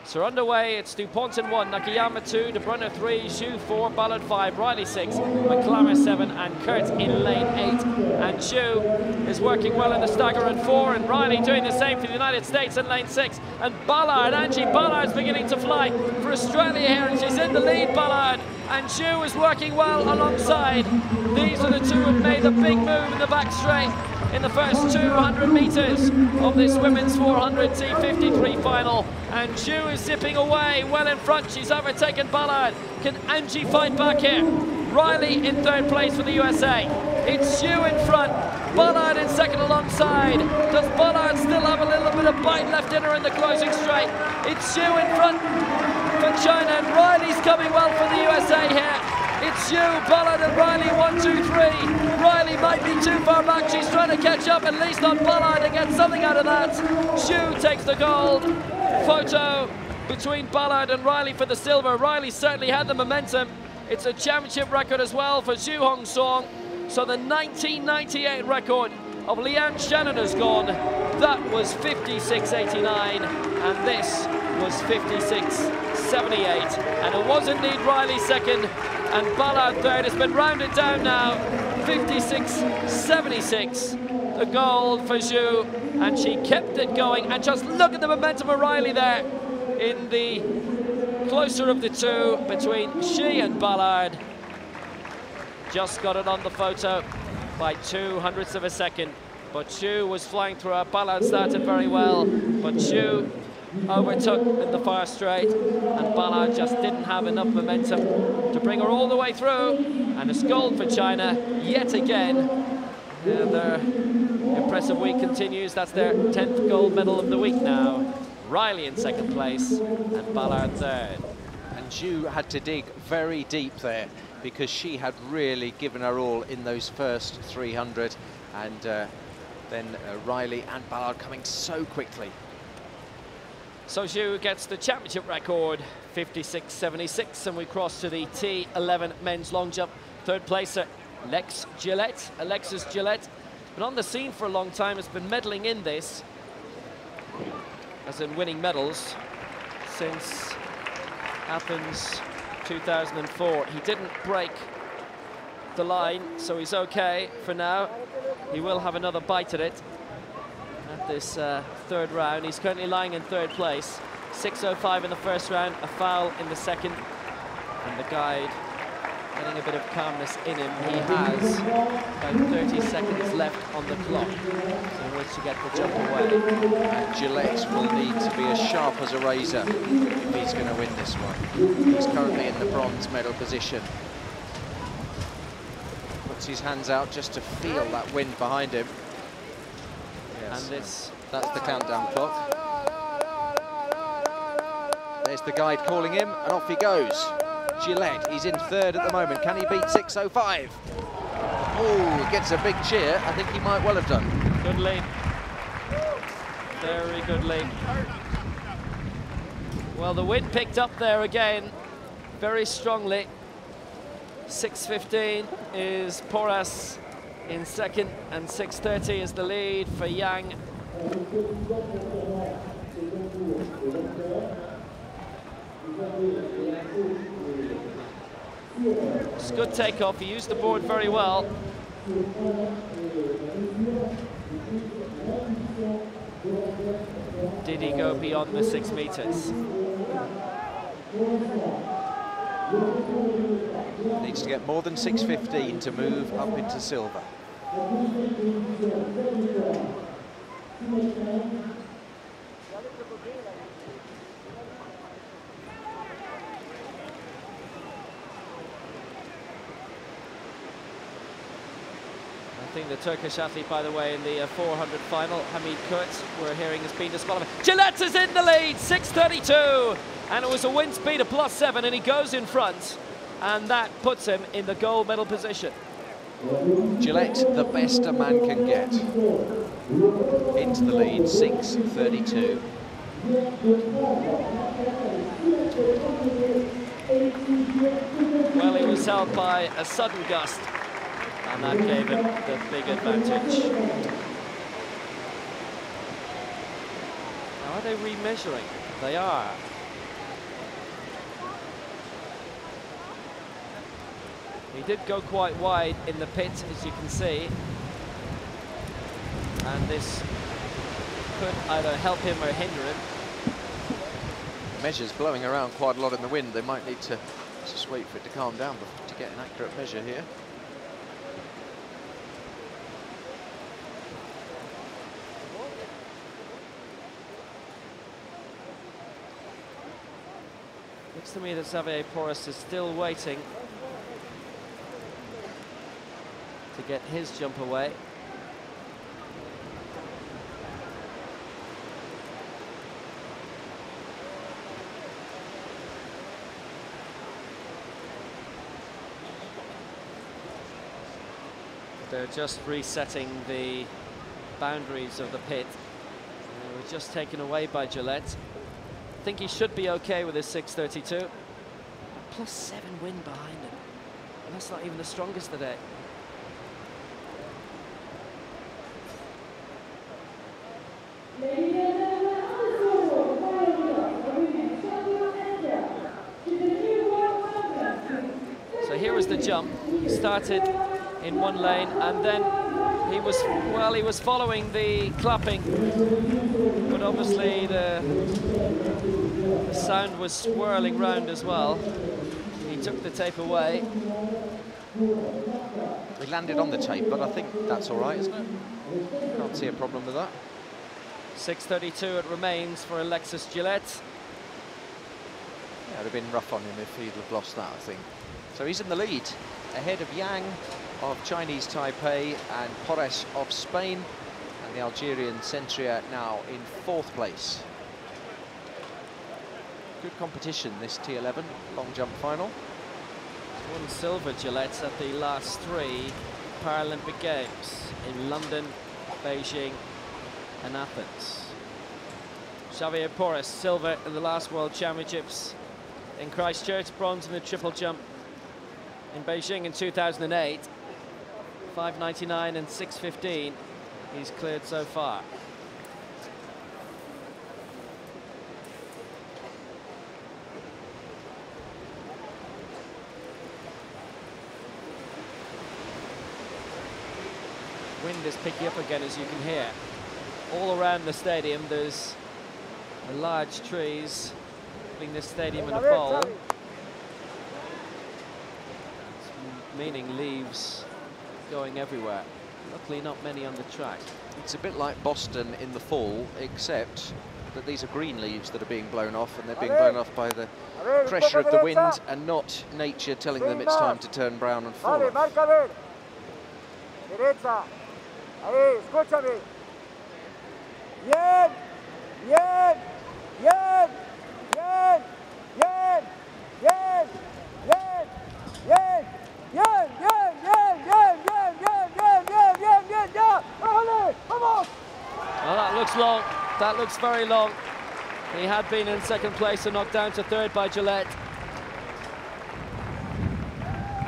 So underway, it's DuPont in 1, Nakayama 2, De Brunner 3, Zhu 4, Ballard 5, Riley 6, McClammer 7, and Kurt in lane 8. And Zhu is working well in the stagger at 4, and Riley doing the same for the United States in lane 6. And Ballard, Angie Ballard's beginning to fly for Australia here, and she's in the lead, Ballard. And Zhu is working well alongside. These are the two who have made the big move in the back straight in the first 200 meters of this women's 400 T53 final. And Zhu is zipping away well in front. She's overtaken Ballard. Can Angie fight back here? Riley in 3rd place for the USA. It's Zhu in front, Ballard in 2nd alongside. Does Ballard still have a little bit of bite left in her in the closing straight? It's Zhu in front for China, and Riley's coming well for the USA here. It's Zhu, Ballard and Riley, 1, 2, 3. Riley might be too far back. She's trying to catch up, at least on Ballard, and get something out of that. Zhu takes the gold. Photo between Ballard and Riley for the silver. Riley certainly had the momentum. It's a championship record as well for Zhu Hongxuan. So the 1998 record of Leanne Shannon has gone. That was 56.89, and this was 56.78. And it was indeed Riley 2nd and Ballard 3rd. It's been rounded down now. 56.76, the gold for Zhu, and she kept it going. And just look at the momentum of Riley there in the closer of the two between she and Ballard. Just got it on the photo by 0.02 of a second, but Zhu was flying through her. Ballard started very well, but Zhu overtook in the far straight, and Ballard just didn't have enough momentum to bring her all the way through. And it's gold for China yet again. Their impressive week continues. That's their 10th gold medal of the week now. Riley in 2nd place and Ballard 3rd. And Zhu had to dig very deep there because she had really given her all in those first 300, and then Riley and Ballard coming so quickly. So Zhu gets the championship record, 56.76, and we cross to the T11 men's long jump. 3rd placer, Alexis Gillette. Been on the scene for a long time, has been medaling in this, as in winning medals, since Athens 2004. He didn't break the line, so he's okay for now. He will have another bite at it at this 3rd round. He's currently lying in 3rd place. 6.05 in the 1st round, a foul in the 2nd, and the guide getting a bit of calmness in him. He has about 30 seconds left on the clock in which to get the jump away. And Gillette will need to be as sharp as a razor if he's going to win this one. He's currently in the bronze medal position. Puts his hands out just to feel that wind behind him. Yes. And that's the countdown clock. There's the guide calling him, and off he goes. Gillette, he's in 3rd at the moment. Can he beat 6.05? Oh, gets a big cheer. I think he might well have done. Good lead. Very good lead. Well, the wind picked up there again. very strongly. 6:15 is Porras in second, and 6:30 is the lead for Yang. It's a good takeoff. He used the board very well. Did he go beyond the 6 meters? Needs to get more than 6:15 to move up into silver. I think the Turkish athlete, by the way, in the 400 final, Hamid Kurt, we're hearing has been disqualified. Gillett is in the lead, 6:32, and it was a wind speed of +7, and he goes in front, and that puts him in the gold medal position. Gillett, the best a man can get, into the lead, 6:32. Well, he was held by a sudden gust, and that gave him the big advantage. Now, are they remeasuring? They are. He did go quite wide in the pit, as you can see, and this could either help him or hinder him. Measure's blowing around quite a lot in the wind. They might need to just wait for it to calm down to get an accurate measure here. Looks to me that Xavier Porras is still waiting to get his jump away. They're just resetting the boundaries of the pit. They were just taken away by Gillett. I think he should be okay with his 6:32. +7 wind behind him. And that's not even the strongest today. So here was the jump. He started in one lane, and then he was following the clapping, but obviously the sound was swirling round as well. He took the tape away. He landed on the tape, but I think that's all right, isn't it? Can't see a problem with that. 6:32 it remains for Alexis Gillett. Yeah, it would have been rough on him if he'd have lost that, I think. So he's in the lead, ahead of Yang of Chinese Taipei and Porras of Spain, and the Algerian Centria now in 4th place. Good competition, this T11 long jump final. Won silver, Gillett, at the last 3 Paralympic Games in London, Beijing and Athens. Xavier Porras, silver in the last World Championships in Christchurch, bronze in the triple jump in Beijing in 2008. 5:99 and 6:15 he's cleared so far. Wind is picking up again, as you can hear. All around the stadium there's large trees putting this stadium in a bowl, meaning leaves going everywhere. Luckily not many on the track. It's a bit like Boston in the fall, except that these are green leaves that are being blown off, and they're being blown off by the pressure of the wind and not nature telling them it's time to turn brown and fall off. Ahí, escúchame. Bien, bien, bien, bien, bien, bien, bien, bien, bien, bien, bien, bien, bien, bien, bien, bien, bien, bien, ya. Vale, vamos. Well, that looks long. That looks very long. He had been in 2nd place and knocked down to 3rd by Gillett.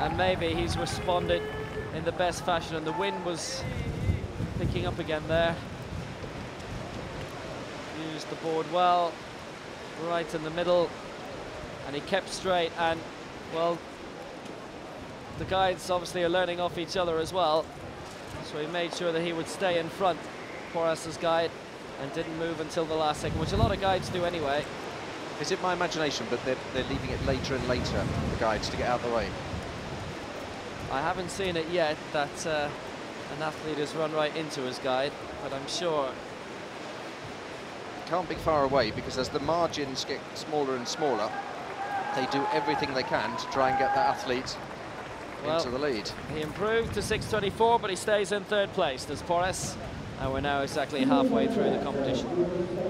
and maybe he's responded in the best fashion, and the wind was picking up again there. Used the board well, right in the middle, and he kept straight, and well, the guides obviously are learning off each other as well, so he made sure that he would stay in front, Porras's guide, and didn't move until the last second, which a lot of guides do anyway. Is it my imagination, but they're leaving it later and later, the guides, to get out of the way? I haven't seen it yet that an athlete has run right into his guide, but I'm sure. Can't be far away, because as the margins get smaller and smaller, they do everything they can to try and get that athlete into the lead. He improved to 6:24, but he stays in third place, does Porras, and we're now exactly halfway through the competition.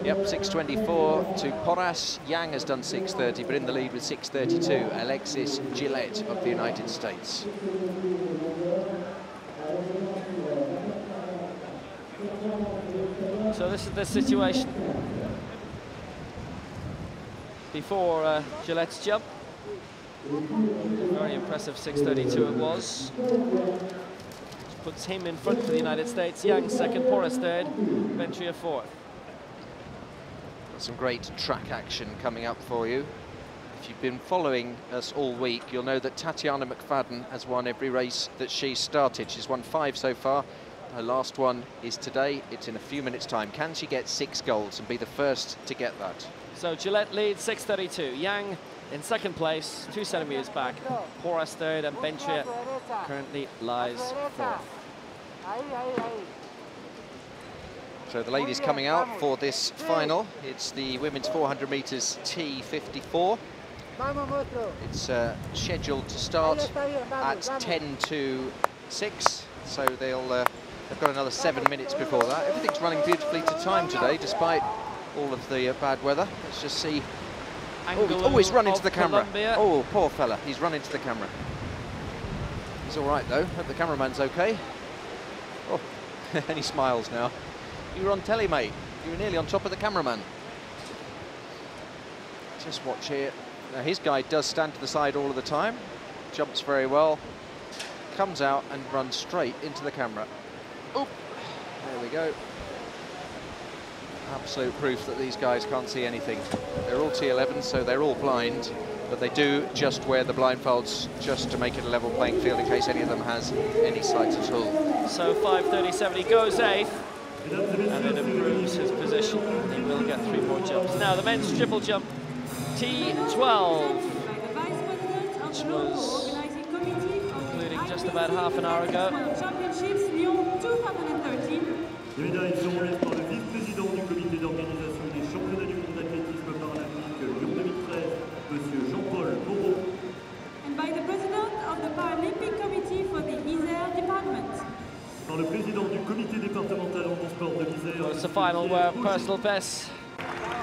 Yep, 6:24 to Porras. Yang has done 6:30, but in the lead with 6:32, Alexis Gillette of the United States. So this is the situation before Gillette's jump. Very impressive 6:32 it was. Which puts him in front for the United States. Yang second, Porras third, Ventria fourth. Got some great track action coming up for you. If you've been following us all week, you'll know that Tatiana McFadden has won every race that she's started. She's won 5 so far. Her last one is today. It's in a few minutes' time. Can she get 6 golds and be the first to get that? So Gillette leads 6:32. Yang in second place, 2 centimeters back. Porras third, and Ventria currently lies fourth. So the ladies coming out for this final. It's the women's 400 meters T54. It's scheduled to start at 10 to 6. So they've got another 7 minutes before that. Everything's running beautifully to time today, despite all of the bad weather. Let's just see. Oh, he's run into the camera. Colombia. Oh, poor fella. He's run into the camera. He's all right, though. Hope the cameraman's okay. Oh, and he smiles now. You were on telly, mate. You were nearly on top of the cameraman. Just watch here. Now, his guide does stand to the side all of the time. Jumps very well. Comes out and runs straight into the camera. Oop. There we go. Absolute proof that these guys can't see anything. They're all T11, so they're all blind, but they do just wear the blindfolds just to make it a level playing field in case any of them has any sight at all. So 5:37, he goes 8th, and it improves his position. He will get 3 more jumps. Now the men's triple jump, T12, which was concluding just about half an hour ago. Championships Lyon 2013. Les médailles seront remises par le vice-président du comité d'organisation des championnats du monde d'athlétisme paralympique Lyon 2013, Monsieur Jean-Paul Moreau. And by the president of the Paralympic Committee for the Isère department. Par le président du comité départemental handisport de l'Isère. Well, it's the final where personal best,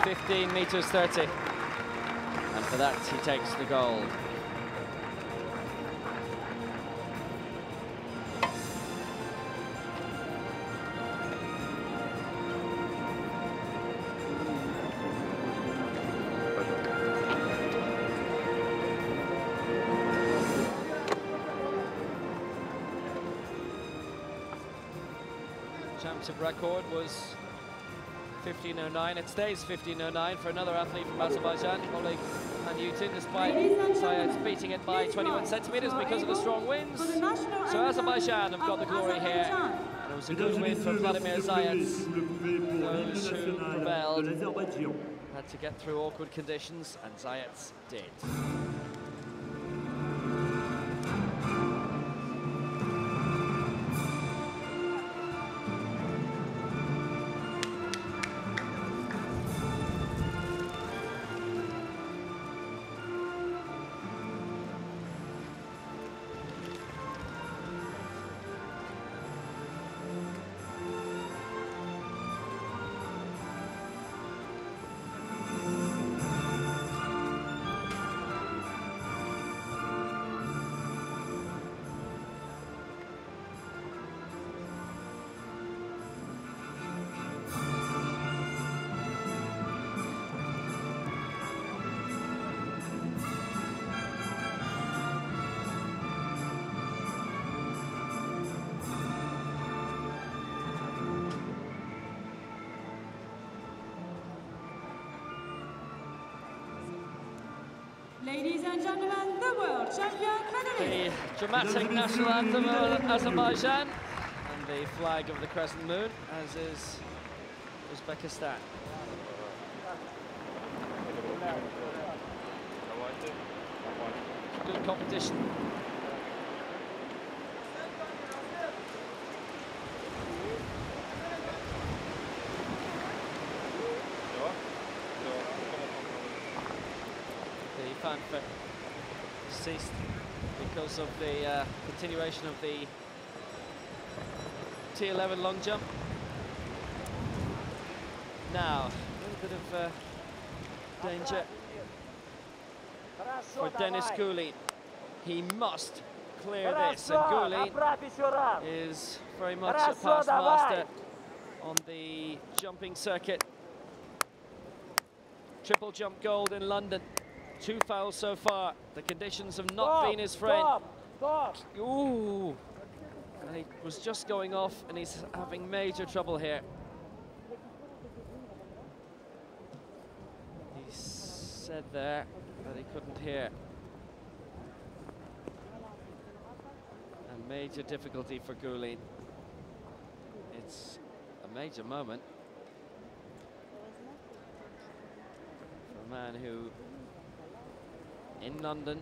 15 meters 30, and for that he takes the gold. Championship record was 15:09. It stays 15:09 for another athlete from Azerbaijan, Oleg Manyutin, despite Zayats beating it by 21 centimeters because of the strong winds. So Azerbaijan have got the glory here. And it was a good win for Vladimir Zayats. Those who prevailed had to get through awkward conditions, and Zayats did. and gentlemen, the world champion medalist. The dramatic national anthem of Azerbaijan and the flag of the crescent moon, as is Uzbekistan. Good competition. The fanfare ceased because of the continuation of the T11 long jump. Now, a little bit of danger for Denis Gulin. He must clear this, and Gulin is very much a past master on the jumping circuit. Triple jump gold in London. 2 fouls so far. The conditions have not been his friend. Ooh! And he was just going off, and he's having major trouble here. He said there that he couldn't hear. A major difficulty for Gulin. It's a major moment for a man who, in London,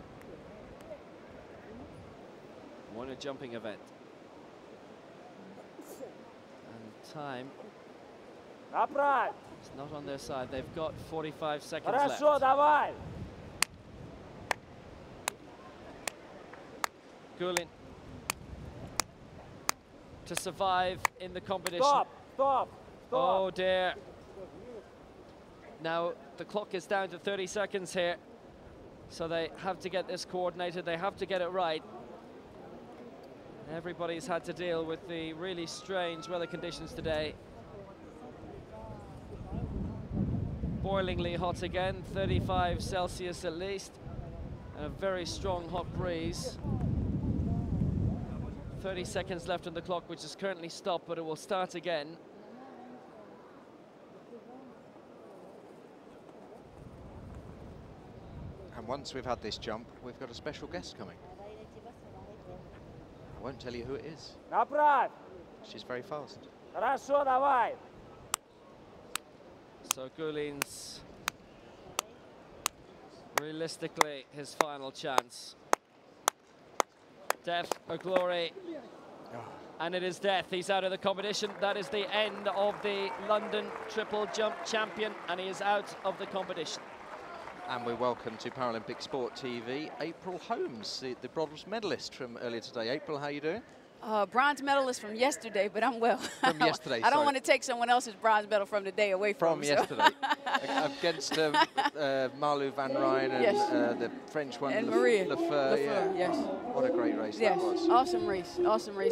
won a jumping event. And time is not on their side. They've got 45 seconds left. Gulin to survive in the competition. Stop. Oh dear. Now the clock is down to 30 seconds here. So they have to get this coordinated, they have to get it right. Everybody's had to deal with the really strange weather conditions today. Boilingly hot again, 35 Celsius at least, and a very strong hot breeze. 30 seconds left on the clock, which is currently stopped, but it will start again. And once we've had this jump, we've got a special guest coming. I won't tell you who it is. She's very fast. So Gulin's realistically his final chance. Death or glory. And it is death. He's out of the competition. That is the end of the London triple jump champion, and he is out of the competition. And we welcome to Paralympic Sport TV, April Holmes, the bronze medalist from earlier today. April, how are you doing? Bronze medalist from yesterday, but I'm well. From yesterday, I don't want to take someone else's bronze medal from the day away from yesterday. Against Marlou Van Rijn and yes. The French one, and Maria Lefeur. Yeah. Yes. What a great race that was. Awesome race,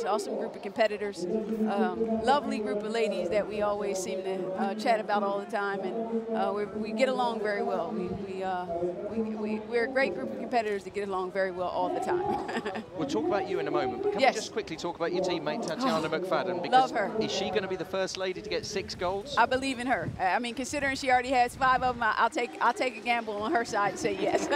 awesome group of competitors. Lovely group of ladies that we always seem to chat about all the time, and we get along very well. We're a great group of competitors that get along very well all the time. We'll talk about you in a moment, but can we just quickly talk about your teammate Tatiana McFadden? Because love her. Is she going to be the first lady to get 6 golds? I believe in her. I mean, considering she already has 5 of them, I'll take a gamble on her side and say yes.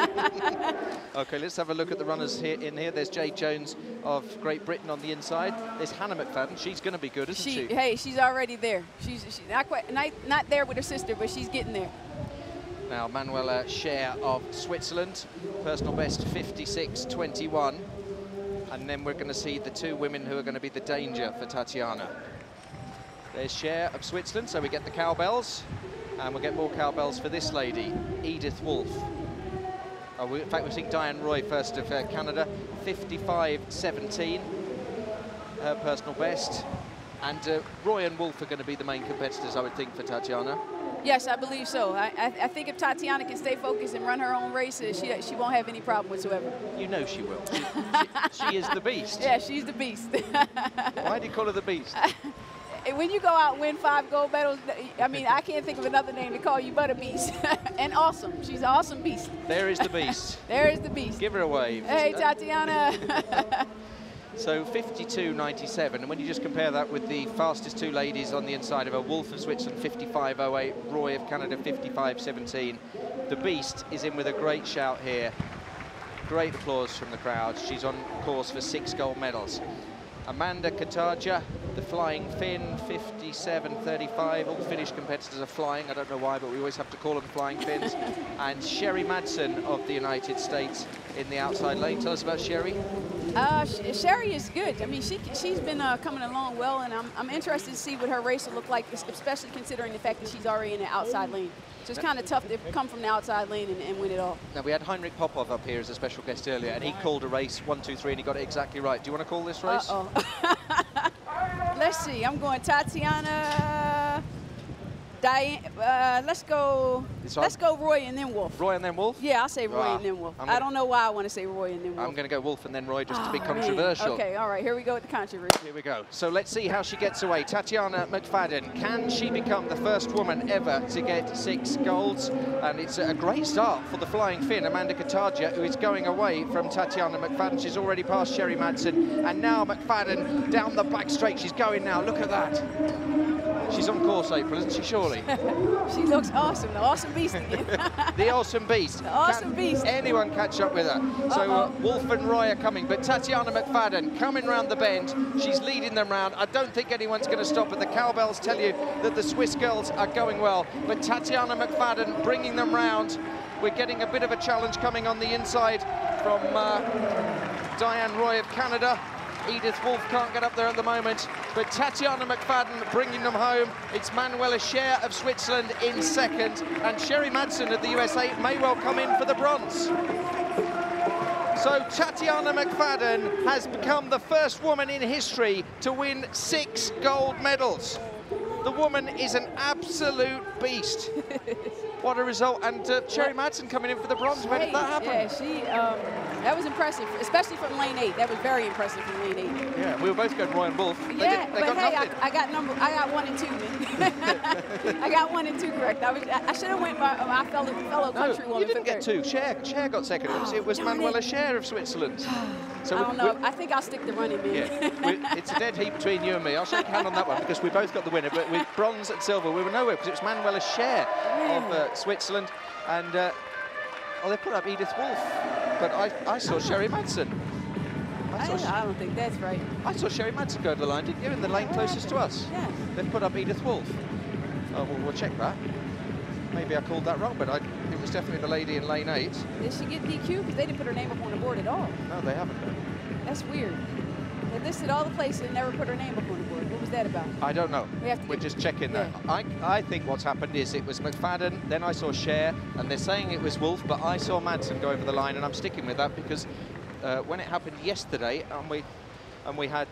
Okay, let's have a look at the runners here. There's Jade Jones of Great Britain on the inside. There's Hannah McFadden. She's going to be good, isn't she? Hey, she's already there. She's not there with her sister, but she's getting there. Now, Manuela Scher of Switzerland, personal best 56.21. And then we're going to see the 2 women who are going to be the danger for Tatiana. There's Scher of Switzerland, so we get the cowbells. And we'll get more cowbells for this lady, Edith Wolf. In fact, we're seeing Diane Roy first of Canada, 55.17, her personal best. And Roy and Wolf are going to be the main competitors, I would think, for Tatiana. Yes, I believe so. I think if Tatiana can stay focused and run her own races, she won't have any problem whatsoever. You know she will. She is the beast. Yeah, she's the beast. Why do you call her the beast? When you go out and win 5 gold medals, I mean, I can't think of another name to call you but a beast. And awesome. She's an awesome beast. There is the beast. There is the beast. Give her a wave. Hey, Tatiana. So 52.97, and when you just compare that with the fastest 2 ladies on the inside of her, Wolf of Switzerland 55.08, Roy of Canada 55.17, the beast is in with a great shout here. great applause from the crowd. She's on course for 6 gold medals. Amanda Kataja, the flying Finn, 57.35. All Finnish competitors are flying. I don't know why, but we always have to call them flying Finns. And Sherry Madsen of the United States in the outside lane. Tell us about Sherry. Sherry is good. I mean, she's been coming along well, and I'm interested to see what her race will look like, especially considering the fact that she's already in the outside lane. So it's kind of tough to come from the outside lane and win it all. Now, we had Heinrich Popov up here as a special guest earlier, and he called a race 1, 2, 3, and he got it exactly right. Do you want to call this race? Uh-oh. Let's see. I'm going Tatiana, Diane. Let's go Roy and then Wolf. Roy and then Wolf? Yeah, I'll say Roy and then Wolf. I don't know why I want to say Roy and then Wolf. I'm going to go Wolf and then Roy just to be controversial. Man. Okay, all right. Here we go with the controversy. Here we go. So let's see how she gets away. Tatiana McFadden. Can she become the first woman ever to get 6 golds? And it's a great start for the flying Finn, Amanda Kataja, who is going away from Tatiana McFadden. She's already passed Sherry Madsen. And now McFadden down the back straight. She's going now. Look at that. She's on course, April, isn't she, surely? She looks awesome. The awesome beast again. The awesome beast. The awesome beast. Anyone catch up with her? So Wolf and Roy are coming, but Tatiana McFadden coming round the bend. She's leading them round. I don't think anyone's going to stop her. The cowbells tell you that the Swiss girls are going well, but Tatiana McFadden bringing them round. We're getting a bit of a challenge coming on the inside from Diane Roy of Canada. Edith Wolf can't get up there at the moment, but Tatiana McFadden bringing them home. It's Manuela Scher of Switzerland in second, and Sherry Madsen of the USA may well come in for the bronze. So Tatiana McFadden has become the first woman in history to win 6 gold medals. The woman is an absolute beast. What a result. And Sherry Madsen coming in for the bronze. When did that happen? Yeah, that was impressive, especially from lane 8. That was very impressive from lane 8. Yeah, we were both going Roy and Wolf. Yeah, but hey, I got 1 and 2, man. I got 1 and 2 correct. I should have went by my fellow countrywoman. You didn't get 2. Scher got second. It was Manuela Scher of Switzerland. So I don't know. I think I'll stick to running, man. Yeah, it's a dead heat between you and me. I'll shake a hand on that one because we both got the winner. But with bronze and silver, we were nowhere because it was Manuela Scher of Switzerland. And they put up Edith Wolf. But I saw Sherry Madsen. I don't think that's right. I saw Sherry Madsen go over the line, didn't you? In the lane closest to us. Yeah. They put up Edith Wolf. Oh, well, we'll check that. Maybe I called that wrong, but it was definitely the lady in lane 8. Did she get DQ? Because they didn't put her name up on the board at all. No, they haven't. That's weird. They listed all the places and never put her name up on the board. What was that about? I don't know. We're just checking that. I think what's happened is it was McFadden, then I saw Scher, and they're saying it was Wolf, but I saw Madsen go over the line, and I'm sticking with that because when it happened yesterday, and we had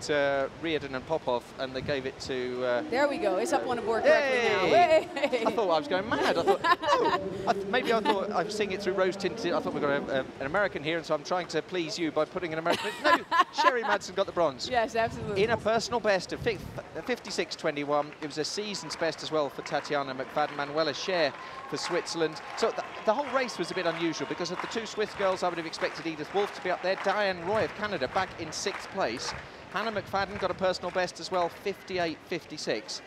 Reardon and Popov, and they gave it to... there we go. It's up on the board correctly now. Hey. I thought I was going mad. I thought, maybe I thought I was seeing it through rose-tinted. I thought we've got an American here, and so I'm trying to please you by putting an American... No, Sherry Madsen got the bronze. Yes, absolutely. In a personal best of 56.21. It was a season's best as well for Tatiana McFadden. Manuela Scher for Switzerland. So the whole race was a bit unusual because of the 2 Swiss girls. I would have expected Edith Wolf to be up there. Diane Roy of Canada back in 6th place. Hannah McFadden got a personal best as well, 58.56.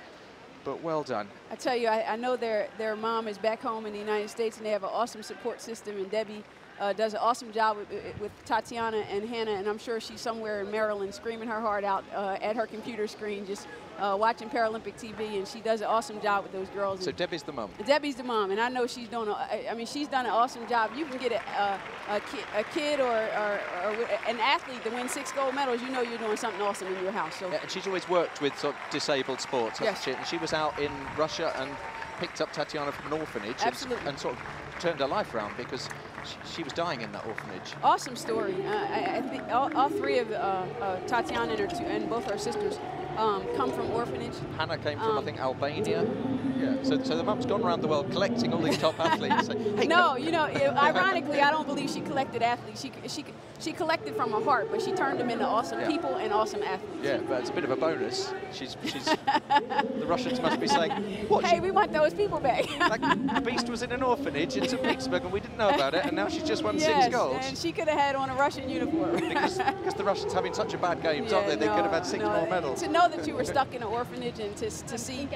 But well done. I tell you, I know their mom is back home in the United States, and they have an awesome support system, and Debbie does an awesome job with Tatiana and Hannah, and I'm sure she's somewhere in Maryland screaming her heart out at her computer screen, just watching Paralympic TV, and she does an awesome job with those girls. So Debbie's the mom. Debbie's the mom, and I know she's doing. She's done an awesome job. You can get a kid or an athlete to win 6 gold medals. You know you're doing something awesome in your house. So. Yeah, and she's always worked with sort of disabled sports, hasn't she? And she was out in Russia and picked up Tatiana from an orphanage and sort of turned her life around because she was dying in that orphanage. Awesome story. I think all 3 of Tatiana and both her sisters come from orphanage. Hannah came from, I think, Albania. Yeah. So the mum's gone around the world collecting all these top athletes. So, hey, no, you know, ironically, I don't believe she collected athletes. She collected from her heart, but she turned them into awesome people and awesome athletes. Yeah, but it's a bit of a bonus. She's the Russians must be saying, what? Hey, we want those people back. Like, the beast was in an orphanage in St. Petersburg and we didn't know about it, and now she's just won 6 golds. And she could have had on a Russian uniform. because the Russians having such a bad games, aren't they? They could have had 6 more medals. To know that you were stuck in an orphanage and to see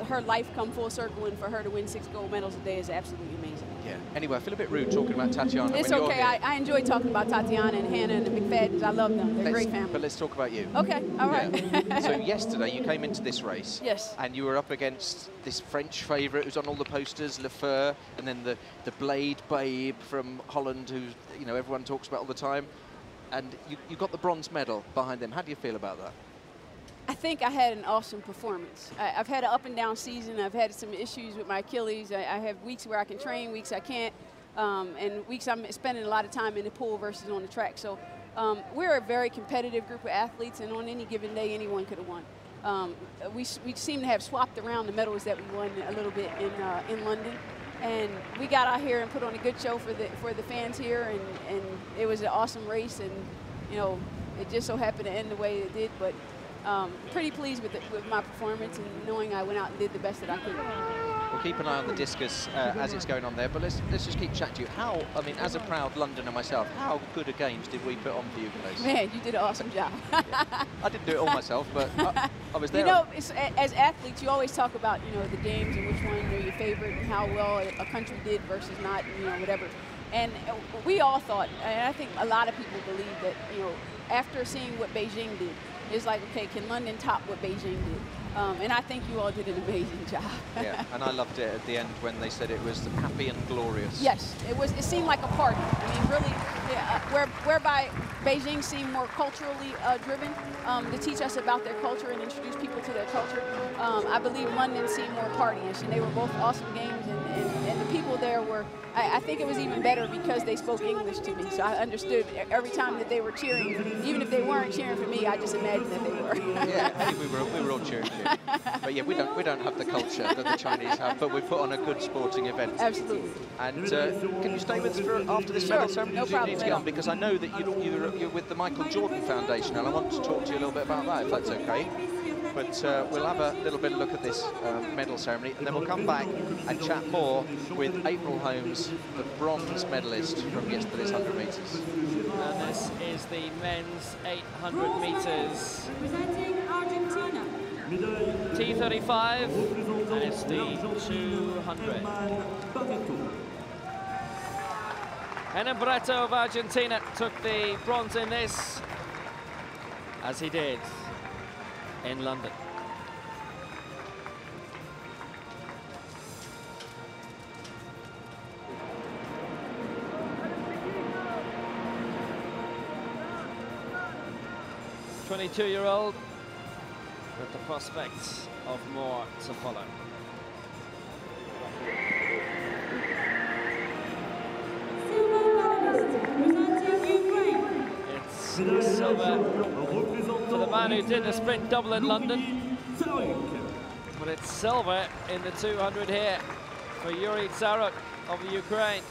her life come full circle and for her to win 6 gold medals a day is absolutely amazing. Yeah. Anyway, I feel a bit rude talking about Tatiana. It's when okay. You're here. I enjoy talking about Tatiana and Hannah and the McFadens. I love them. They're a great family. But let's talk about you. Okay, all right. Yeah. So yesterday you came into this race. Yes. And you were up against this French favourite who's on all the posters, Lefeur, and then the Blade Babe from Holland, who everyone talks about all the time. And you got the bronze medal behind them. How do you feel about that? I think I had an awesome performance. I've had an up and down season. I've had some issues with my Achilles. I have weeks where I can train, weeks I can't, and weeks I'm spending a lot of time in the pool versus on the track. So we're a very competitive group of athletes, and on any given day, anyone could have won. We seem to have swapped around the medals that we won a little bit in London, and we got out here and put on a good show for the fans here, and it was an awesome race, and it just so happened to end the way it did, but. Pretty pleased with my performance and knowing I went out and did the best that I could. We'll keep an eye on the discus as it's going on there, but let's just keep chatting to you. How, I mean, as a proud Londoner myself, how good a games did we put on for you guys? Man, you did an awesome job. I didn't do it all myself, but I was there. As athletes, you always talk about, the games and which one are your favorite and how well a country did versus not, whatever. And we all thought, and I think a lot of people believe that, after seeing what Beijing did, it's like, okay, can London top what Beijing did? And I think you all did an amazing job. Yeah, and I loved it at the end when they said it was happy and glorious. Yes, it seemed like a party. I mean, really, whereby Beijing seemed more culturally driven to teach us about their culture and introduce people to their culture. I believe London seemed more partyish, and they were both awesome games, and the people there were, I think it was even better because they spoke English to me, so I understood every time that they were cheering. Even if they weren't cheering for me, I just imagined that they were. Yeah, we were all cheering for you. But yeah, we don't have the culture that the Chinese have, but we put on a good sporting event. Absolutely. And can you stay with us for after this medal ceremony? No problem. You need to get on, because I know that you're with the Michael Jordan Foundation, and I want to talk to you a little bit about that, if that's okay. But we'll have a little bit of a look at this medal ceremony, and then we'll come back and chat more with April Holmes, the bronze medalist from yesterday's 100 metres. And this is the men's 800 metres. Representing Argentina. T35, and it's the 200. Henan Barreto of Argentina took the bronze in this, as he did in London. The 22-year-old with the prospects of more to follow. It's silver for the man who did the sprint double in London, but it's silver in the 200 here for Yuri Tsaruk of the Ukraine.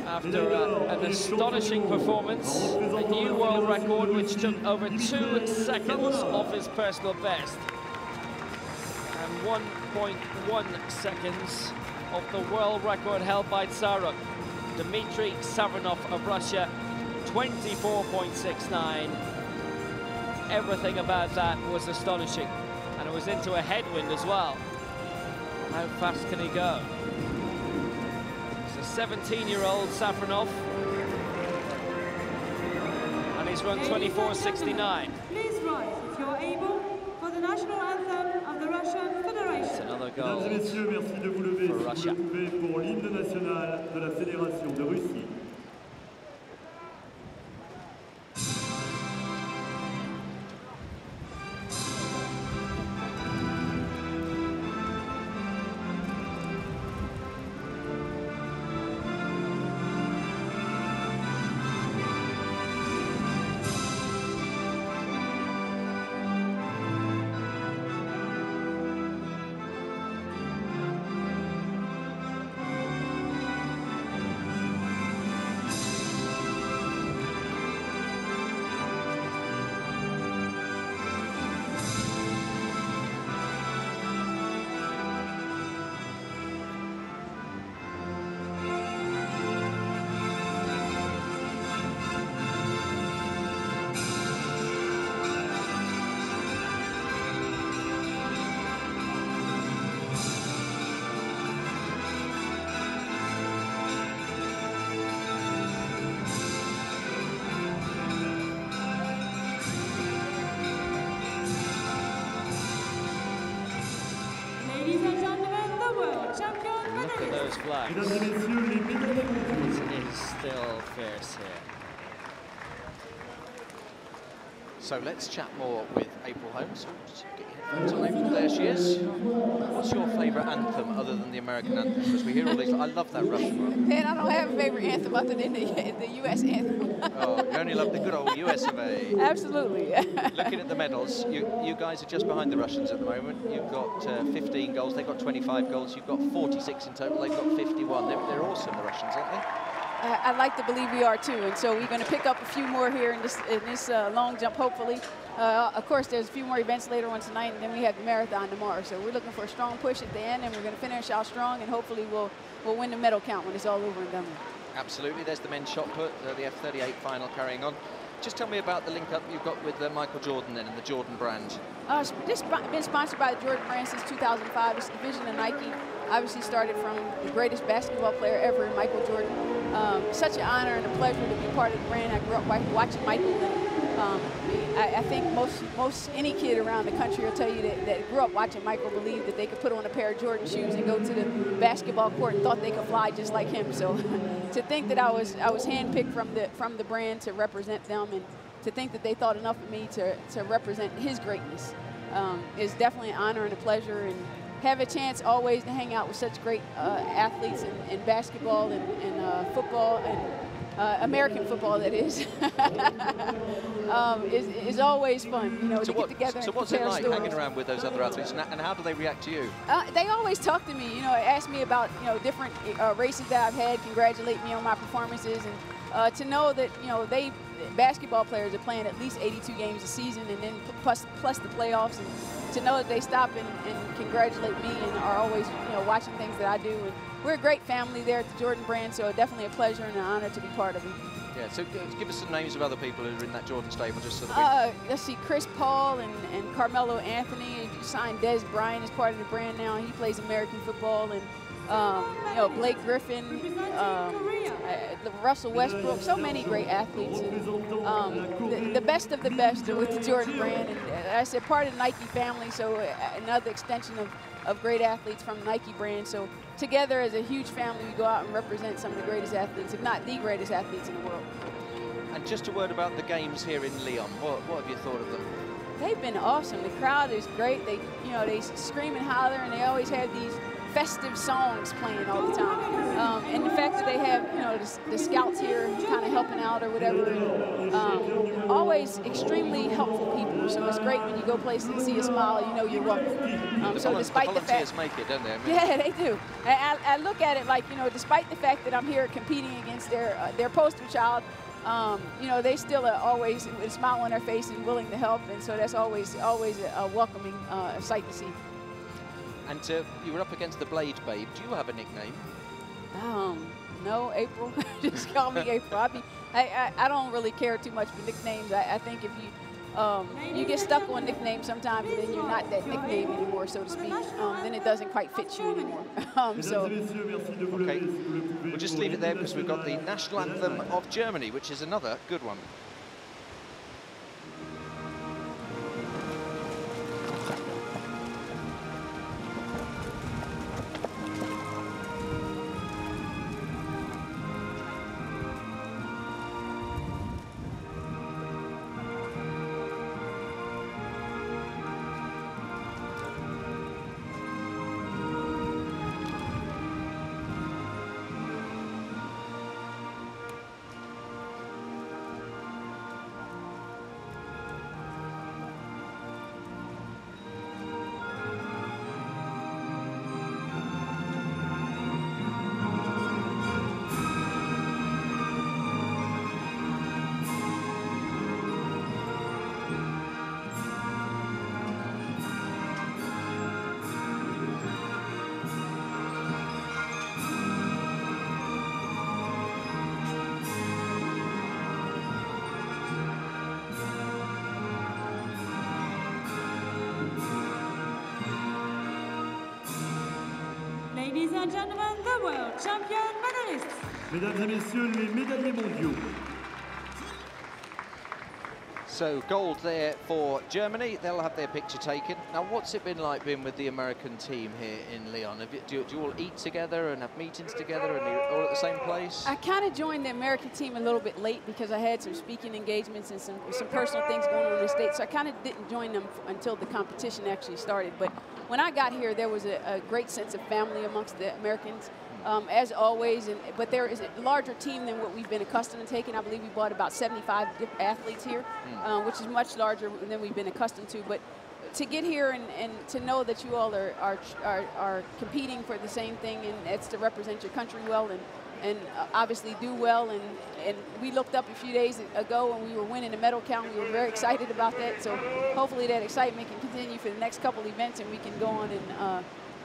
After an astonishing performance, a new world record which took over 2 seconds off his personal best, and 1.1 seconds of the world record held by Tsaruk. Dmitry Savronov of Russia, 24.69. Everything about that was astonishing, and it was into a headwind as well. How fast can he go? 17-year-old Savronov, and he's run 24.69. Please rise if you are able for the national anthem of the Russian Federation. It's another goal Mesdames et messieurs, merci de vous lever for Russia. pour l'hymne national de la Fédération de Russie. Mesdames et messieurs, les médaillés mondiaux. It is still fierce here. So let's chat more with April Holmes. Just get your headphones on, April. There she is. What's your favourite anthem other than the American anthem? Because we hear all these. I love that Russian one. Man, I don't have a favorite anthem other than the U.S. anthem. Oh, you only love the good old US of A. Absolutely. Looking at the medals, you guys are just behind the Russians at the moment. You've got 15 goals, they've got 25 goals, you've got 46 in total, they've got 51. They're awesome, the Russians, aren't they? I'd like to believe we are too, and so we're going to pick up a few more here in this long jump, hopefully. Of course, there's a few more events later on tonight, and then we have the marathon tomorrow. So we're looking for a strong push at the end, and we're going to finish out strong, and hopefully we'll win the medal count when it's all over and done with. Absolutely. There's the men's shot put, the F38 final carrying on. Just tell me about the link-up you've got with Michael Jordan then and the Jordan brand. This has been sponsored by the Jordan brand since 2005. It's a division of Nike. Obviously started from the greatest basketball player ever, Michael Jordan. Such an honor and a pleasure to be part of the brand. I grew up watching Michael, and I think most any kid around the country will tell you that grew up watching Michael believed that they could put on a pair of Jordan shoes and go to the basketball court and thought they could fly just like him. So to think that I was handpicked from the brand to represent them, and to think that they thought enough of me to represent his greatness is definitely an honor and a pleasure. And have a chance always to hang out with such great athletes in basketball and football and American football, that is always fun, you know, to get together. So what's it like hanging around with those other athletes, and how do they react to you? They always talk to me, you know, ask me about, you know, different races that I've had, congratulate me on my performances, and to know that, you know, basketball players are playing at least 82 games a season, and then plus the playoffs, and to know that they stop and congratulate me and are always, you know, watching things that I do. And we're a great family there at the Jordan brand, so definitely a pleasure and an honor to be part of it. Yeah, so give us some names of other people who are in that Jordan stable, just so that let's see, Chris Paul and Carmelo Anthony. Signed Des Bryant as part of the brand now. He plays American football, and you know, Blake Griffin, Russell Westbrook, so many great athletes. And, the best of the best are with the Jordan brand. And I said, part of the Nike family, so another extension of great athletes from the Nike brand. So together as a huge family, we go out and represent some of the greatest athletes, if not the greatest athletes in the world. And just a word about the games here in Lyon. What have you thought of them? They've been awesome. The crowd is great. They scream and holler, and they always have these festive songs playing all the time. And the fact that they have, you know, the scouts here kind of helping out or whatever, and, always extremely helpful people. So it's great when you go places and see a smile, you know you're welcome. So despite the volunteers make it, don't they? I mean, yeah, they do. I look at it like, you know, despite the fact that I'm here competing against their poster child, you know, they still are always with a smile on their face and willing to help, and so that's always a welcoming sight to see. And you were up against the Blade Babe. Do you have a nickname? No, April. Just call me April. I don't really care too much for nicknames. I think if you get stuck on nicknames sometimes, and then you're not that nickname anymore, so to speak, then it doesn't quite fit you anymore. Okay, we'll just leave it there because we've got the national anthem of Germany, which is another good one. Ladies and gentlemen, the world champion medalists. Mesdames et messieurs, les médaillés mondiaux. So gold there for Germany. They'll have their picture taken. Now, what's it been like being with the American team here in Lyon? Do you all eat together and have meetings together and you're all at the same place? I kind of joined the American team a little bit late because I had some speaking engagements and some personal things going on in the States. So I kind of didn't join them until the competition actually started. But when I got here, there was a great sense of family amongst the Americans. As always, but there is a larger team than what we've been accustomed to taking. I believe we brought about 75 athletes here, which is much larger than we've been accustomed to. But to get here and to know that you all are competing for the same thing, and it's to represent your country well and obviously do well. And we looked up a few days ago and we were winning the medal count. We were very excited about that. So hopefully that excitement can continue for the next couple events and we can go on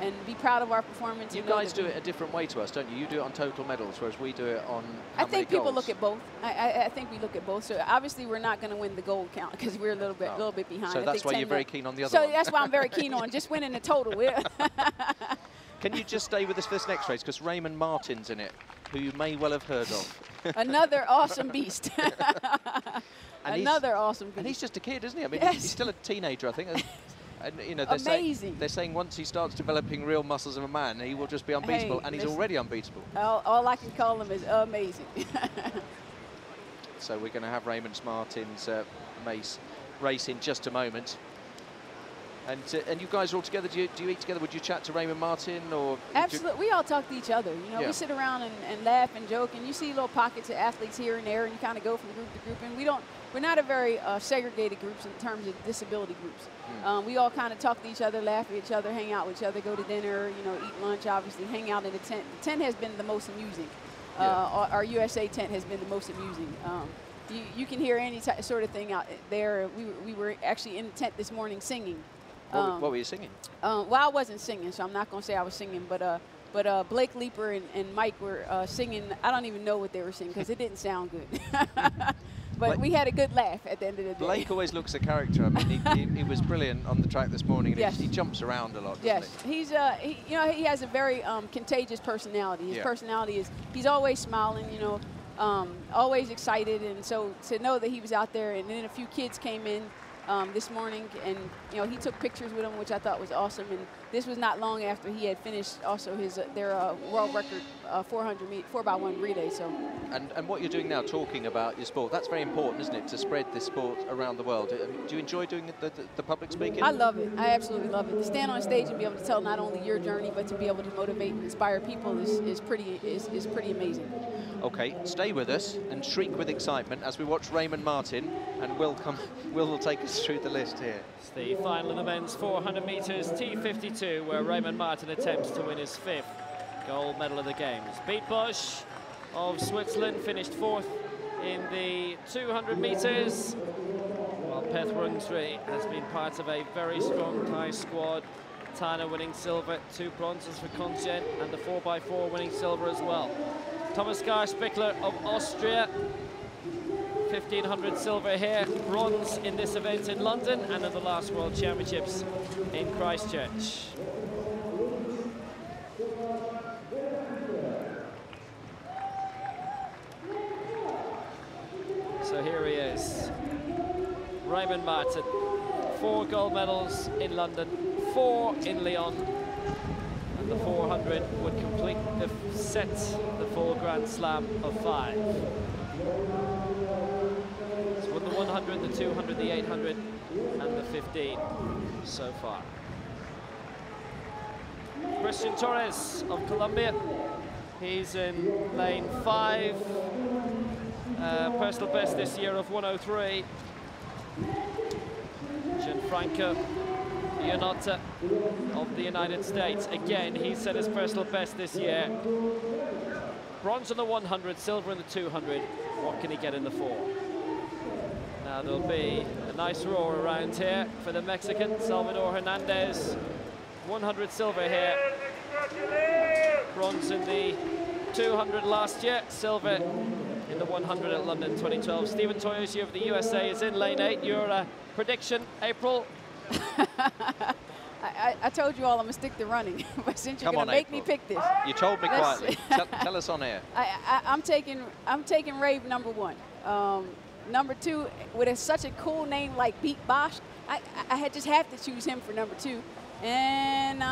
and be proud of our performance. You guys do it a different way to us, don't you? You do it on total medals, whereas we do it on I think people look at both. I think we look at both. So obviously we're not going to win the gold count because we're a little bit behind. So that's why you're very keen on the other one. So that's why I'm very keen on just winning the total. Can you just stay with us for this next race? Because Raymond Martin's in it, who you may well have heard of. Another awesome beast. Another awesome beast. And he's just a kid, isn't he? I mean, yes. He's still a teenager, I think. And, you know, they're saying once he starts developing real muscles of a man, he will just be unbeatable, and he's already unbeatable. All I can call him is amazing. So we're going to have Raymond Martin's race in just a moment. And you guys are all together. Do you eat together? Would you chat to Raymond Martin or? Absolutely, we all talk to each other. You know, we sit around and laugh and joke, and you see little pockets of athletes here and there, and you kind of go from group to group. And we're not a very segregated groups in terms of disability groups. We all kind of talk to each other, laugh at each other, hang out with each other, go to dinner, you know, eat lunch, obviously, hang out in the tent. The tent has been the most amusing. Our USA tent has been the most amusing. You can hear any sort of thing out there. We were actually in the tent this morning singing. What were you singing? Well, I wasn't singing, so I'm not going to say I was singing, but Blake Leeper and Mike were singing. I don't even know what they were singing because it didn't sound good. But we had a good laugh at the end of the day. Blake always looks a character. I mean, he was brilliant on the track this morning. And yes. He jumps around a lot, doesn't he? He's you know, he has a very contagious personality. His personality is he's always smiling, you know, always excited, and so to know that he was out there, and then a few kids came in this morning, and you know, he took pictures with them, which I thought was awesome. And this was not long after he had finished also his their world record 4x1 relay. So. And what you're doing now, talking about your sport, that's very important, isn't it, to spread this sport around the world? Do you enjoy doing the public speaking? I love it. I absolutely love it. To stand on stage and be able to tell not only your journey, but to be able to motivate and inspire people is pretty amazing. Okay, stay with us and shriek with excitement as we watch Raymond Martin, and Will will take us through the list here. It's the final of the men's 400 metres T52, where Raymond Martin attempts to win his 5th gold medal of the Games. Beat Bosch of Switzerland finished 4th in the 200 metres, while Peth Rungsri has been part of a very strong Thai squad. Tana winning silver, 2 bronzes for Conscient, and the 4x4 winning silver as well. Thomas Garspickler of Austria, 1500 silver here, bronze in this event in London and at the last World Championships in Christchurch. So here he is, Raymond Martin, 4 gold medals in London, 4 in Lyon, and the 400 would complete the set, the full Grand Slam of 5. He's won the 100, the 200, the 800, and the 15 so far. Christian Torres of Colombia, he's in lane 5. Personal best this year of 103. Gianfranco Ionota of the United States, again, he set his personal best this year. Bronze in the 100, silver in the 200. What can he get in the 4? Now there'll be a nice roar around here for the Mexican, Salvador Hernandez. 100 silver here. Bronze in the 200 last year, silver in the 100 at London 2012. Stephen Toyoshi of the USA is in lane 8. Your prediction, April? I told you all I'm gonna stick to running, but since you're gonna make me pick this, you told me quietly. Tell us on air. I'm taking rave number 1. number 2 with such a cool name like Beat Bosch. I had just have to choose him for number 2. And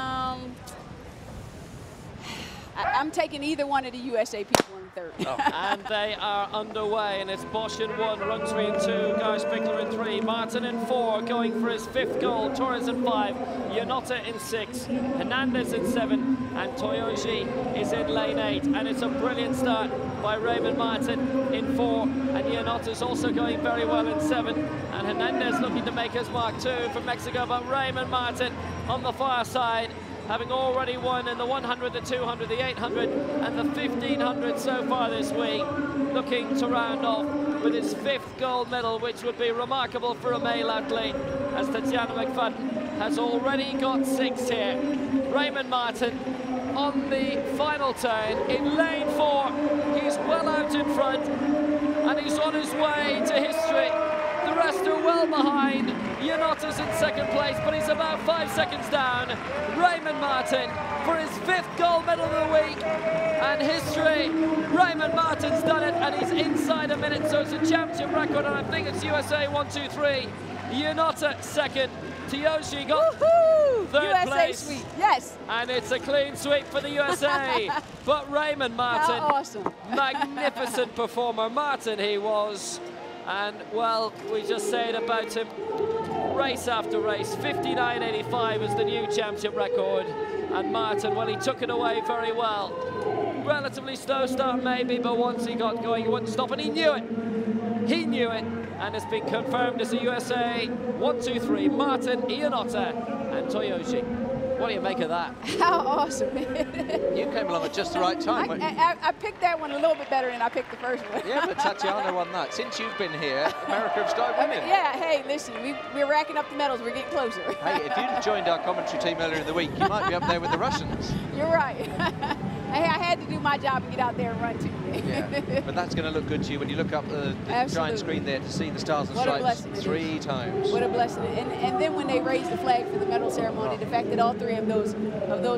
I'm taking either one of the USA people in third. Oh. And they are underway, and it's Bosch in 1, Rungsby in 2, Guy Spickler in 3, Martin in 4, going for his 5th goal, Torres in 5, Yanota in 6, Hernandez in 7, and Toyoshi is in lane 8. And it's a brilliant start by Raymond Martin in 4, and Yanota's also going very well in 7, and Hernandez looking to make his mark too from Mexico, but Raymond Martin on the far side, having already won in the 100, the 200, the 800, and the 1500 so far this week, looking to round off with his 5th gold medal, which would be remarkable for a male athlete, as Tatiana McFadden has already got 6 here. Raymond Martin on the final turn in lane 4. He's well out in front, and he's on his way to history. The rest are well behind. Yanota's in 2nd place, but he's about 5 seconds down. Raymond Martin for his 5th gold medal of the week. And history, Raymond Martin's done it, and he's inside a minute, so it's a championship record, and I think it's USA 1, 2, 3. Yanota 2nd. Toyoshi got 3rd USA place. sweep, yes. And it's a clean sweep for the USA. But Raymond Martin, how awesome. magnificent performer. Martin he was. And, well, we just say it about him, race after race, 59.85 is the new championship record. And Martin, well, he took it away very well. Relatively slow start maybe, but once he got going, he wouldn't stop, and he knew it. He knew it, and it's been confirmed as a USA 1, 2, 3, Martin, Yanota, and Toyoshi. What do you make of that? How awesome. You came along at just the right time. I picked that one a little bit better than I picked the first one. Yeah, but Tatiana won that. Since you've been here, America have started winning. Yeah, hey, listen, we're racking up the medals. We're getting closer. Hey, if you'd joined our commentary team earlier in the week, you might be up there with the Russians. You're right. Hey, I had to do my job and get out there and run too. Yeah, but that's going to look good to you when you look up the giant screen there to see the Stars and Stripes 3 times. What a blessing. And then when they raise the flag for the medal ceremony, the fact that all 3 of those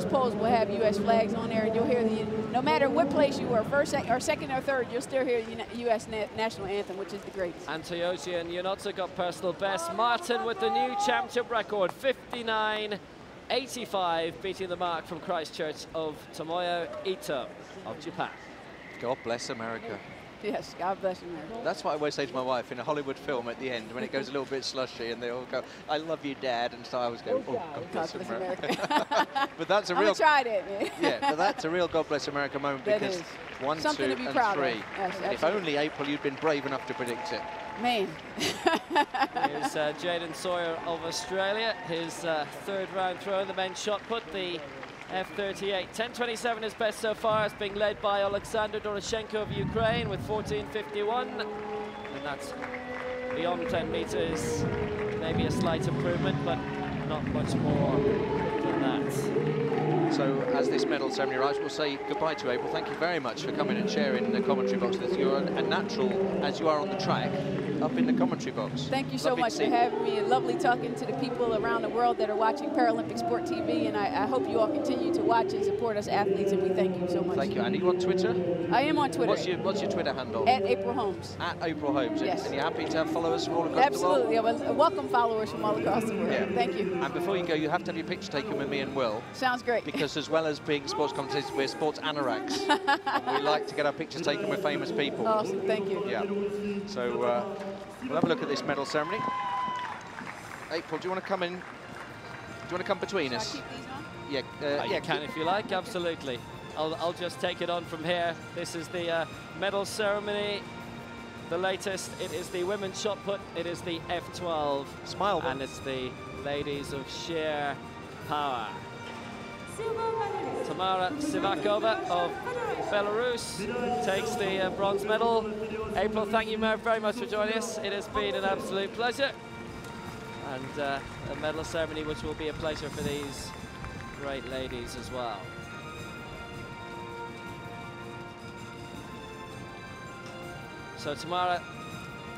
poles will have U.S. flags on there, and you'll hear no matter what place you were, first or second or third, you'll still hear the U.S. national anthem, which is the greatest. And Toyoshi and Yanota got personal best. Martin with the new championship record, 59.85, beating the mark from Christchurch of Tomoyo Ito of Japan. God bless America. Yes, God bless America. That's what I always say to my wife in a Hollywood film at the end, when it goes a little bit slushy and they all go, "I love you, Dad," and so I always go, "Oh, God bless America." But that's a real... I'm gonna try that, man. Yeah, but that's a real God bless America moment, because 1, 2, something to be and proud 3. of. Yes, If only, April, you'd been brave enough to predict it. Man. Here's Jaden Sawyer of Australia, his 3rd round throw in the men's shot put, the F38. 10.27 is best so far. It's being led by Alexander Doroshenko of Ukraine with 14.51. And that's beyond 10 meters. Maybe a slight improvement, but not much more than that. So as this medal ceremony arrives, we'll say goodbye to April. Thank you very much for coming and sharing the commentary box with us. You're a natural, as you are on the track, up in the commentary box. Thank you so much for having me, and lovely talking to the people around the world that are watching Paralympic Sport TV, and I hope you all continue to watch and support us athletes, and we thank you so much. Thank you. And are you on Twitter? I am on Twitter. What's your Twitter handle? At April Holmes. At April Holmes. Yes. And you're happy to have followers from all across Absolutely. the world? Absolutely. Welcome followers from all across the world. Yeah. Thank you. And before you go, you have to have your picture taken with me and Will. Sounds great. Because as well as being sports commentators, we're sports anoraks. And we like to get our pictures taken with famous people. Awesome. Thank you. Yeah. So we'll have a look at this medal ceremony. April, do you want to come in? Do you want to come between us? Should I keep these on? Yeah. You can if you like, absolutely. I'll just take it on from here. This is the medal ceremony. The latest, it is the women's shot put. It is the F12. Smile. And it's the ladies of sheer power. Tamara Sivakova of Belarus takes the bronze medal. April, thank you very much for joining us. It has been an absolute pleasure. And a medal ceremony which will be a pleasure for these great ladies as well. So Tamara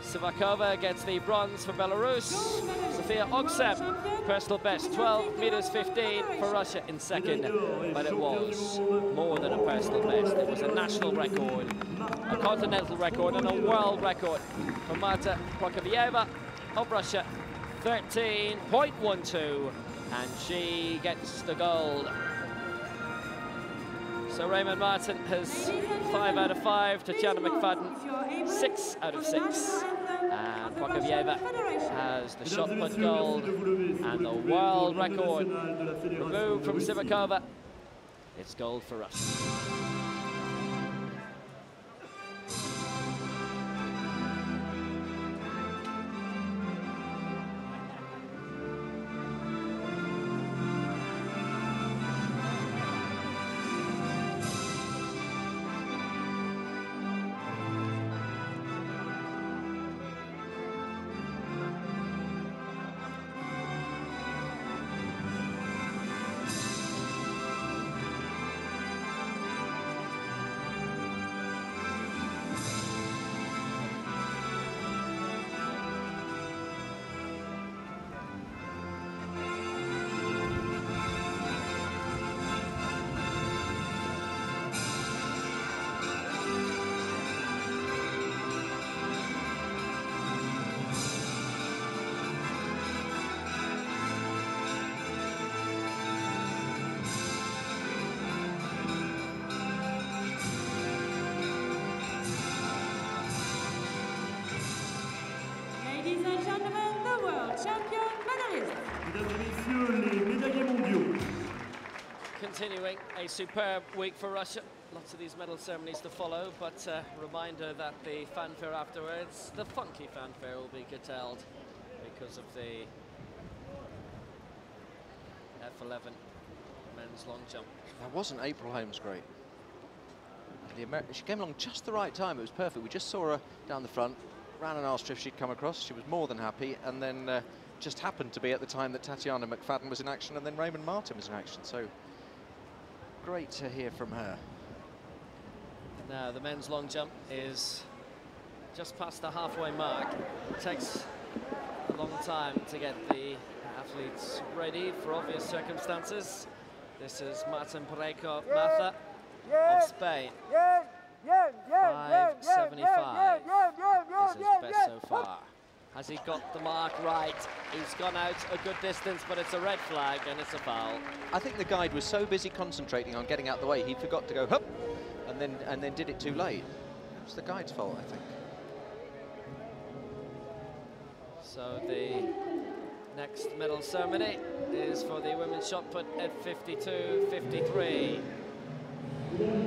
Sivakova gets the bronze for Belarus. Sofia Oksem, personal best, 12 meters 15 for Russia in second, but it was more than a personal best. It was a national record, a continental record, and a world record for Marta Prokofyeva of Russia, 13.12, and she gets the gold. So Raymond Martin has 5 out of 5, Tatiana McFadden 6 out of 6. And Prokofyeva has the shot put gold and the world record removed from Sivakova. It's gold for Russia. Ladies and gentlemen, the world champion medalists. Mesdames et messieurs, les médaillés mondiaux. Continuing a superb week for Russia. Lots of these medal ceremonies to follow, but a reminder that the fanfare afterwards, the funky fanfare, will be curtailed because of the F11 men's long jump. That wasn't April Holmes great. She came along just the right time. It was perfect. We just saw her down the front, ran and asked her if she'd come across. She was more than happy, and then just happened to be at the time that Tatiana McFadden was in action and then Raymond Martin was in action. So great to hear from her. Now the men's long jump is just past the halfway mark. It takes a long time to get the athletes ready for obvious circumstances. This is Martin Pareco Maza of Spain. 5.75 is his best so far. Has he got the mark right? He's gone out a good distance, but it's a red flag and it's a foul. I think the guide was so busy concentrating on getting out the way, he forgot to go hup, and then did it too late. It was the guide's fault, I think. So the next medal ceremony is for the women's shot put at 52.53.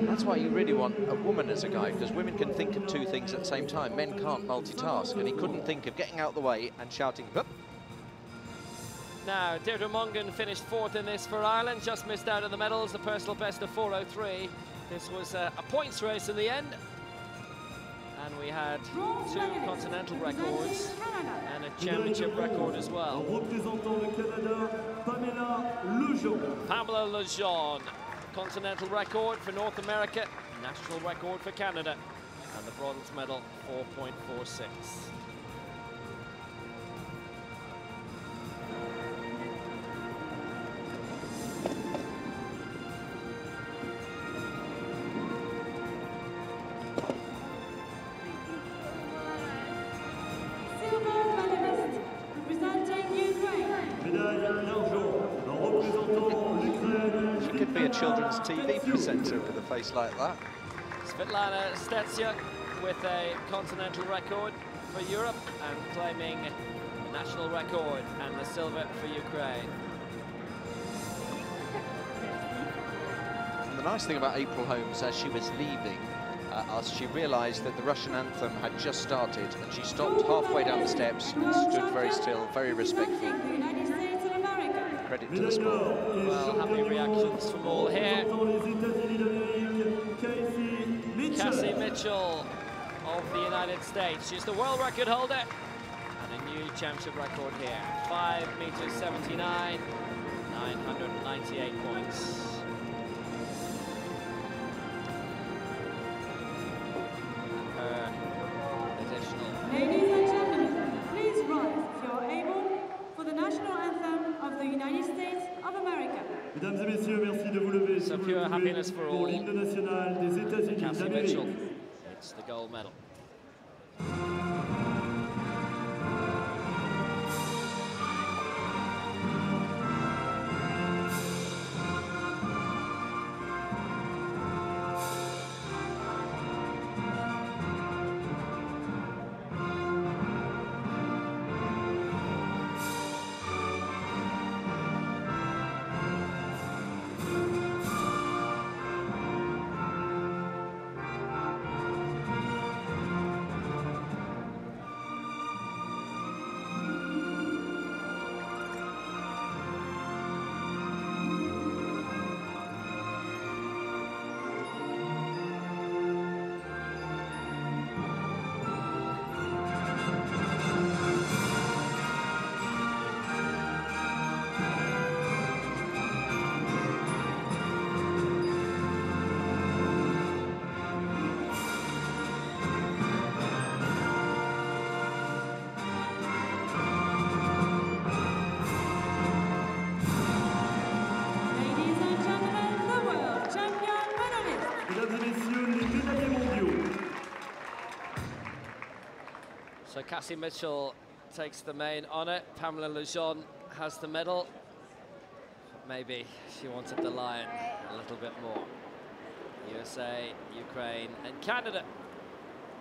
That's why you really want a woman as a guide, because women can think of two things at the same time. Men can't multitask, and he couldn't think of getting out the way and shouting, hup. Now, Deirdre Mongan finished 4th in this for Ireland, just missed out on the medals, a personal best of 4.03. This was a points race in the end. And we had 2 continental records and a championship record as well. Représentant le Canada, Pamela Lejeune. Pamela Lejeune, continental record for North America, national record for Canada, and the bronze medal, 4.46. She could be a children's TV presenter with a face like that. Svetlana Stetsya with a continental record for Europe and claiming the national record and the silver for Ukraine. And the nice thing about April Holmes, as she was leaving us, she realised that the Russian anthem had just started, and she stopped halfway down the steps and stood very still, very respectful. Credit to the sport. Well, happy reactions from all here. Cassie Mitchell of the United States. She's the world record holder and a new championship record here. 5 meters 79, 998 points. Her additional of pure happiness for all. l'hymne national des États-Unis Cassie d'Amérique. Mitchell gets the gold medal. Ladies and gentlemen, the world champion medalist. Mesdames et messieurs, les médaillés mondiaux. So Cassie Mitchell takes the main honour. Pamela Lejeune has the medal. Maybe she wanted the lion a little bit more. USA, Ukraine and Canada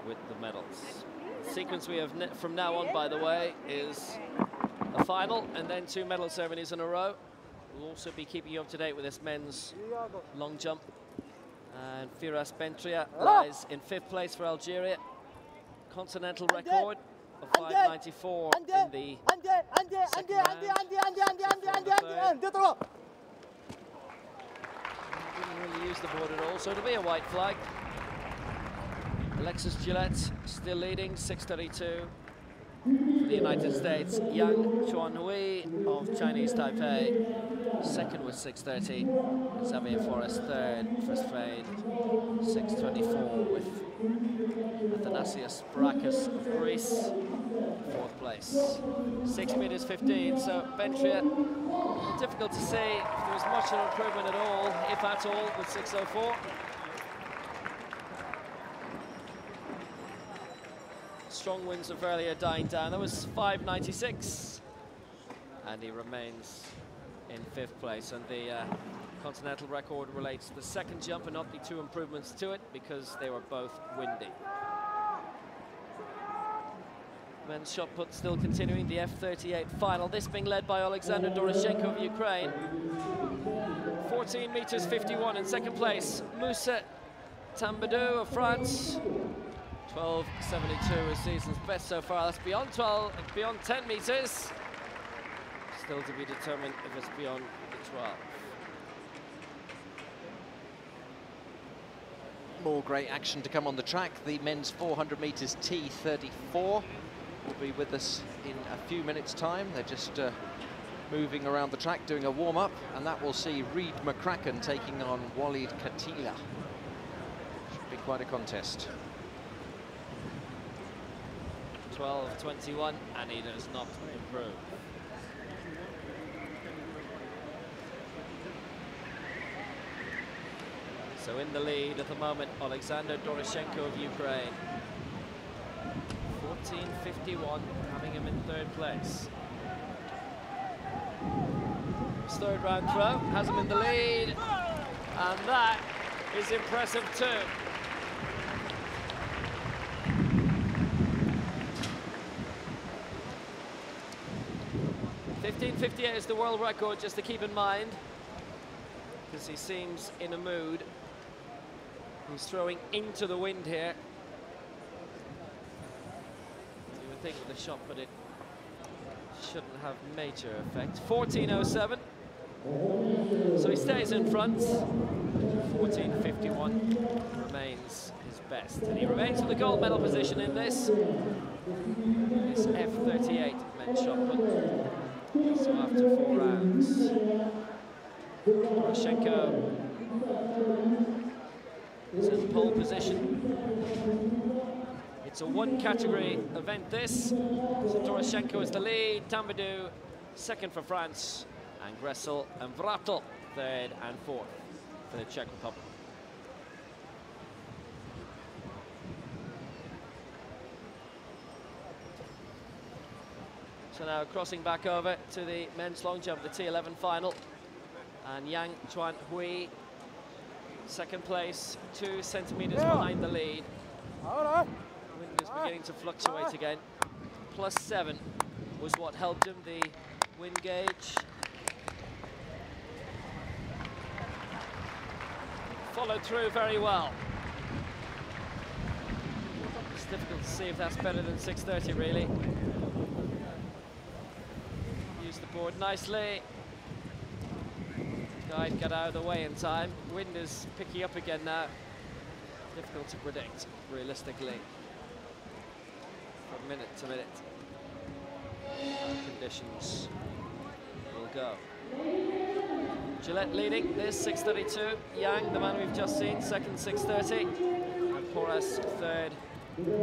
with the medals. The sequence we have from now on, by the way, is a final and then 2 medal ceremonies in a row. We'll also be keeping you up to date with this men's long jump. And Firas Bentria lies in 5th place for Algeria. Continental record of 5.94 in the second round. Didn't really use the board at all, so it'll be a white flag. Alexis Gillette still leading, 6:32. For the United States, Yang Chuanhui of Chinese Taipei, second with 6:30. Xavier Forrest third for Spain, 6:24 with Athanasios Brakis of Greece, 4th place. 6 meters 15, so Bentria, difficult to say if there was much of an improvement at all, if at all, with 6:04. Strong winds of earlier dying down. That was 5.96, and he remains in 5th place. And the continental record relates to the second jump and not the 2 improvements to it because they were both windy. Men's shot put still continuing, the F38 final. This being led by Alexander Doroshenko of Ukraine. 14 meters 51 in 2nd place. Moussa Tambadou of France. 12.72 is season's best so far. That's beyond 10 meters. Still to be determined if it's beyond the 12. More great action to come on the track. The men's 400 meters T34 will be with us in a few minutes' time. They're just moving around the track, doing a warm-up, and that will see Reed McCracken taking on Walid Katila. Should be quite a contest. 12.21, and he does not improve. So in the lead at the moment, Alexander Doroshenko of Ukraine. 14.51, having him in 3rd place. His 3rd round throw has him in the lead, and that is impressive too. .15.58 is the world record, just to keep in mind, because he seems in a mood. He's throwing into the wind here. You would think with a shot, but it shouldn't have major effect. 14.07. So he stays in front. 14.51 remains his best. And he remains in the gold medal position in this F38 men's shot put. So after 4 rounds, Doroshenko is in pole position. It's a 1-category event this. So Doroshenko is the lead, Tambadou 2nd for France, and Gressel and Vratel 3rd and 4th. for the Czech Republic. So now crossing back over to the men's long jump, the T11 final. And Yang Chuan Hui, second place, 2 centimeters behind the lead. Wind is beginning to fluctuate again. +7 was what helped him, the wind gauge. Followed through very well. It's difficult to see if that's better than 6:30, really. Used the board nicely. Guide got out of the way in time. Wind is picking up again now. Difficult to predict, realistically, from minute to minute. How conditions will go. Gillette leading this 6:32. Yang, the man we've just seen, second 6:30. And Porras third,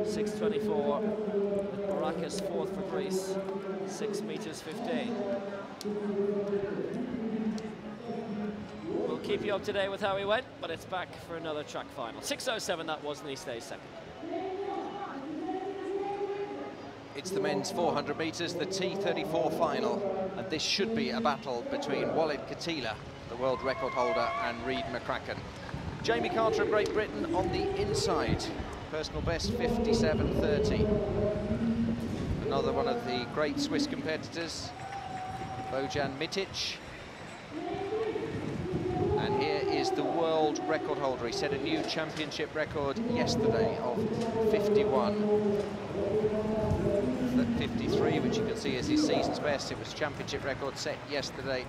6:24. With Barakas fourth for Greece, 6:15. We'll keep you up to date with how he went, but it's back for another track final. 6:07 that was, and he stays second. It's the men's 400 metres, the T34 final, and this should be a battle between Walid Khatila, the world record holder, and Reid McCracken. Jamie Carter of Great Britain on the inside, personal best 57.30. Another one of the great Swiss competitors, Bojan Mitic. And here is the world record holder. He set a new championship record yesterday of 53, which you can see is his season's best. It was championship record set yesterday.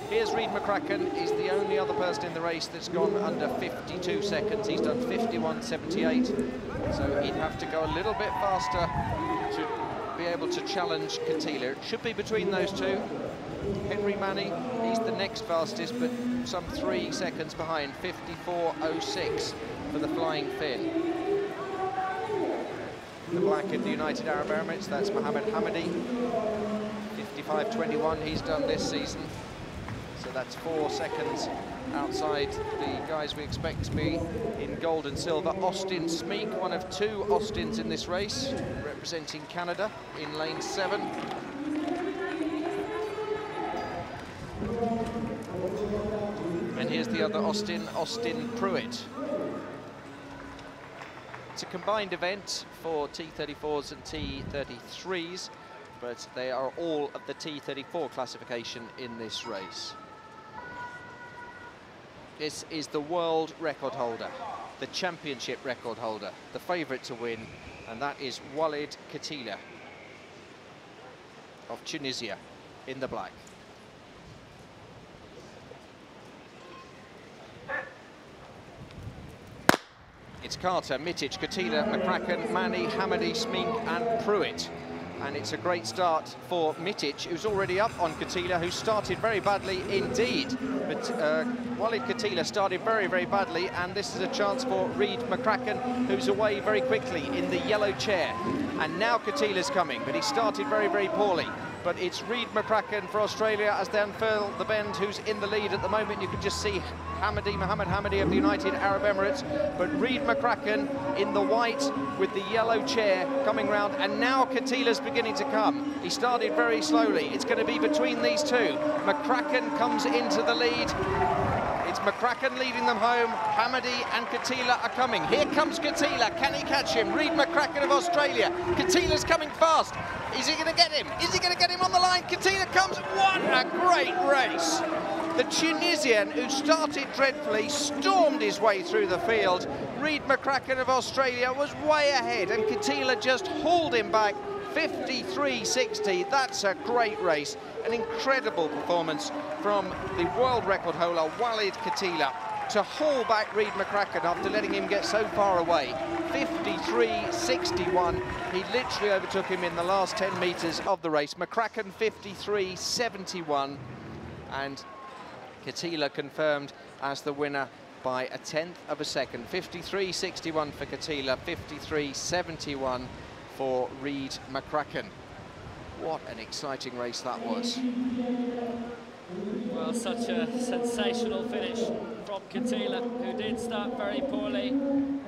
Here's Reid McCracken. He's the only other person in the race that's gone under 52 seconds. He's done 51.78, so he'd have to go a little bit faster to be able to challenge Khatila. It should be between those two. Henry Manny, he's the next fastest, but some 3 seconds behind, 54.06 for the Flying Finn. The black of the United Arab Emirates, that's Mohammed Hamadi, 55.21 he's done this season. So that's 4 seconds outside the guys we expect to be in gold and silver. Austin Smeek, one of 2 Austins in this race, representing Canada in lane 7. And here's the other Austin, Austin Pruitt. It's a combined event for T34s and T33s, but they are all of the T34 classification in this race. This is the world record holder, the championship record holder, the favourite to win, and that is Walid Khatila of Tunisia in the black. It's Carter, Mitic, Khatila, McCracken, Manny, Hamadi, Smink and Pruitt. And it's a great start for Mitic, who's already up on Khatila, who started very badly indeed. But Walid Khatila started very, very badly, and this is a chance for Reid McCracken, who's away very quickly in the yellow chair. And now Khatila's coming, but he started very, very poorly. But it's Reid McCracken for Australia as they unfurl the bend, who's in the lead at the moment. You can just see Hamadi, Mohammed Hamadi of the United Arab Emirates. But Reid McCracken in the white with the yellow chair coming round. And now Khatila's beginning to come. He started very slowly. It's going to be between these two. McCracken comes into the lead. It's McCracken leading them home. Hamadi and Khatila are coming. Here comes Khatila. Can he catch him? Reid McCracken of Australia. Khatila's coming fast. Is he going to get him? Is he going to get him on the line? Khatila comes. What a great race. The Tunisian, who started dreadfully, stormed his way through the field. Reid McCracken of Australia was way ahead, and Khatila just hauled him back. 53.60, that's a great race. An incredible performance from the world record holder, Walid Khatila, to haul back Reid McCracken after letting him get so far away. 53.61, he literally overtook him in the last 10 metres of the race. McCracken 53.71, and Khatila confirmed as the winner by a 1/10 of a second. 53.61 for Khatila, 53.71 for Reid McCracken. What an exciting race that was. Well, such a sensational finish from Kitila, who did start very poorly,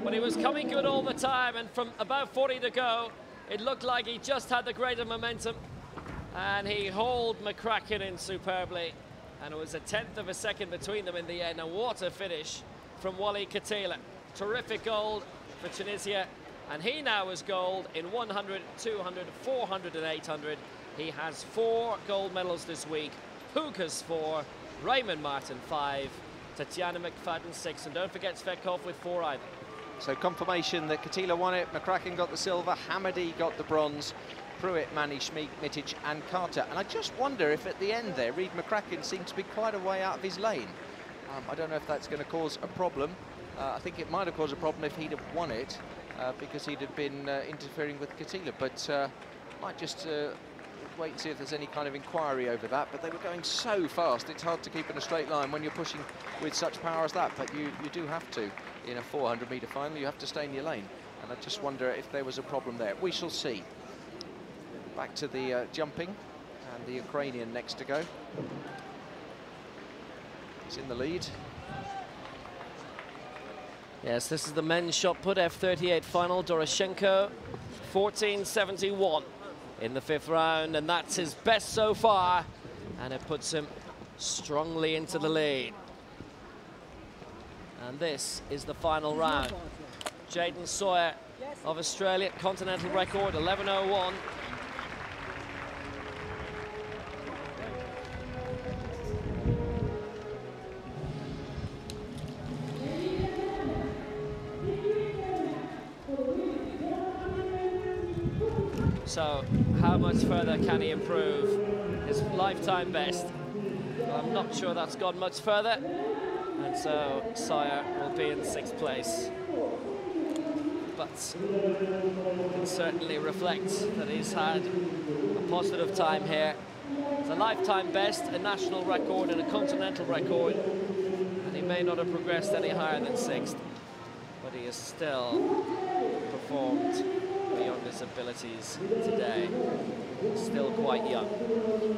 but he was coming good all the time, and from about 40 to go, it looked like he just had the greater momentum, and he hauled McCracken in superbly, and it was a 1/10 of a second between them in the end. And what a finish from Wally Kitila. Terrific gold for Tunisia, and he now has gold in 100, 200, 400 and 800. He has 4 gold medals this week. Hugas 4, Raymond Martin 5, Tatiana McFadden 6, and don't forget Svetkov with 4 either. So confirmation that Kitila won it, McCracken got the silver, Hamady got the bronze, Pruitt, Manny, Schmeek, Mitic and Carter. And I just wonder if at the end there, Reid McCracken seemed to be quite a way out of his lane. I don't know if that's going to cause a problem. I think it might have caused a problem if he'd have won it, because he'd have been interfering with Kitila, but might just wait and see if there's any kind of inquiry over that. But they were going so fast, it's hard to keep in a straight line when you're pushing with such power as that, but you do have to. In a 400-metre final, you have to stay in your lane, and I just wonder if there was a problem there. We shall see. Back to the jumping, and the Ukrainian next to go. He's in the lead. Yes, this is the men's shot put F38 final. Doroshenko, 14.71 in the 5th round, and that's his best so far, and it puts him strongly into the lead. And this is the final round. Jaden Sawyer of Australia, continental record, 11.01. So, how much further can he improve his lifetime best? I'm not sure that's gone much further, and so Sawyer will be in 6th place. But it can certainly reflect that he's had a positive time here. It's a lifetime best, a national record and a continental record, and he may not have progressed any higher than 6th, but he has still performed beyond his abilities today. Still quite young.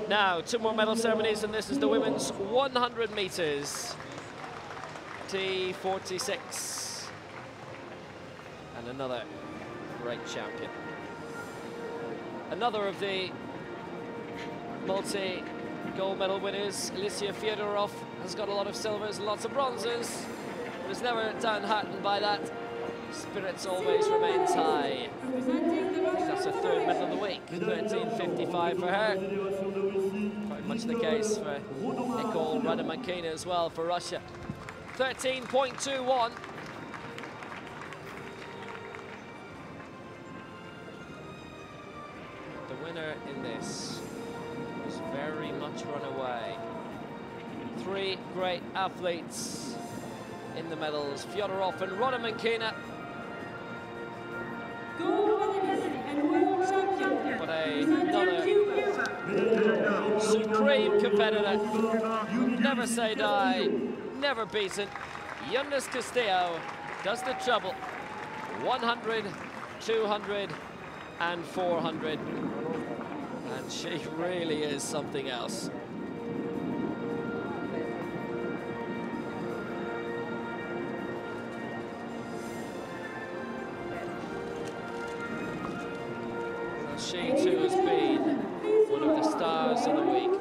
Now, 2 more medal ceremonies, and this is the women's 100 meters. T46. And another great champion. Another of the multi-gold medal winners, Alicia Fyodorov, has got a lot of silvers and lots of bronzes, but is never downhearted by that. Spirits always remains high. I think that's her 3rd medal of the week. 13.55 for her. Very much the case for Nicole Radamankina as well for Russia. 13.21. The winner in this was very much run away. 3 great athletes in the medals, Fyodorov and Radamankina. But another supreme competitor, never say die, never beaten. Yunus Castillo does the treble, 100, 200 and 400. And she really is something else. She too has been one of the stars of the week.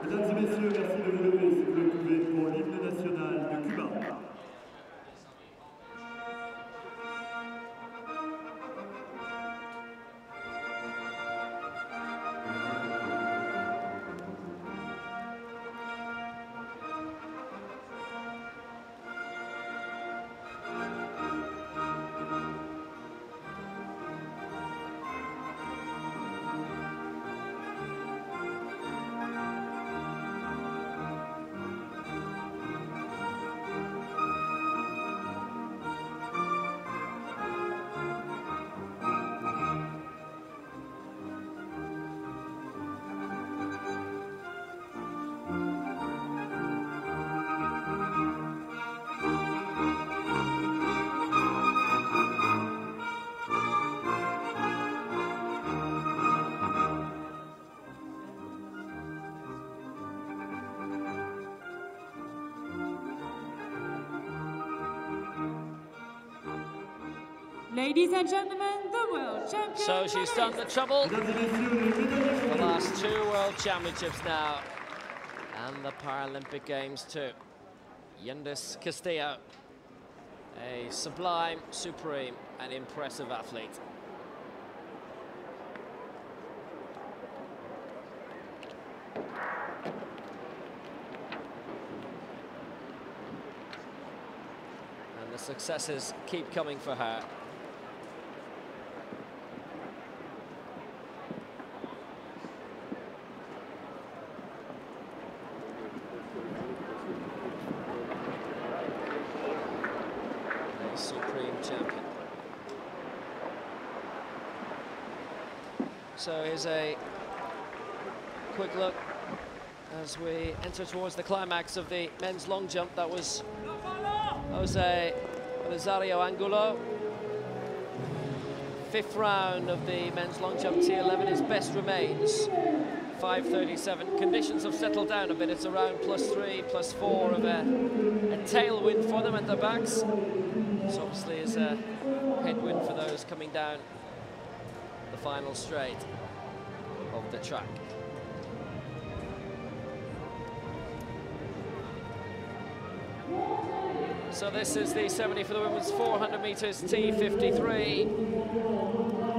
Mesdames et messieurs, merci de vous lever si vous le pouvez pour l'hymne national de Cuba. Ladies and gentlemen, the world champion. So she's done the trouble. The last 2 World Championships now. And the Paralympic Games too. Yundis Castillo. A sublime, supreme and impressive athlete. And the successes keep coming for her. Supreme champion. So here's a quick look as we enter towards the climax of the men's long jump. That was Jose Rosario Angulo. 5th round of the men's long jump T11. His best remains 5:37. Conditions have settled down a bit. It's around +3, +4 of a tailwind for them at their backs. So obviously is a headwind for those coming down the final straight of the track. So this is the 70 for the women's 400 meters T53.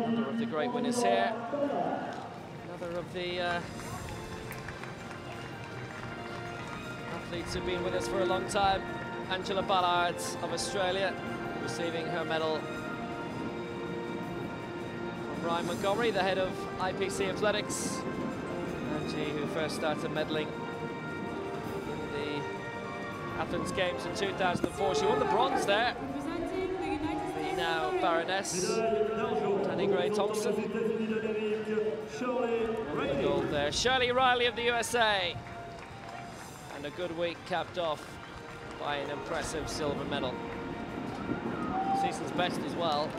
Another of the great winners here. Another of the athletes who've been with us for a long time. Angela Ballard of Australia, receiving her medal from Ryan Montgomery, the head of IPC Athletics. Angie, who first started medaling in the Athens Games in 2004. She won the bronze there. The now Baroness, Danny Gray Thompson. Won the gold there. Shirley Riley of the USA. And a good week capped off by an impressive silver medal. Season's best as well.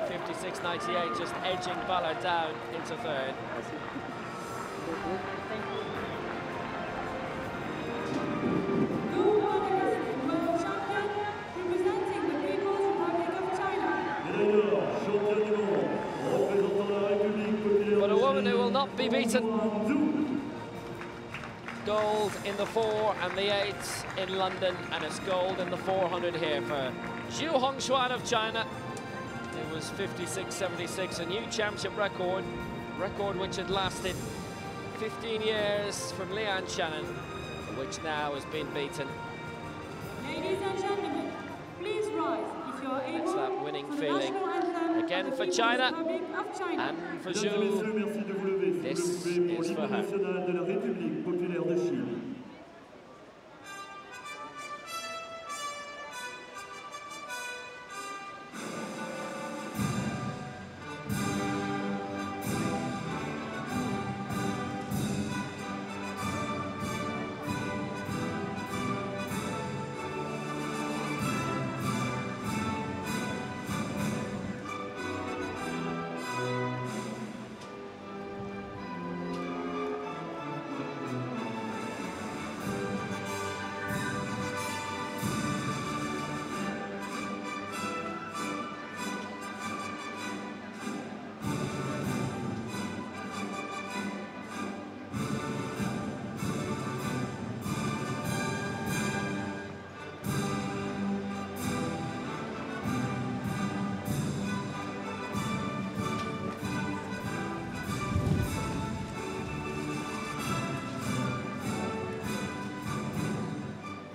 56.98, just edging Ballard down into 3rd. World champion representing the People's Republic of China. But a woman who will not be beaten. Gold in the 4 and the 8 in London, and it's gold in the 400 here for Zhu Hongxuan of China. It was 56.76, a new championship record which had lasted 15 years from Lian Shannon, which now has been beaten. Ladies and gentlemen, please rise if you are able. It's that winning for the feeling national anthem again of the for People's China Republic of China. and for Mesdames et Zhu. messieurs, merci de vous lever. This C'est le premier au is for niveau her. national de la République populaire de Chine.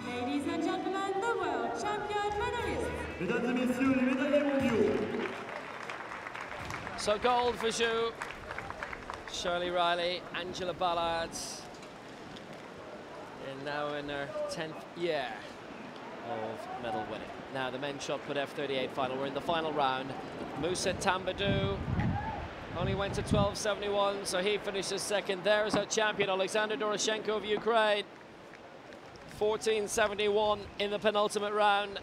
Ladies and gentlemen, the world champion medalists. Mesdames et messieurs, les médaillés mondiaux. So gold for Zhu, Shirley Riley, Angela Ballard, and now in her 10th year of medal winning. Now the men's shot put F38 final. We're in the final round. Moussa Tambadou only went to 12.71, so he finishes 2nd. There is our champion, Alexander Doroshenko of Ukraine. 14.71 in the penultimate round.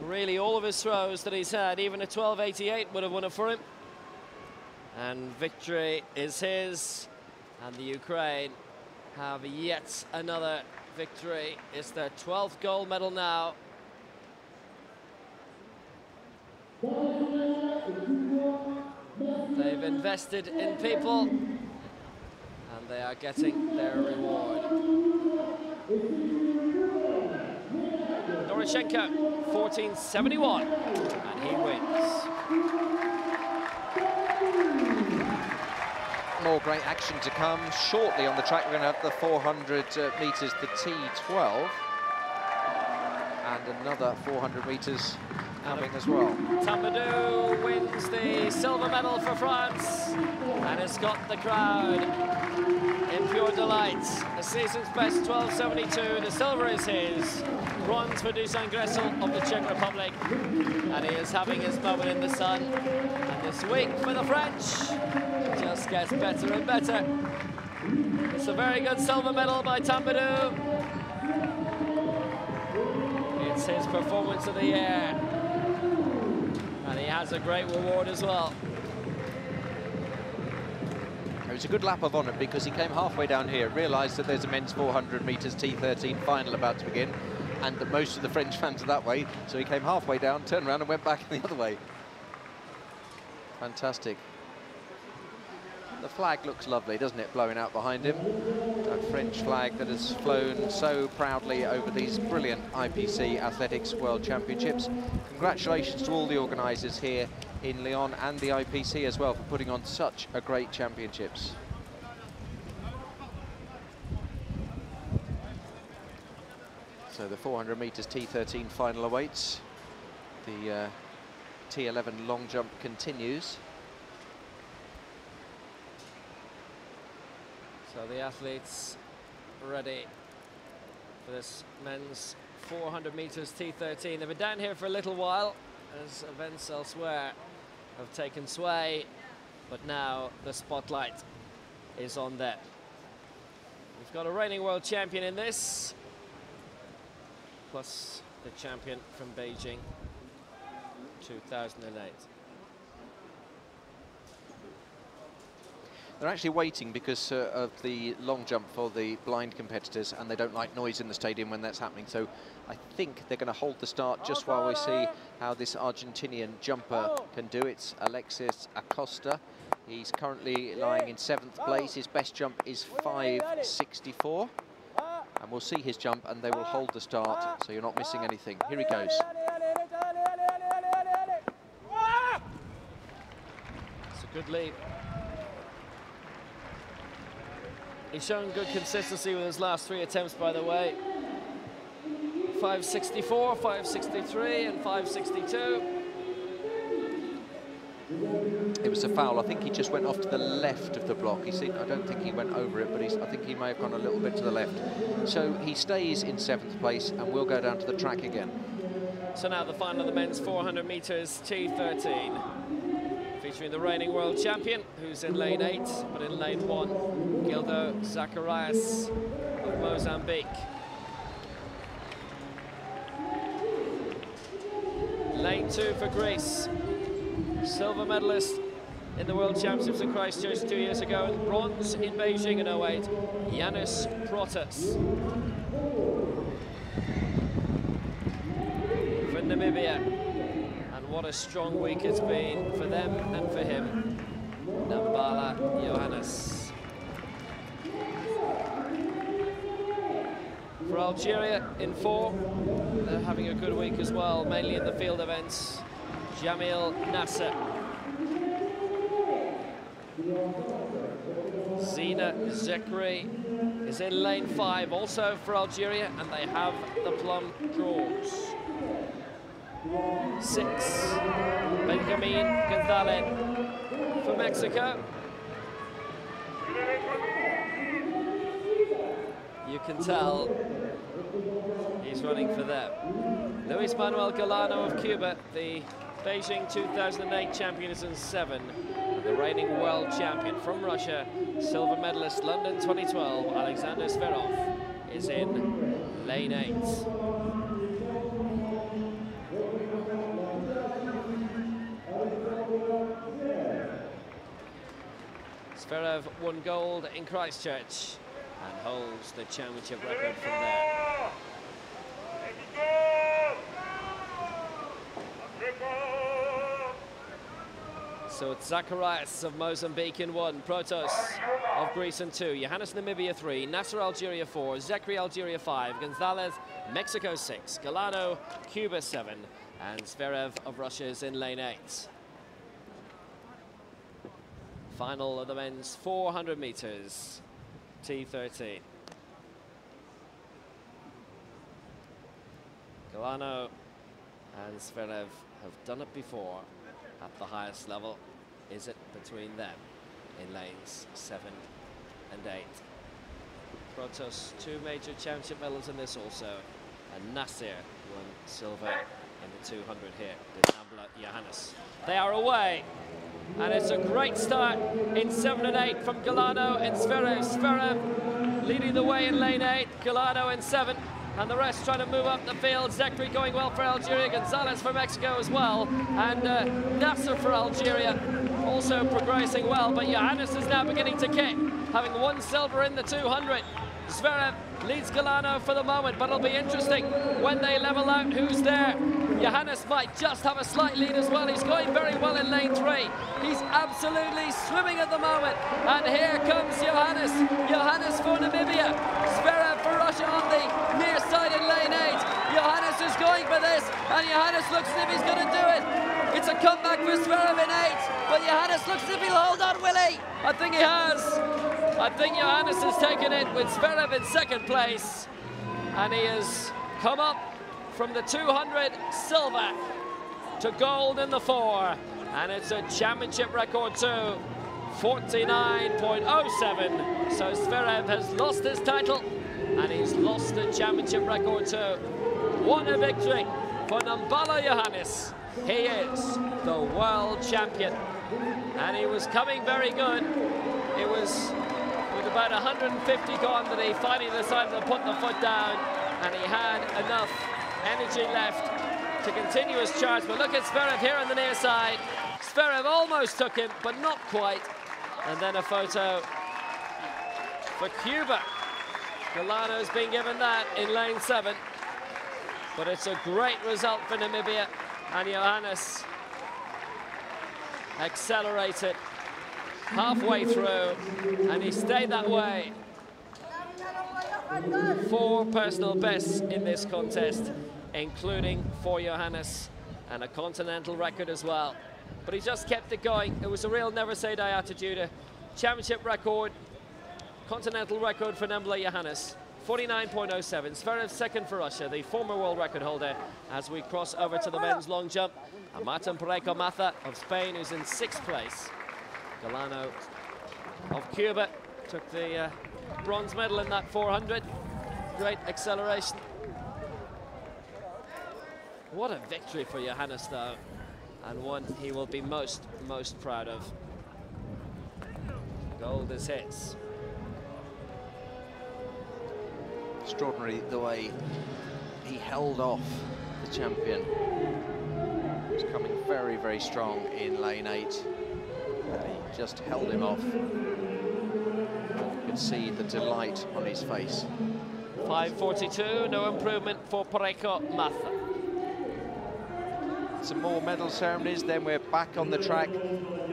Really, all of his throws that he's had, even a 12.88 would have won it for him. And victory is his. And the Ukraine have yet another victory. It's their 12th gold medal now. They've invested in people, and they are getting their reward. Doroshenko, 14.71, and he wins. More great action to come shortly on the track. We're going to have the 400 metres, the T12, and another 400 metres coming as well. Tambadou wins the silver medal for France, and has got the crowd in pure delight. The season's best 12.72, the silver is his. Bronze for Dusan Gressel of the Czech Republic, and he is having his moment in the sun. And this week for the French just gets better and better. It's a very good silver medal by Tambadou. It's his performance of the year, and he has a great reward as well. It was a good lap of honour because he came halfway down here, realised that there's a men's 400 metres T13 final about to begin, and that most of the French fans are that way, so he came halfway down, turned around and went back the other way. Fantastic. The flag looks lovely, doesn't it, blowing out behind him? That French flag that has flown so proudly over these brilliant IPC Athletics World Championships. Congratulations to all the organisers here in Lyon and the IPC as well for putting on such a great championships. So the 400 metres T13 final awaits. The T11 long jump continues. So the athletes ready for this men's 400 metres T13. They've been down here for a little while as events elsewhere have taken sway, but now the spotlight is on them. We've got a reigning world champion in this, plus the champion from Beijing 2008. They're actually waiting because of the long jump for the blind competitors, and they don't like noise in the stadium when that's happening. So I think they're going to hold the start just while we see how this Argentinian jumper can do. It's Alexis Acosta. He's currently lying in 7th place. His best jump is 5.64. And we'll see his jump, and they will hold the start, so you're not missing anything. Here he goes. It's a good leap. He's shown good consistency with his last 3 attempts, by the way. 5.64, 5.63 and 5.62. It was a foul. I think he just went off to the left of the block. I don't think he went over it, but I think he may have gone a little bit to the left. So he stays in 7th place and will go down to the track again. So now the final of the men's 400 metres T13. Featuring the reigning world champion, who's in lane 8, but in lane 1, Gildo Zacharias of Mozambique. Lane 2 for Greece. Silver medalist in the World Championships in Christchurch 2 years ago, and bronze in Beijing in 08, Yanis Protas. For Namibia. What a strong week it's been for them and for him. Nambala Johannes. For Algeria in 4, they're having a good week as well, mainly in the field events. Jamil Nasser. Zina Zekri is in lane 5, also for Algeria, and they have the plum draws. 6, Benjamin Gonzalez for Mexico. You can tell he's running for them. Luis Manuel Galano of Cuba, the Beijing 2008 champion, is in 7. The reigning world champion from Russia, silver medalist London 2012, Alexander Zverov, is in lane 8. Zverev won gold in Christchurch and holds the championship record from there. So it's Zacharias of Mozambique in 1, Protos of Greece in 2, Johannes Namibia 3, Nasser Algeria 4, Zekri Algeria 5, Gonzalez Mexico 6, Galano Cuba 7, and Zverev of Russia is in lane 8. Final of the men's 400 meters, T13. Galano and Zverev have done it before at the highest level. Is it between them in lanes 7 and 8? Protos, 2 major championship medals in this also, and Nasser won silver in the 200 here with Nambla Johannes. They are away, and it's a great start in 7 and 8 from Galano and Zverev. Zverev leading the way in lane 8, Galano in 7. And the rest trying to move up the field. Zekri going well for Algeria, Gonzalez for Mexico as well, and Nasser for Algeria also progressing well, but Johannes is now beginning to kick, having won silver in the 200. Zverev leads Galano for the moment, but it'll be interesting when they level out who's there. Johannes might just have a slight lead as well. He's going very well in lane 3. He's absolutely swimming at the moment, and here comes Johannes. Johannes for Namibia, Zverev for Russia on the near side in lane 8. Johannes is going for this, and Johannes looks as if he's going to do it. It's a comeback for Zverev in 8, but Johannes looks as if he'll hold on, will he? I think he has. I think Johannes has taken it with Zverev in 2nd place, and he has come up from the 200 silver to gold in the 4, and it's a championship record too, 49.07. So Zverev has lost his title, and he's lost the championship record too. What a victory for Nambala Johannes. He is the world champion, and he was coming very good. It was with about 150 gone that he finally decided to put the foot down, and he had enough energy left to continue his charge. But look at Zverev here on the near side. Zverev almost took him, but not quite. And then a photo for Cuba. Galano's been given that in lane 7. But it's a great result for Namibia, and Johannes accelerated halfway through, and he stayed that way. 4 personal bests in this contest, including for Johannes, and a continental record as well. But he just kept it going. It was a real never say die attitude. A championship record, continental record for Nambla Johannes, 49.07. Zverev 2nd for Russia, the former world record holder, as we cross over to the men's long jump. And Martin Pareco Maza of Spain, who's in 6th place. Galano of Cuba took the bronze medal in that 400. Great acceleration. What a victory for Johannes, though, and one he will be most proud of. Gold is his. Extraordinary the way he held off the champion. He was coming very, very strong in lane 8. And he just held him off. You could see the delight on his face. 5:42, no improvement for Pareco Maza. Some more medal ceremonies, then we're back on the track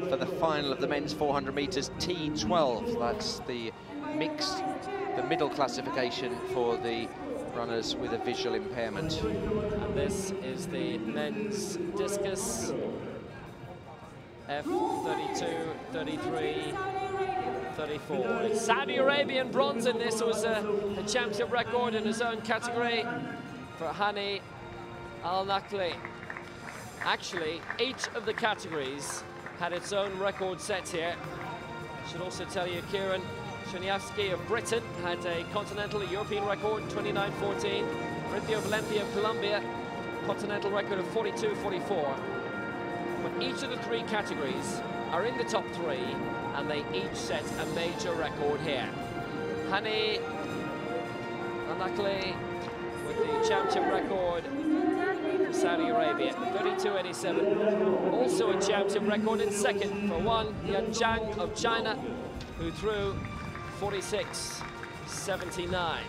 for the final of the men's 400 meters T12. That's the mixed, the middle classification for the runners with a visual impairment. And this is the men's discus. F32, 33, 34. It's Saudi Arabian bronze in this. It was a championship record in his own category for Hani Al-Nakli. Actually, each of the categories had its own record set here. Should also tell you, Kieran Choniavsky of Britain had a continental, a European record, 29.14. Rithio Valenti of Colombia, continental record of 42.44. But each of the 3 categories are in the top 3, and they each set a major record here. Hani Al-Nakli with the championship record for Saudi Arabia, 32.87. Also a championship record in 2nd for Wang Yanjiang of China, who threw 46.79.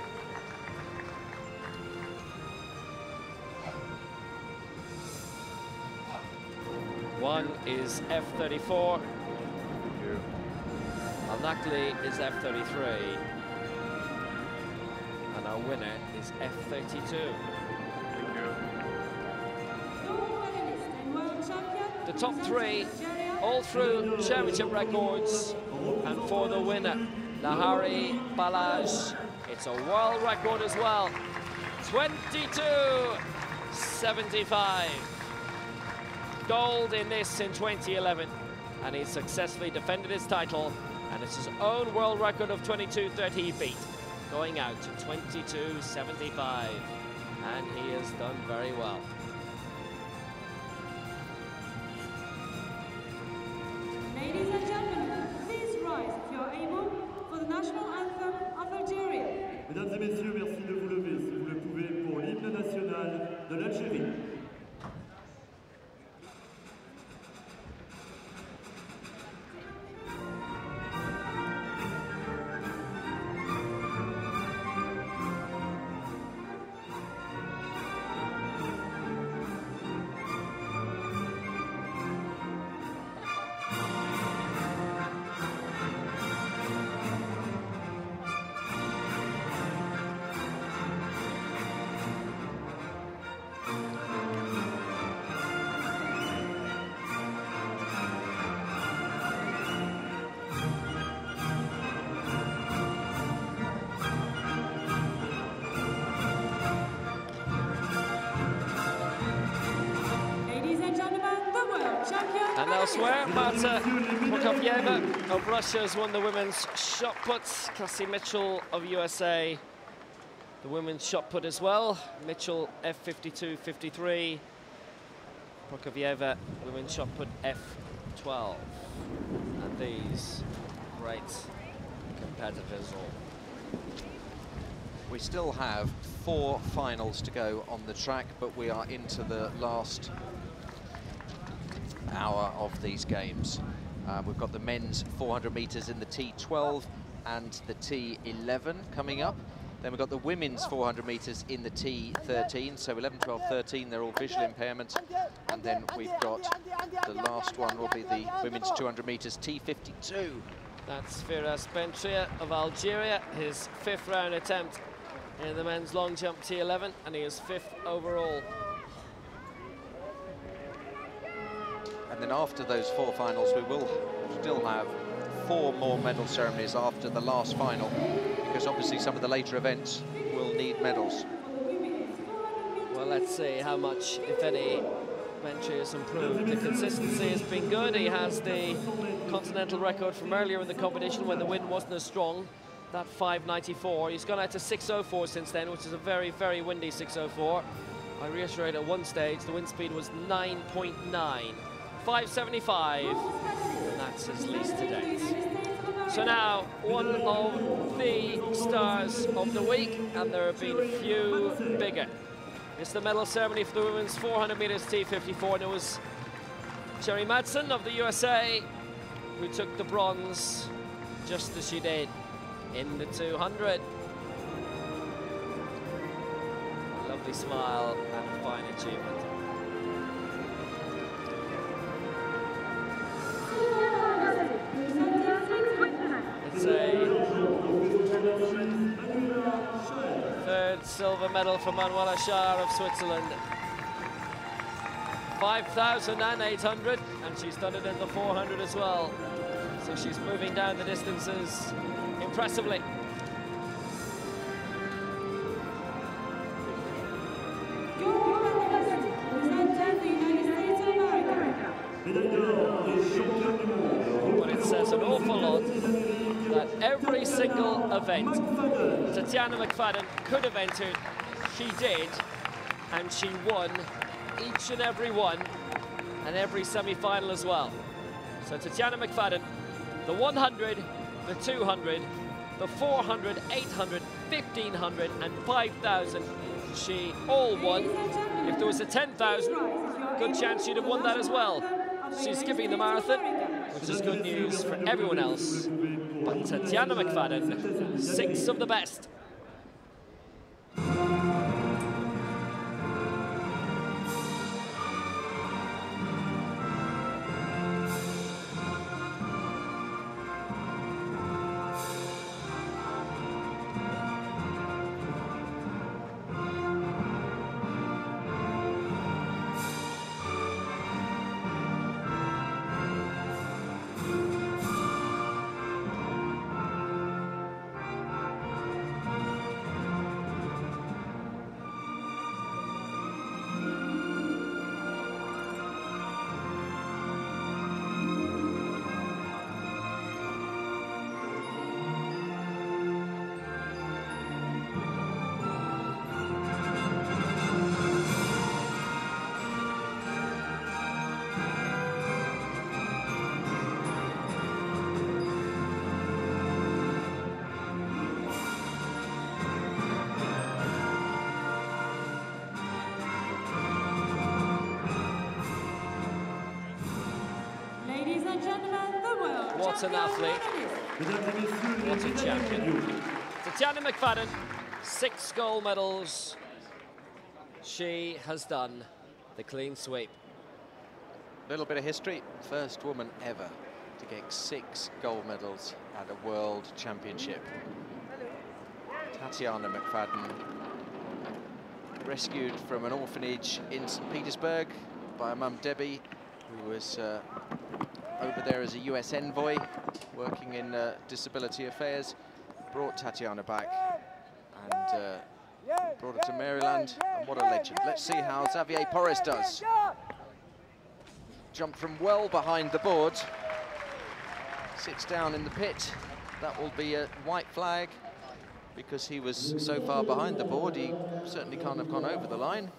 One is F34. Al-Nakli is F33. And our winner is F32. The top three, all through championship records. And for the winner, Nahari Balaj, it's a world record as well. 22.75. Gold in this in 2011. And he successfully defended his title. And it's his own world record of 22.30 he beat, going out to 22.75. And he has done very well. Ladies and gentlemen, please rise if you are able for the national anthem of Algeria. Mesdames et messieurs, merci de vous lever si vous le pouvez pour l'hymne national de l'Algérie. And elsewhere, Marta Prokofieva of Russia has won the women's shot put. Cassie Mitchell of USA, the women's shot put as well. Mitchell F52-53. Prokofieva, women's shot put F12. And these great competitors all. We still have 4 finals to go on the track, but we are into the last hour of these games. We've got the men's 400 meters in the T12 and the T11 coming up. Then we've got the women's 400 meters in the T13, so 11, 12, 13, they're all visual impairment. And then we've got the last one will be the women's 200 meters T52. That's Firas Bentria of Algeria, his 5th round attempt in the men's long jump T11, and he is 5th overall. And then after those 4 finals, we will still have 4 more medal ceremonies after the last final, because obviously some of the later events will need medals. Well, let's see how much, if any, Bentry has improved. The consistency has been good. He has the continental record from earlier in the competition when the wind wasn't as strong, that 5.94. He's gone out to 6.04 since then, which is a very, very windy 6.04. I reiterate, at one stage, the wind speed was 9.9. 5.75, and that's his least to date. So now, one of the stars of the week, and there have been few bigger. It's the medal ceremony for the women's 400 meters T54, and it was Sherry Madsen of the USA who took the bronze, just as she did in the 200. A lovely smile and a fine achievement. It's a 3rd silver medal for Manuela Schär of Switzerland. 5,800, and she's done it in the 400 as well. So she's moving down the distances impressively. But it says an awful lot that every single event Tatiana McFadden could have entered, she did, and she won each and every one, and every semi-final as well. So Tatiana McFadden, the 100, the 200, the 400, 800, 1500, and 5,000, she all won. If there was a 10,000, good chance she'd have won that as well. She's skipping the marathon, which is good news for everyone else. But Tatiana McFadden, 6 of the best. What an athlete. What a champion. Tatiana McFadden, 6 gold medals. She has done the clean sweep. A little bit of history. First woman ever to get 6 gold medals at a world championship. Tatiana McFadden, rescued from an orphanage in St. Petersburg by her mum Debbie, who was over there as a US envoy working in disability affairs, brought Tatiana back and brought her to Maryland, and what a legend. Let's see how Xavier Porres does. Jumped from well behind the board, sits down in the pit. That will be a white flag because he was so far behind the board, he certainly can't have gone over the line.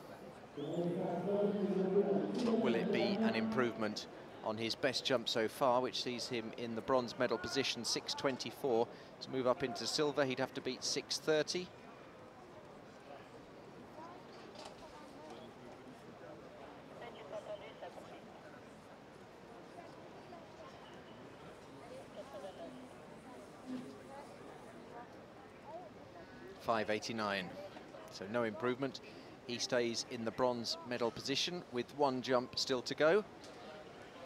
But will it be an improvement on his best jump so far, which sees him in the bronze medal position, 6:24. To move up into silver, he'd have to beat 6:30. .589, so no improvement. He stays in the bronze medal position with 1 jump still to go.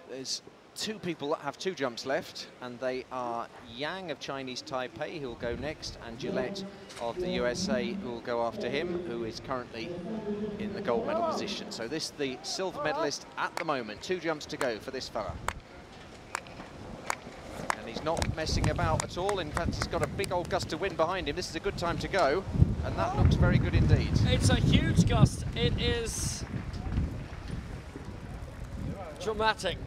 There's 2 people that have 2 jumps left, and they are Yang of Chinese Taipei, who will go next, and Gillette of the USA, who will go after him, who is currently in the gold medal position. So this the silver medalist at the moment. 2 jumps to go for this fella. And he's not messing about at all. In fact, he's got a big old gust of wind behind him. This is a good time to go, and that looks very good indeed. It's a huge gust. It is dramatic.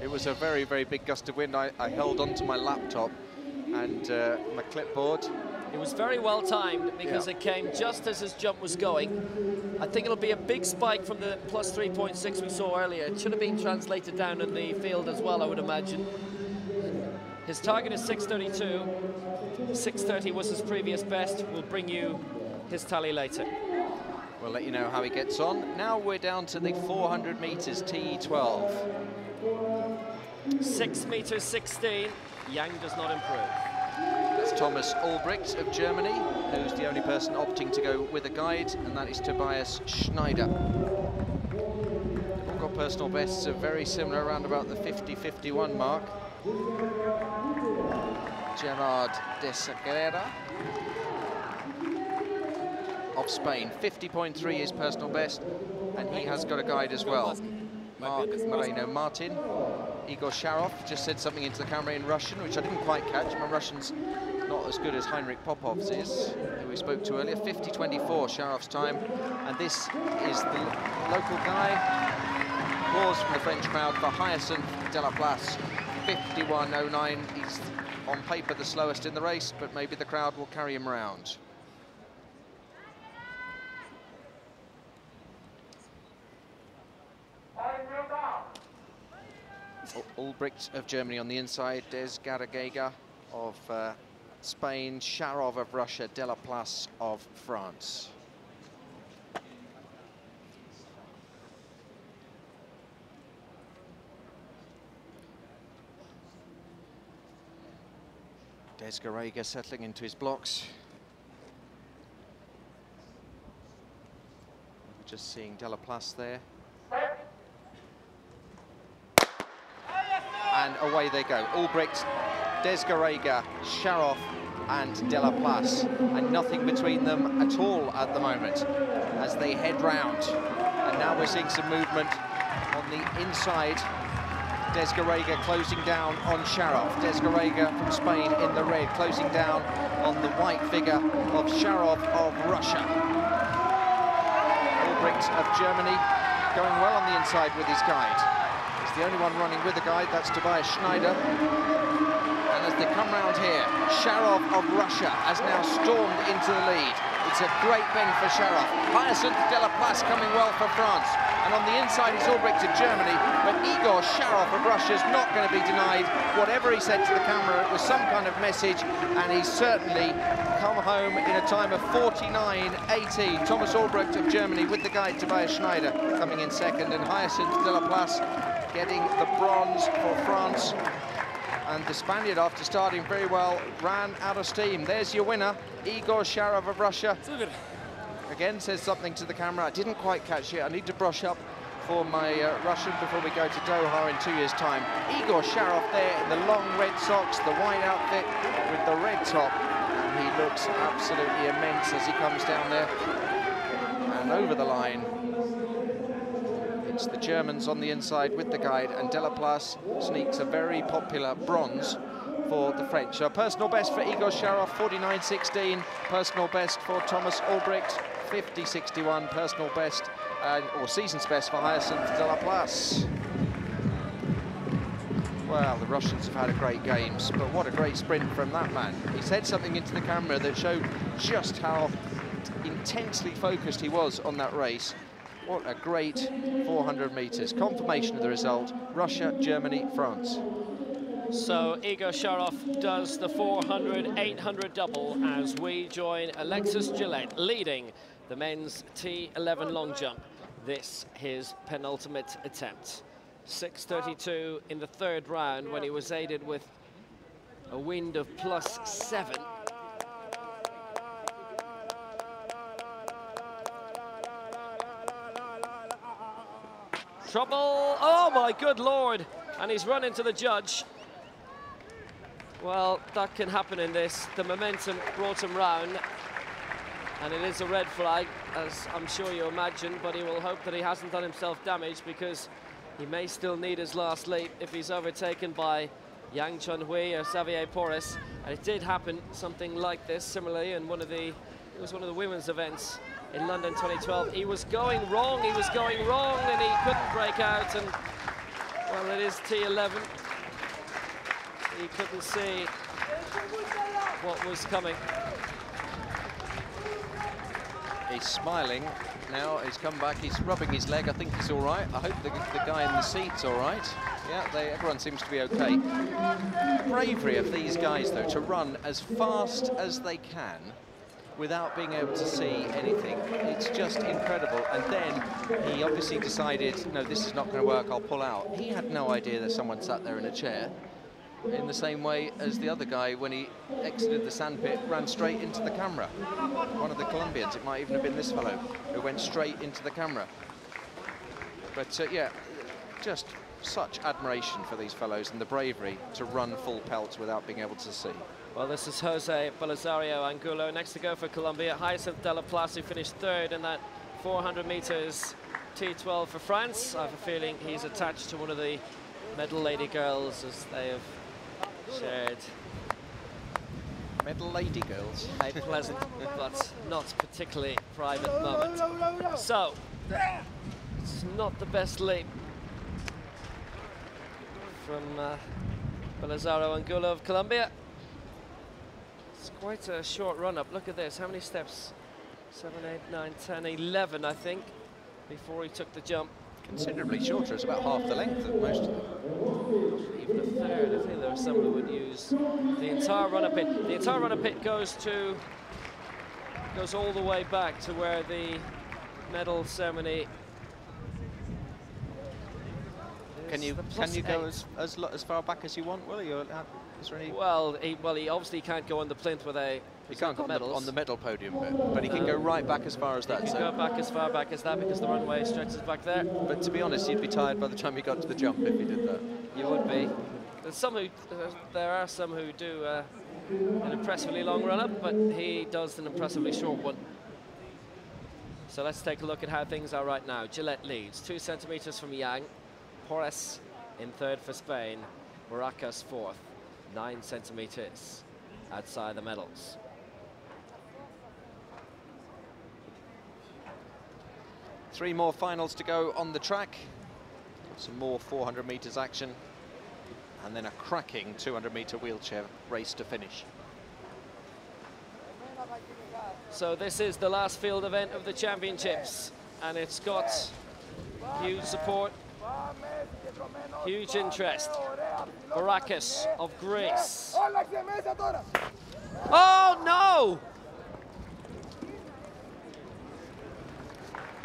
It was a very, very big gust of wind. I held onto my laptop and my clipboard. It was very well timed because it came just as his jump was going. I think it'll be a big spike from the plus 3.6 we saw earlier. It should have been translated down in the field as well, I would imagine. His target is 6:32. 6:30 was his previous best. We'll bring you his tally later. We'll let you know how he gets on. Now we're down to the 400 meters, T12. 6 meters 16. Yang does not improve. That's Thomas Ulbricht of Germany, who's the only person opting to go with a guide, and that is Tobias Schneider. They've all got personal bests of very similar, around about the 50-51 mark. Gerard de Sagrera of Spain, 50.3 is personal best, and he has got a guide as well. Mark Moreno Martin. Igor Sharov just said something into the camera in Russian, which I didn't quite catch. My Russian's not as good as Heinrich Popov's is, who we spoke to earlier. 50.24 Sharov's time, and this is the local guy. Applause from the French crowd for Hyacinth Delaplace. 51.09. He's on paper the slowest in the race, but maybe the crowd will carry him around. Ulbricht of Germany on the inside, Des Garagega of Spain, Sharov of Russia, Delaplace of France. Des Garega settling into his blocks. We're just seeing Delaplace there. And away they go. Ulbricht, Des Garega, Sharov and Delaplace, and nothing between them at all at the moment as they head round. And now we're seeing some movement on the inside. Des Garega closing down on Sharov. Des Garega from Spain in the red, closing down on the white figure of Sharov of Russia. Ulbricht of Germany going well on the inside with his guide. He's the only one running with the guide, that's Tobias Schneider. And as they come round here, Sharov of Russia has now stormed into the lead. It's a great bend for Sharov. Hyacinth Delaplace coming well for France. And on the inside is Ulbricht of Germany, but Igor Sharov of Russia is not going to be denied. Whatever he said to the camera, it was some kind of message, and he's certainly come home in a time of 49.18. Thomas Ulbricht of Germany with the guide Tobias Schneider coming in second, and Hyacinth Delaplace getting the bronze for France. And the Spaniard, after starting very well, ran out of steam. There's your winner, Igor Sharov of Russia. Again, says something to the camera. I didn't quite catch it. I need to brush up for my Russian before we go to Doha in 2 years' time. Igor Sharov there in the long red socks, the white outfit with the red top. And he looks absolutely immense as he comes down there. And over the line, it's the Germans on the inside with the guide, and Delaplace sneaks a very popular bronze for the French. So personal best for Igor Sharov, 49.16. Personal best for Thomas Ulbricht, 50.61. Personal best, or season's best for Hyacinth Delaplace. Well, the Russians have had a great games, but what a great sprint from that man. He said something into the camera that showed just how intensely focused he was on that race. What a great 400 meters. Confirmation of the result, Russia, Germany, France. So Igor Sharov does the 400-800 double as we join Alexis Gillette leading the men's T11 long jump. This his penultimate attempt. 6:32 in the third round when he was aided with a wind of +7. Trouble, oh my good Lord, and he's run into the judge. Well, that can happen in this. The momentum brought him round, and it is a red flag, as I'm sure you imagine, but he will hope that he hasn't done himself damage, because he may still need his last leap if he's overtaken by Yang Chunhui or Xavier Porras. And it did happen, something like this, similarly, in it was one of the women's events in London 2012. He was going wrong, and he couldn't break out, and, well, it is T11. He couldn't see what was coming. He's smiling now, he's come back, he's rubbing his leg, I think he's all right. I hope the guy in the seat's all right. Yeah, everyone seems to be okay. Bravery of these guys, though, to run as fast as they can without being able to see anything. It's just incredible. And then he obviously decided, no, this is not going to work, I'll pull out. He had no idea that someone sat there in a chair, in the same way as the other guy, when he exited the sandpit, ran straight into the camera. One of the Colombians, it might even have been this fellow, who went straight into the camera. But yeah, just such admiration for these fellows and the bravery to run full pelt without being able to see. Well, this is Jose Belisario Angulo. Next to go for Colombia, Hyacinth Delaplace, who finished third in that 400 meters T12 for France. I have a feeling he's attached to one of the medal lady girls, as they have shared Medal lady girls. a pleasant but not particularly private moment. So, it's not the best leap from Belisario Angulo of Colombia. It's quite a short run-up. Look at this. How many steps? 7, 8, 9, 10, 11, I think, before he took the jump. Considerably shorter. It's about half the length of most of them. Even a third. I think there are some who would use the entire run-up pit. The entire run-up pit goes all the way back to where the medal ceremony. Can you go as far back as you want, Willie? Is there any? Well, he obviously can't go on the plinth where they He can't go on the medal podium, but he can go right back as far as that. He can go back as far back as that, because the runway stretches back there. But to be honest, you'd be tired by the time you got to the jump if you did that. You would be. There are some who do an impressively long run-up, but he does an impressively short one. So let's take a look at how things are right now. Gillette leads 2 centimeters from Yang. Porras in third for Spain. Baracus fourth, 9 centimeters outside the medals. Three more finals to go on the track. Some more 400 meters action, and then a cracking 200-meter wheelchair race to finish. So this is the last field event of the championships, and it's got huge support, huge interest. Baracus of Greece. Oh no!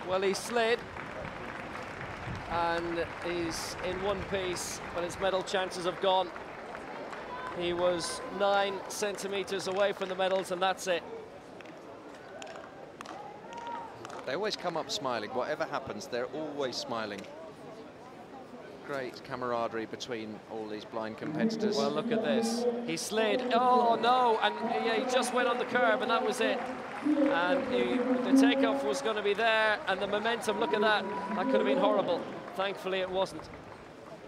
Well, he slid, and he's in one piece, but his medal chances have gone. He was 9 centimeters away from the medals, and that's it. They always come up smiling. Whatever happens, they're always smiling. Great camaraderie between all these blind competitors. Well, look at this. He slid. Oh, no. And yeah, he just went on the curb, and that was it. And the takeoff was going to be there, and the momentum, look at that. That could have been horrible. Thankfully, it wasn't.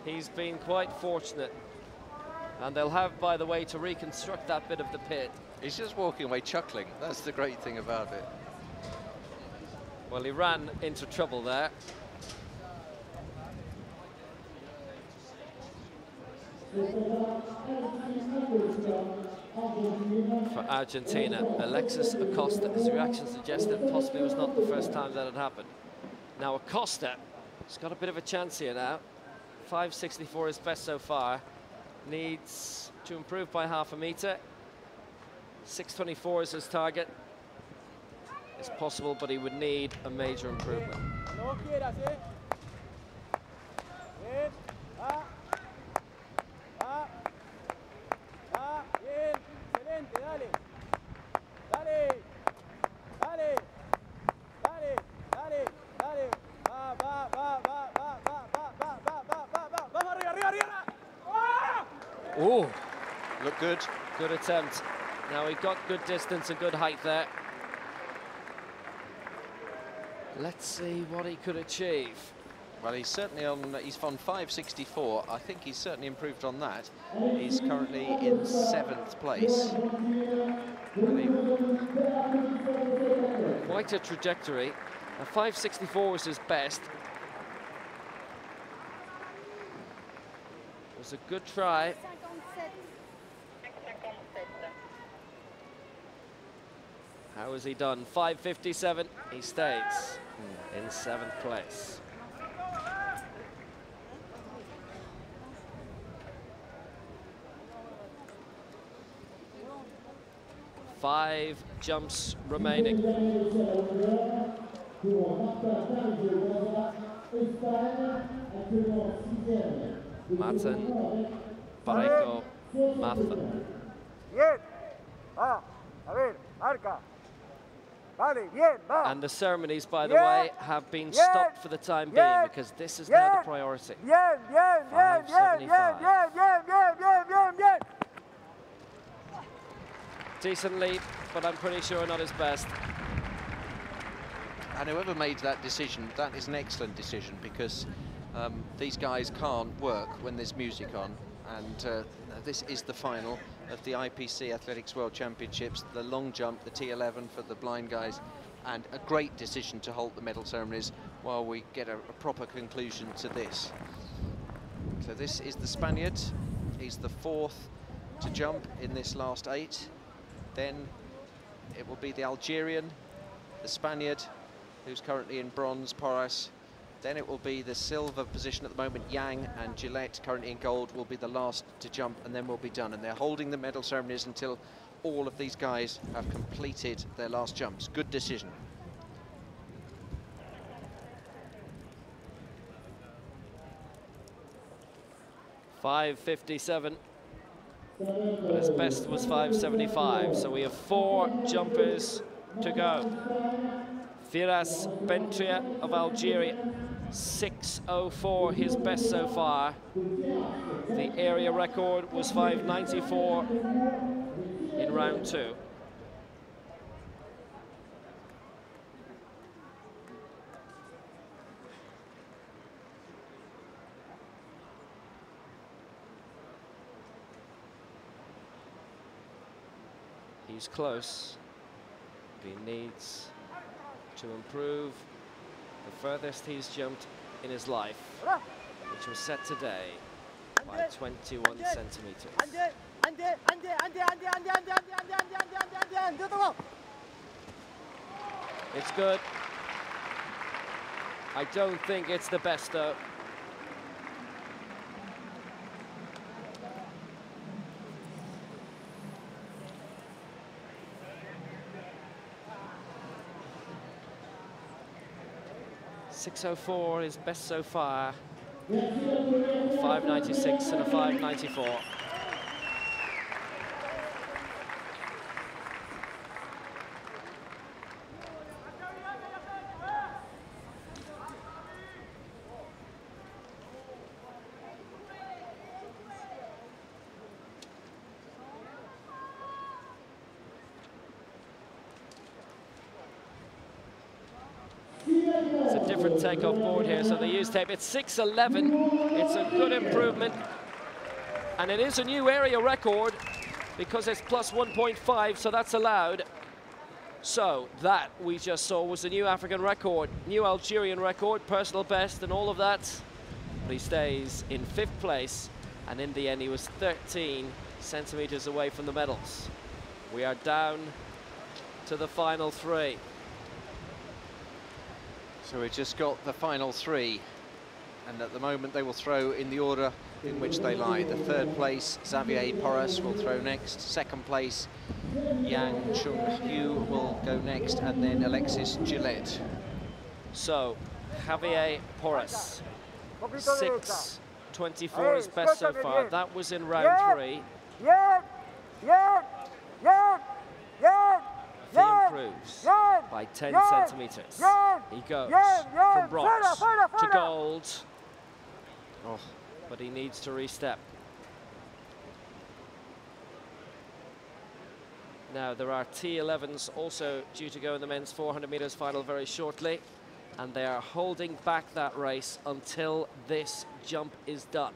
He's been quite fortunate. And they'll have, by the way, to reconstruct that bit of the pit. He's just walking away chuckling. That's the great thing about it. Well, he ran into trouble there. For Argentina, Alexis Acosta, his reaction suggested possibly was not the first time that had happened. Now Acosta has got a bit of a chance here now. 5.64 is best so far. Needs to improve by half a metre. 6.24 is his target. It's possible, but he would need a major improvement. No quieras, eh. Bien. Bien. Excelente, dale. Dale. Dale. Dale. Dale. Dale. Vamos arriba, arriba. Oh, Look good. good attempt. Now he got good distance and good height there. Let's see what he could achieve. Well, he's certainly on, he's on 5.64. I think he's certainly improved on that. He's currently in 7th place. Quite a trajectory. A 5.64 was his best. It was a good try. How has he done? 5.57. He stays in 7th place. Five jumps remaining. Martin, Pareco, Maza. Bien. Va. A ver, marca. Vale, bien, va. And the ceremonies, by the Yeah. way, have been Yeah. stopped for the time Yeah. being because this is now the priority. Bien, bien, bien, bien, bien, 5.75. bien, bien, bien, bien, bien, bien. Decent leap, but I'm pretty sure not his best. And whoever made that decision, that is an excellent decision, because these guys can't work when there's music on. And this is the final of the IPC Athletics World Championships, the long jump, the T11 for the blind guys, and a great decision to halt the medal ceremonies while we get a proper conclusion to this. So this is the Spaniard. He's the 4th to jump in this last 8. Then it will be the Algerian, the Spaniard, who's currently in bronze, Porras. Then it will be the silver position at the moment, Yang, and Gillette, currently in gold, will be the last to jump, and then we'll be done. And they're holding the medal ceremonies until all of these guys have completed their last jumps. Good decision. .557, but his best was 5.75, so we have 4 jumpers to go. Firas Bentria of Algeria, 6.04, his best so far. The area record was 5.94 in round 2. He's close. He needs to improve the furthest he's jumped in his life, which was set today by 21 centimeters. It's good. I don't think it's the best though. .604 is best so far. 5.96 and a 5.94. different takeoff board here, so they use tape. It's 6:11. It's a good improvement. And it is a new area record because it's plus 1.5, so that's allowed. So that we just saw was a new African record, new Algerian record, personal best and all of that. But he stays in 5th place, and in the end he was 13 centimeters away from the medals. We are down to the final 3. So we've just got the final 3, and at the moment they will throw in the order in which they lie. The 3rd place, Xavier Porras, will throw next. 2nd place, Yang Chung-Hu will go next, and then Alexis Gillette. So, Javier Porras, 6:24 is best so far. That was in round 3. If he improves by 10 centimeters, he goes from bronze to gold. Oh, but he needs to re-step. Now, there are T11s also due to go in the men's 400 meters final very shortly, and they are holding back that race until this jump is done.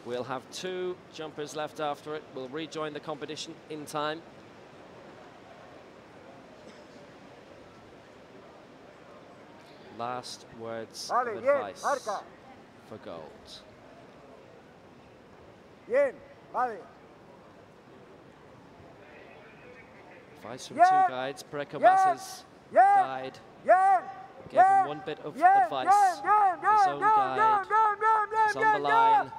We'll have 2 jumpers left after it. We'll rejoin the competition in time. Last words of advice for gold. Advice from 2 guides. Prekobas's guide gave him one bit of advice. His own guide is on the line.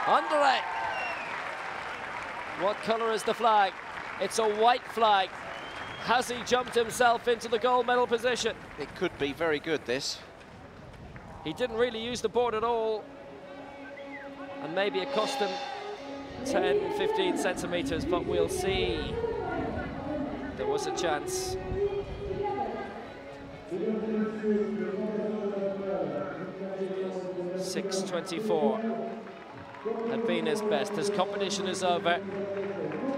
Andre! What colour is the flag? It's a white flag. Has he jumped himself into the gold medal position? It could be very good, this. He didn't really use the board at all. And maybe it cost him 10, 15 centimeters, but we'll see. There was a chance. .624 had been his best. His competition is over,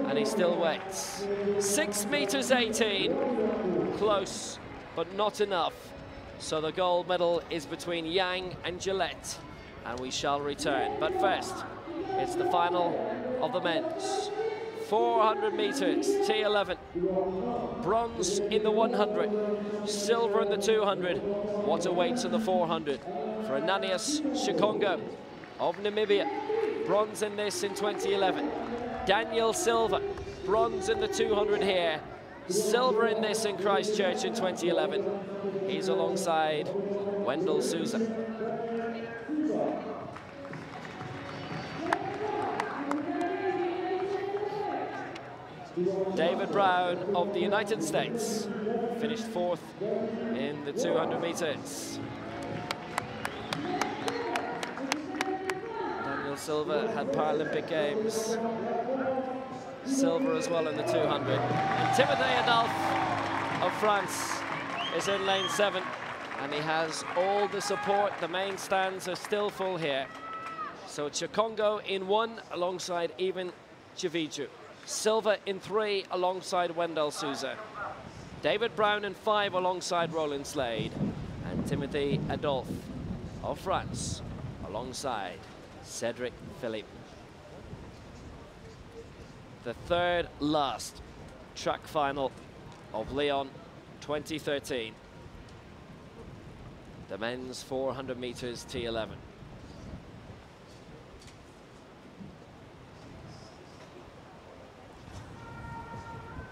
and he still waits. 6 meters 18, close, but not enough. So the gold medal is between Yang and Gillette, and we shall return. But first, it's the final of the men's 400 meters, T11. Bronze in the 100, silver in the 200. What awaits in the 400 for Ananias Shikongo of Namibia? Bronze in this in 2011. Daniel Silva, bronze in the 200 here. Silver in this in Christchurch in 2011. He's alongside Wendell Souza. David Brown of the United States finished 4th in the 200 meters. Daniel Silva had Paralympic Games silver as well in the 200. And Timothée Adolphe of France is in lane 7, and he has all the support. The main stands are still full here. So Chikongo in 1 alongside Even Chiviju. Silva in 3 alongside Wendell Souza. David Brown in 5 alongside Roland Slade. And Timothée Adolphe of France alongside Cedric Philippe. The 3rd last track final of Lyon 2013. The men's 400 meters T11.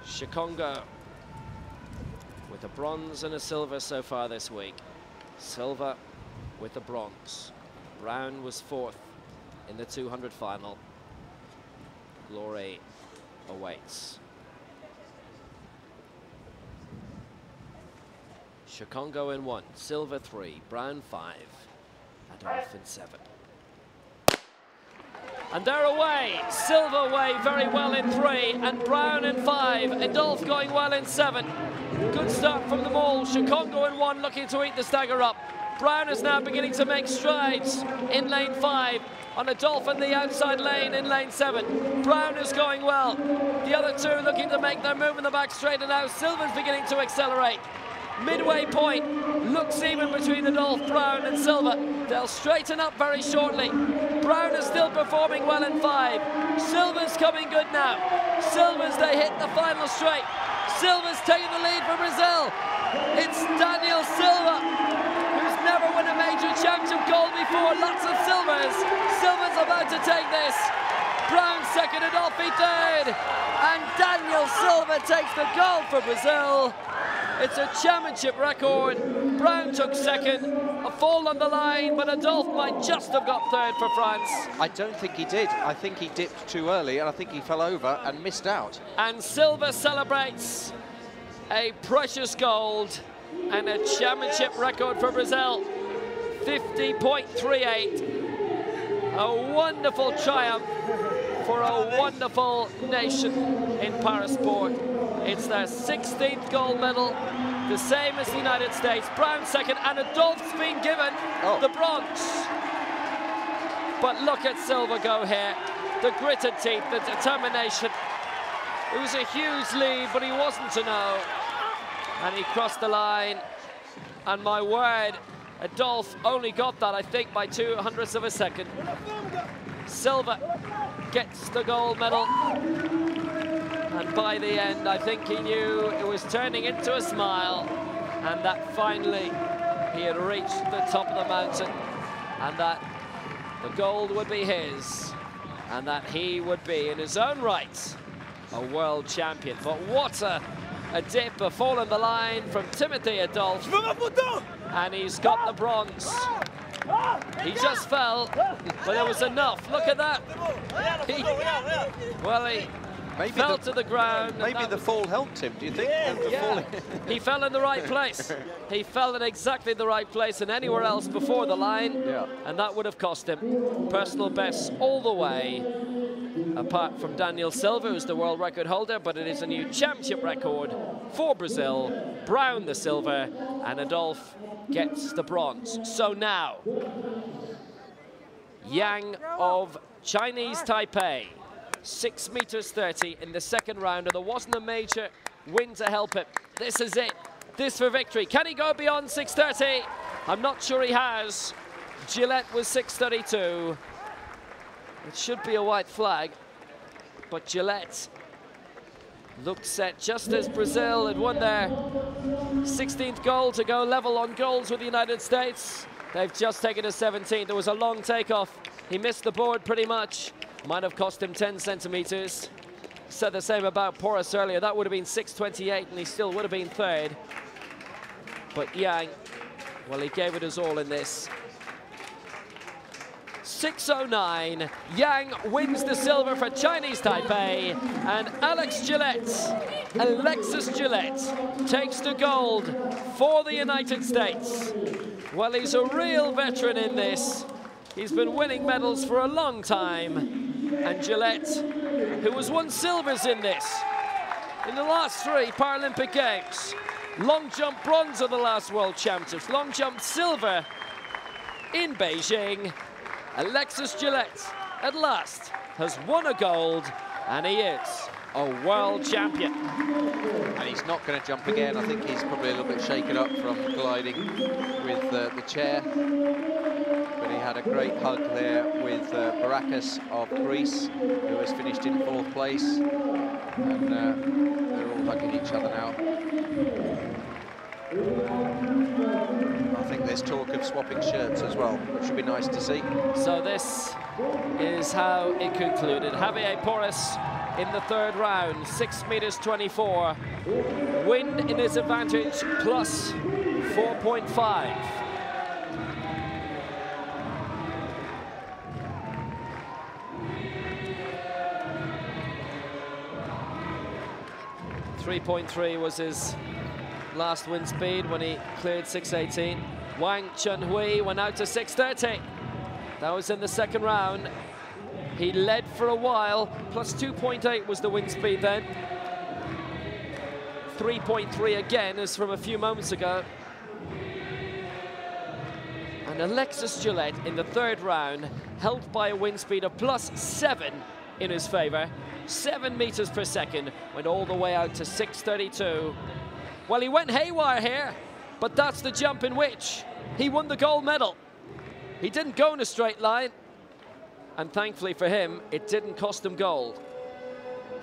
Shikongo with a bronze and a silver so far this week. Silver with a bronze. Brown was 4th in the 200 final. Glory awaits. Shikongo in 1, silver 3, Brown 5, Adolphe in 7. And they're away. Silva way very well in 3, and Brown in 5. Adolphe going well in 7. Good start from them all. Shikongo in 1, looking to eat the stagger up. Brown is now beginning to make strides in lane 5. On Adolphe in the outside lane in lane 7. Brown is going well. The other 2 looking to make their move in the back straight, and now Silva's beginning to accelerate. Midway point, looks even between Adolphe, Brown and Silva. They'll straighten up very shortly. Brown is still performing well in 5. Silva's coming good now. Silva's, they hit the final straight. Silva's taking the lead for Brazil. It's Daniel Silva, who's never won a major championship gold before. Lots of silvers. Silva's about to take this. Brown second, Adolphe third. And Daniel Silva takes the gold for Brazil. It's a championship record. Brown took second, a fall on the line, but Adolphe might just have got third for France. I don't think he did. I think he dipped too early, and I think he fell over and missed out. And Silva celebrates a precious gold and a championship record for Brazil. 50.38. A wonderful triumph for a wonderful nation in parasport. It's their 16th gold medal, the same as the United States. Brown second, and Adolphe's been given the bronze. But look at Silva go here. The gritted teeth, the determination. It was a huge lead, but he wasn't to know. And he crossed the line. And my word, Adolphe only got that, I think, by 0.02 of a second. Silva gets the gold medal. And by the end, I think he knew it was turning into a smile, and that finally he had reached the top of the mountain, and that the gold would be his, and that he would be, in his own right, a world champion. But what a dip, a fall in the line from Timothy Adolphe, and he's got the bronze. He just fell, but there was enough. Look at that. He fell to the ground. Maybe the fall helped him, do you think? Yeah. He fell in the right place. He fell in exactly the right place and anywhere else before the line, and that would have cost him. Personal bests all the way, apart from Daniel Silva, who's the world record holder, but it is a new championship record for Brazil. Brown the silver, and Adolphe gets the bronze. So now, Yang of Chinese Taipei, 6 meters 30 in the second round, and there wasn't a major win to help him. This is it. This for victory. Can he go beyond 6:30? I'm not sure he has. Gillette was 6:32. It should be a white flag, but Gillette looked set just as Brazil had won their 16th gold to go level on goals with the United States. They've just taken a 17th. There was a long takeoff. He missed the board pretty much. Might have cost him 10 centimeters. Said the same about Porras earlier. That would have been 6:28, and he still would have been third. But Yang, well, he gave it his all in this. 6:09. Yang wins the silver for Chinese Taipei, and Alexis Gillette takes the gold for the United States. Well, he's a real veteran in this. He's been winning medals for a long time. And Gillette, who has won silvers in this, in the last 3 Paralympic Games. Long jump bronze at the last World Championships. Long jump silver in Beijing. Alexis Gillette, at last, has won a gold, and he is a world champion. And he's not going to jump again. I think he's probably a little bit shaken up from gliding with the chair. But he had a great hug there with Baracus of Greece, who has finished in 4th place. And they're all hugging each other now. I think there's talk of swapping shirts as well, which would be nice to see. So this is how it concluded. Javier Porras in the 3rd round, 6 meters 24. Wind in his advantage, plus 4.5. .3 was his last wind speed when he cleared 6:18. Wang Chunhui went out to 6:30. That was in the 2nd round. He led for a while, plus 2.8 was the wind speed then. 3.3 again, as from a few moments ago. And Alexis Gillette in the 3rd round, held by a wind speed of plus 7 in his favor. 7 meters per second, went all the way out to 6:32. Well, he went haywire here. but that's the jump in which he won the gold medal. He didn't go in a straight line, and thankfully for him, it didn't cost him gold.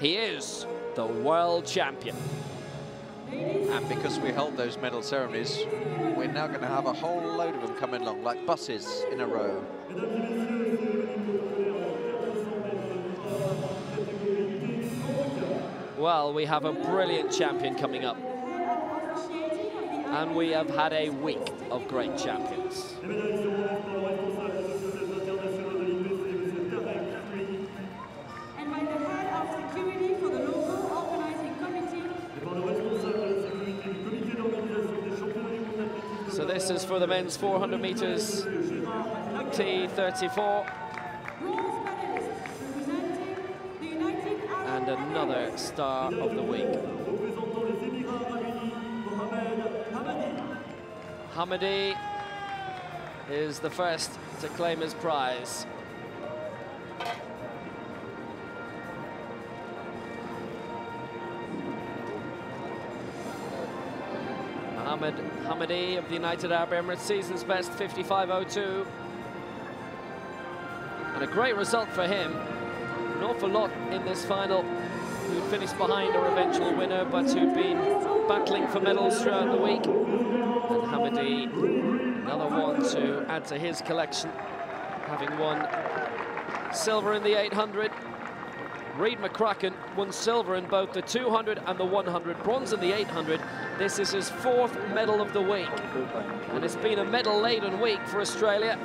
He is the world champion. And because we held those medal ceremonies, we're now going to have a whole load of them coming along, like buses in a row. Well, we have a brilliant champion coming up. And we have had a week of great champions. So this is for the men's 400 meters T34. And another star of the week. Hamadi is the first to claim his prize. Mohamed Hamadi of the United Arab Emirates, season's best 55.02. And a great result for him. An awful lot in this final who finished behind our eventual winner, but who'd been battling for medals throughout the week. And Hamadi, another one to add to his collection, having won silver in the 800. Reid McCracken won silver in both the 200 and the 100, bronze in the 800. This is his 4th medal of the week. And it's been a medal-laden week for Australia,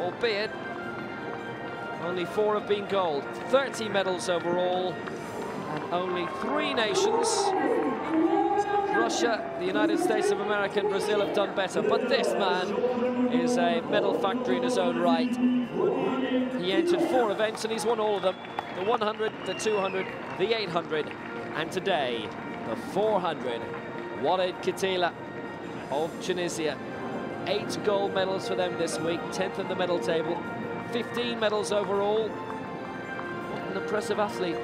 albeit only 4 have been gold. 30 medals overall, and only 3 nations, Russia, the United States of America and Brazil, have done better. But this man is a medal factory in his own right. He entered 4 events and he's won all of them. The 100, the 200, the 800, and today, the 400. Walid Khatila of Tunisia. 8 gold medals for them this week, 10th in the medal table. 15 medals overall. What an impressive athlete.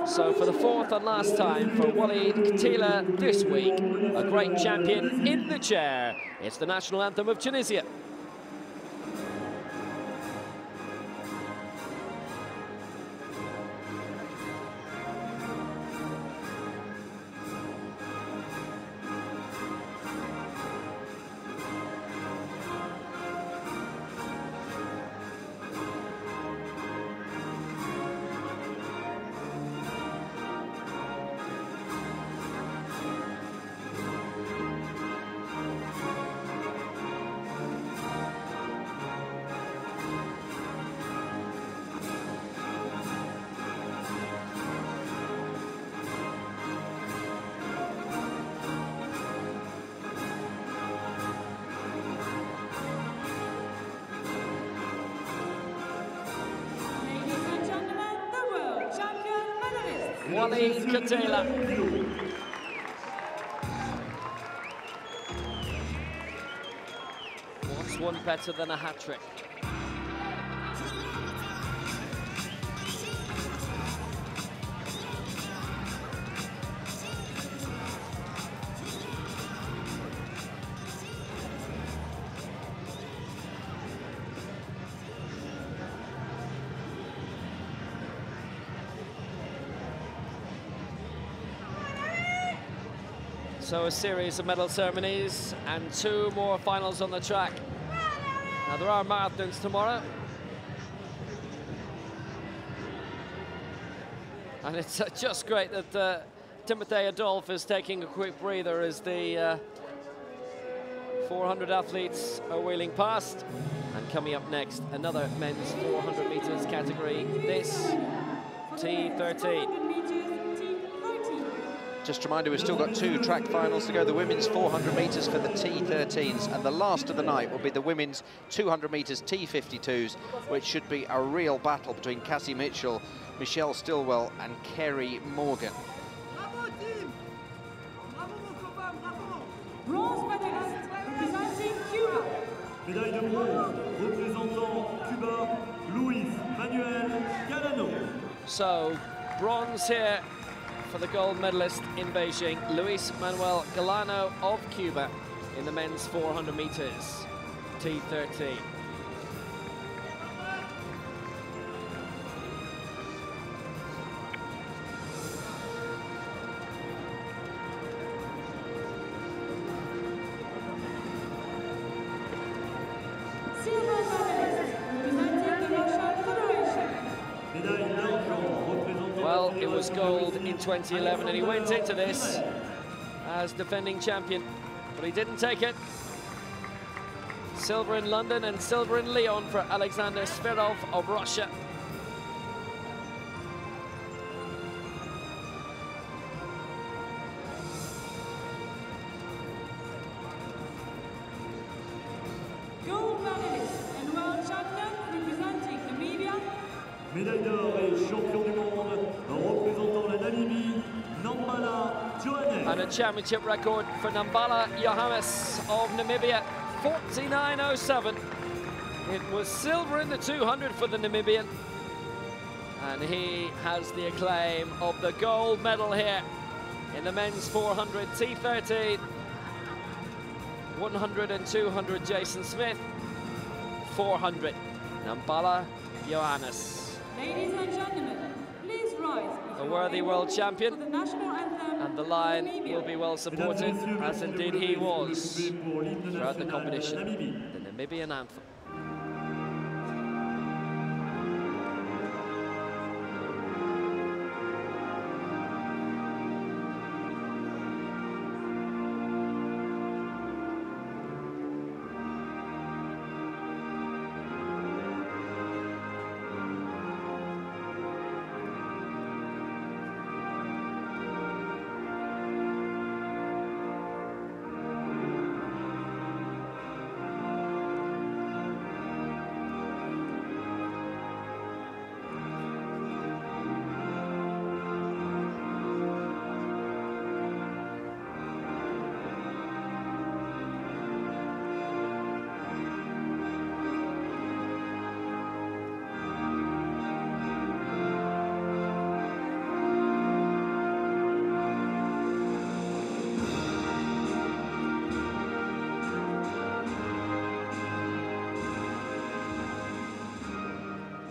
So for the 4th and last time for Walid Khatila this week, a great champion in the chair. It's the national anthem of Tunisia. Walid Khatila. What's one better than a hat-trick? So a series of medal ceremonies and 2 more finals on the track. Now there are marathons tomorrow. And it's just great that Timothée Adolphe is taking a quick breather as the 400 athletes are wheeling past. And coming up next, another men's 400 meters category, this T13. Just a reminder, we've still got 2 track finals to go. The women's 400 metres for the T13s, and the last of the night will be the women's 200 metres T52s, which should be a real battle between Cassie Mitchell, Michelle Stilwell and Kerry Morgan. Bronze medalist representing Cuba. Médaille de bronze représentant Cuba, Luis Manuel So, bronze here for the gold medalist in Beijing, Luis Manuel Galano of Cuba, in the men's 400 meters, T13. Well, it was gold in 2011 and he went into this as defending champion, but he didn't take it. Silver in London and silver in Lyon for Alexander Sverov of Russia. Gold medalist and world champion representing Namibia. Médaille d'or et champion du monde, représentant la Namibie, Nambala Johannes. And a championship record for Nambala Johannes of Namibia, 49.07. It was silver in the 200 for the Namibian. And he has the acclaim of the gold medal here in the men's 400 T13. 100 and 200 Jason Smith, 400 Nambala Johannes. Ladies and gentlemen, please rise. A worthy world champion, for the national anthem and the of lion Namibia. will be well supported, as indeed he was throughout the competition. The Namibian anthem.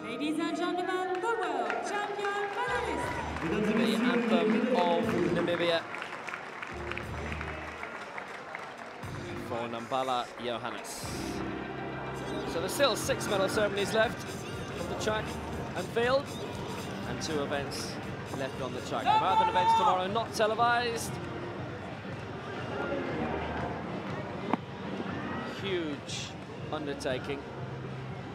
Ladies and gentlemen, the world champion medalist. The anthem of Namibia for Nambala Johannes. So there's still 6 medal ceremonies left on the track and field, and 2 events left on the track. The marathon events tomorrow not televised. Huge undertaking,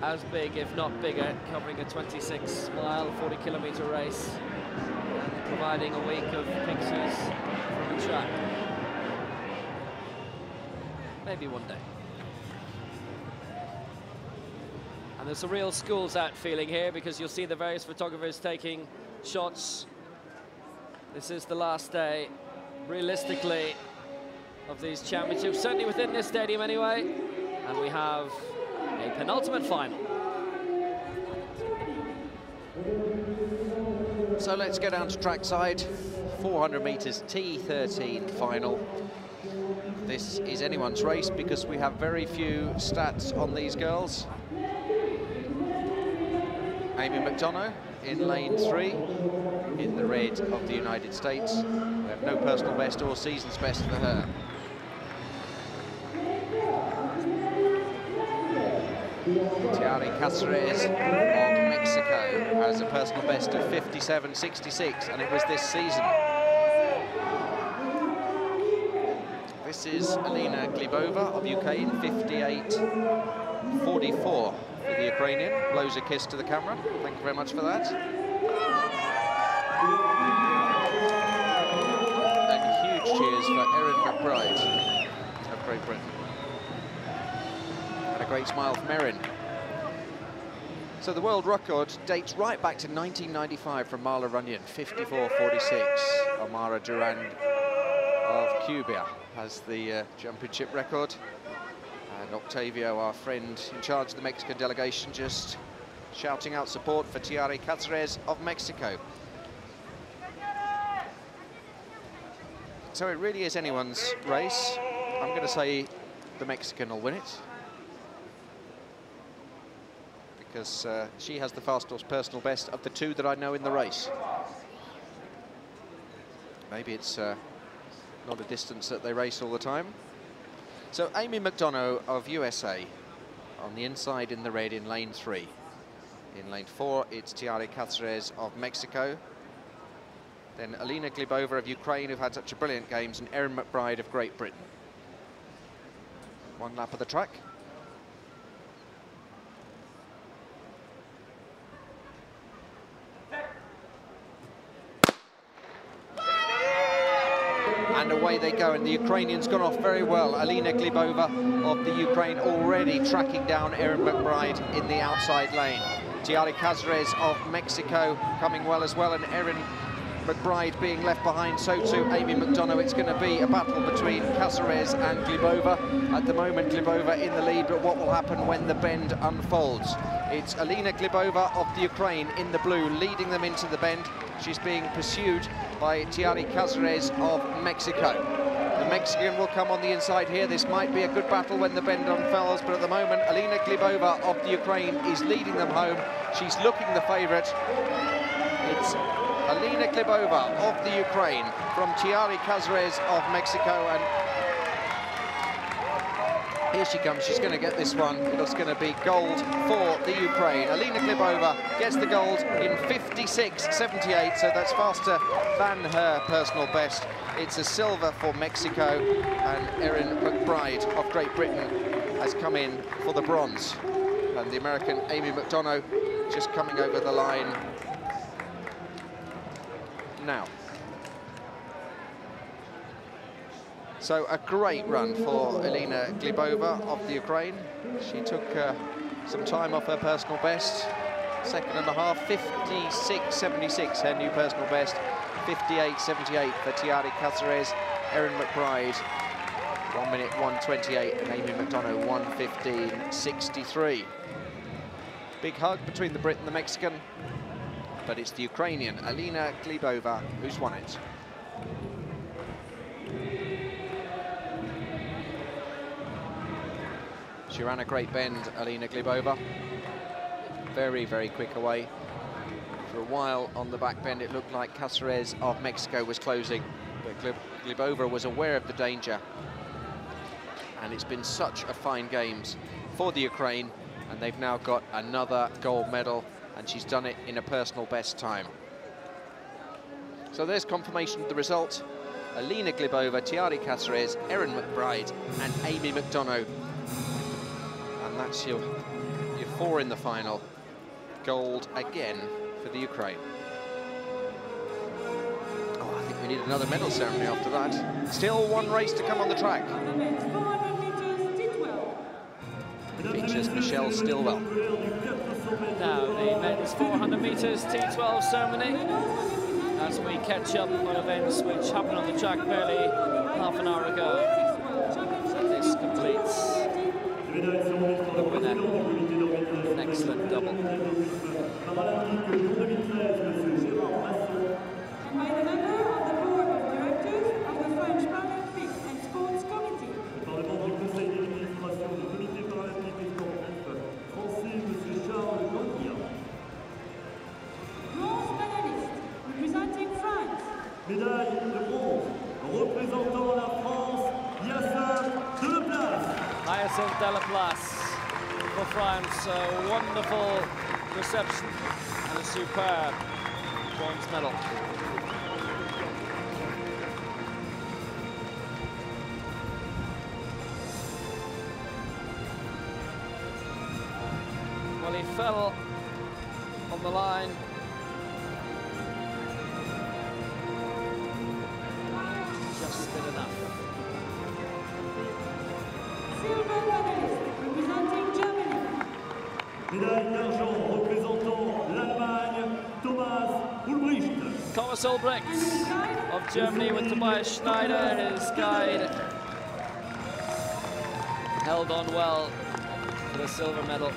as big if not bigger, covering a 26-mile, 40-kilometre race and providing a week of pictures from the track. Maybe one day. And there's a real schools out feeling here, because you'll see the various photographers taking shots. This is the last day, realistically, of these championships, certainly within this stadium anyway. And we have a penultimate final. So let's go down to trackside. 400 metres T13 final. This is anyone's race because we have very few stats on these girls. Amy McDonough in lane 3 in the red of the United States. We have no personal best or season's best for her. Tiari Caceres of Mexico has a personal best of 57.66, and it was this season. This is Alina Glibova of UK in 58.44 for the Ukrainian. Blows a kiss to the camera. Thank you very much for that. And huge cheers for Erin McBride of Great Britain. And a great smile from Erin. So the world record dates right back to 1995 from Marla Runyon, 54.46. Omara Duran of Cuba has the championship record. And Octavio, our friend in charge of the Mexican delegation, just shouting out support for Tiare Cáceres of Mexico. So it really is anyone's race. I'm going to say the Mexican will win it, because she has the fastest personal best of the two that I know in the race. Maybe it's not a distance that they race all the time. So Amy McDonough of USA on the inside in the red in lane 3. In lane 4, it's Tiare Cáceres of Mexico. Then Alina Glebova of Ukraine, who've had such a brilliant games, and Erin McBride of Great Britain. One lap of the track. And away they go, and the Ukrainian's gone off very well. Alina Glebova of the Ukraine already tracking down Erin McBride in the outside lane. Tiare Cáceres of Mexico coming well as well, and Erin McBride being left behind, so too Amy McDonough. It's going to be a battle between Cáceres and Glebova. At the moment, Glebova in the lead, but what will happen when the bend unfolds? It's Alina Glebova of the Ukraine in the blue, leading them into the bend. She's being pursued by Tiare Cáceres of Mexico. The Mexican will come on the inside here. This might be a good battle when the bend unfolds, but at the moment, Alina Glebova of the Ukraine is leading them home. She's looking the favourite. It's Alina Glebova of the Ukraine from Tiare Cáceres of Mexico, and here she comes. She's going to get this one. It's going to be gold for the Ukraine. Alina Glebova gets the gold in 56.78, so that's faster than her personal best. It's a silver for Mexico, and Erin McBride of Great Britain has come in for the bronze. And the American Amy McDonough just coming over the line now. So a great run for Alina Glebova of the Ukraine. She took some time off her personal best. Second and a half, 56.76, her new personal best. 58.78 for Tiare Cáceres. Erin McBride, 1 minute 1:28, and Amy McDonough 1:15.63. Big hug between the Brit and the Mexican, but it's the Ukrainian, Alina Glebova, who's won it. She ran a great bend, Alina Glebova. Very, very quick away. For a while on the back bend, it looked like Cáceres of Mexico was closing, but Glebova was aware of the danger. And it's been such a fine games for the Ukraine, and they've now got another gold medal, and she's done it in a personal best time. So there's confirmation of the result. Alina Glebova, Tiare Cáceres, Erin McBride, and Amy McDonough. And that's your 4 in the final. Gold again for the Ukraine. Oh, I think we need another medal ceremony after that. Still one race to come on the track. Features Michelle Stilwell. Now the men's 400 metres T12 ceremony, as we catch up on events which happened on the track barely half an hour ago. So this completes the winner. An excellent double. Médaille de bronze, représentant la France, Hyacinthe Delaplace. Hyacinthe Delaplace for France. A wonderful reception and a superb bronze medal. Well, he fell on the line. Just did enough. Silver medalist representing Germany. Médaille d'argent représentant l'Allemagne, Thomas Ulbricht. Thomas Ulbricht of Germany with Tobias Schneider, his guide, held on well for the silver medal.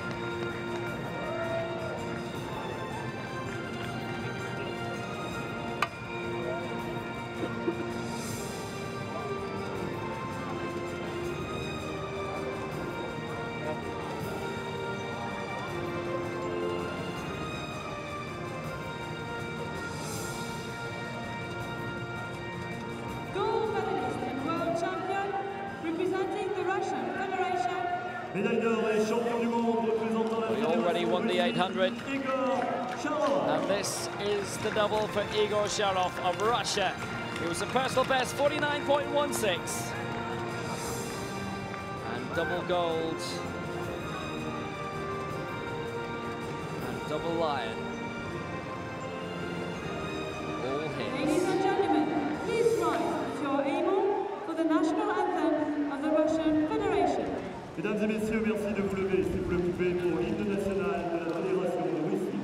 Médaille d'or et champion du monde représentant la We already won the 800. Igor Sharov. And this is the double for Igor Sharov of Russia. It was a personal best, 49.16. And double gold. And double lion. All Ladies his. and gentlemen, please rise if you are able for the national anthem of the Russian Federation. Mesdames et messieurs, merci de vous lever si vous le pouvez pour l'hymne national de la Fédération de Russie.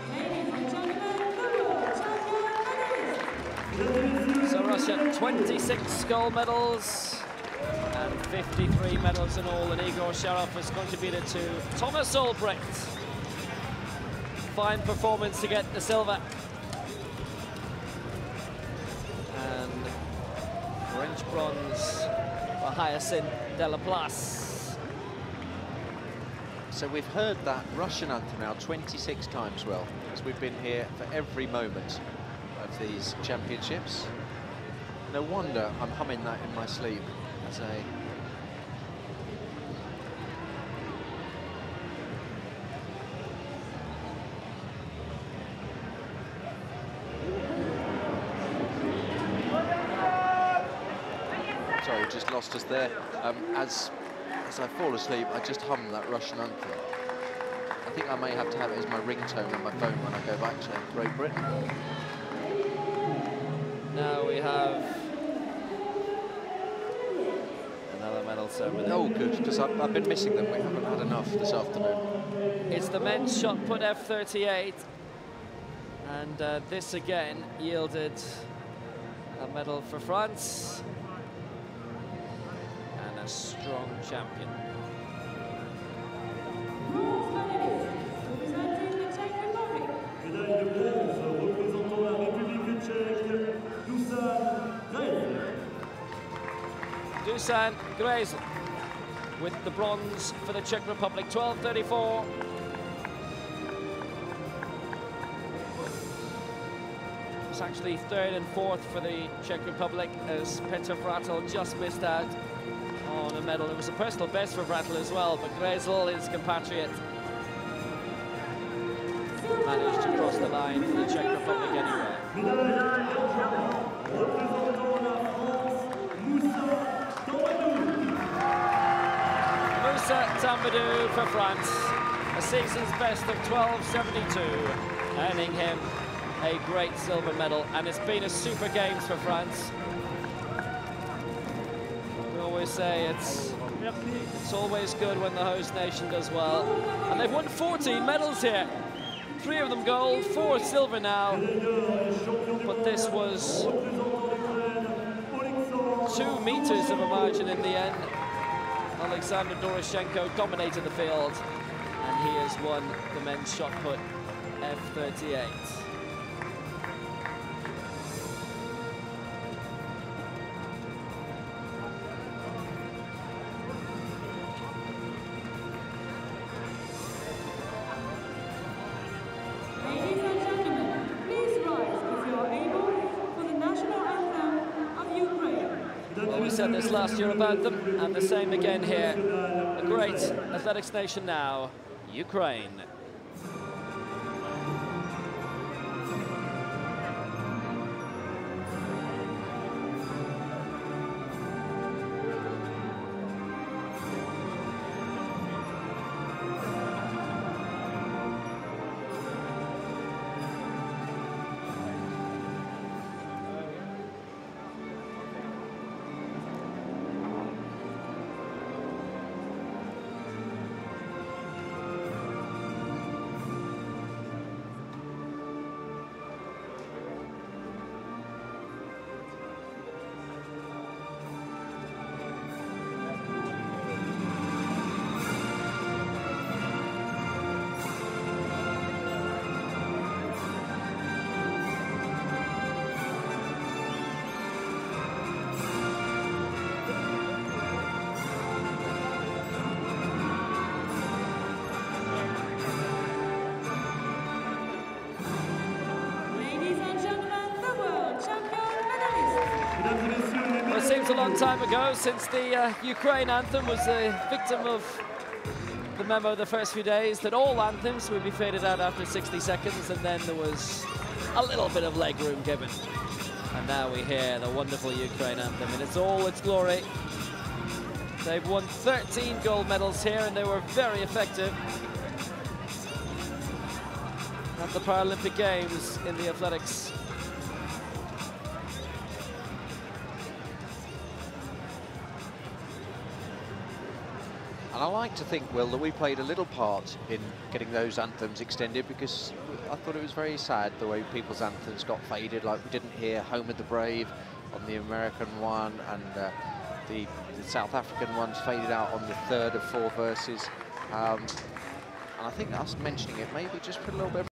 Ladies and gentlemen, the world champion medalist. So Russia, 26 gold medals and 53 medals in all, and Igor Sharov has contributed to Thomas Ulbricht. Fine performance to get the silver. And French bronze for Hyacinthe Delaplace. So we've heard that Russian anthem now 26 times, well, as we've been here for every moment of these championships. No wonder I'm humming that in my sleep as a... Sorry, we just lost us there. As I fall asleep, I just hum that Russian anthem. I think I may have to have it as my ringtone on my phone when I go back to Great Britain. Now we have another medal ceremony. Oh, good, because I've been missing them. We haven't had enough this afternoon. It's the men's shot put F38, and this again yielded a medal for France and a strong champion. Bronze medalist representing the Czech Republic. Médaille de bronze représentant la République tchèque, Dusan Grez. Dusan Grezl with the bronze for the Czech Republic, 12:34. It's actually third and fourth for the Czech Republic, as Petr Vrátil just missed out on a medal. It was a personal best for Vrátil as well, but Grezl, his compatriot, managed to cross the line for the Czech Republic anyway. Médaille d'argent représentant la France, Moussa Tambadou. Moussa Tambadou for France, a season's best of 12:72, earning him a great silver medal, and it's been a super games for France. We always say it's always good when the host nation does well, and they've won 14 medals here. 3 of them gold, 4 silver now, but this was 2 meters of a margin in the end. Alexander Doroshenko dominated the field, and he has won the men's shot put F38. Ladies and gentlemen, please rise if you are able for the national anthem of Ukraine. Well, we said this last year about them, and the same again here. A great athletics nation now, Ukraine. seems a long time ago since the Ukraine anthem was a victim of the memo the first few days that all anthems would be faded out after 60 seconds, and then there was a little bit of leg room given. And now we hear the wonderful Ukraine anthem in all its glory. They've won 13 gold medals here, and they were very effective at the Paralympic Games in the athletics. And I like to think, Will, that we played a little part in getting those anthems extended, because I thought it was very sad the way people's anthems got faded. Like, we didn't hear Home of the Brave on the American one, and the South African ones faded out on the third of 4 verses. And I think us mentioning it maybe just put a little bit of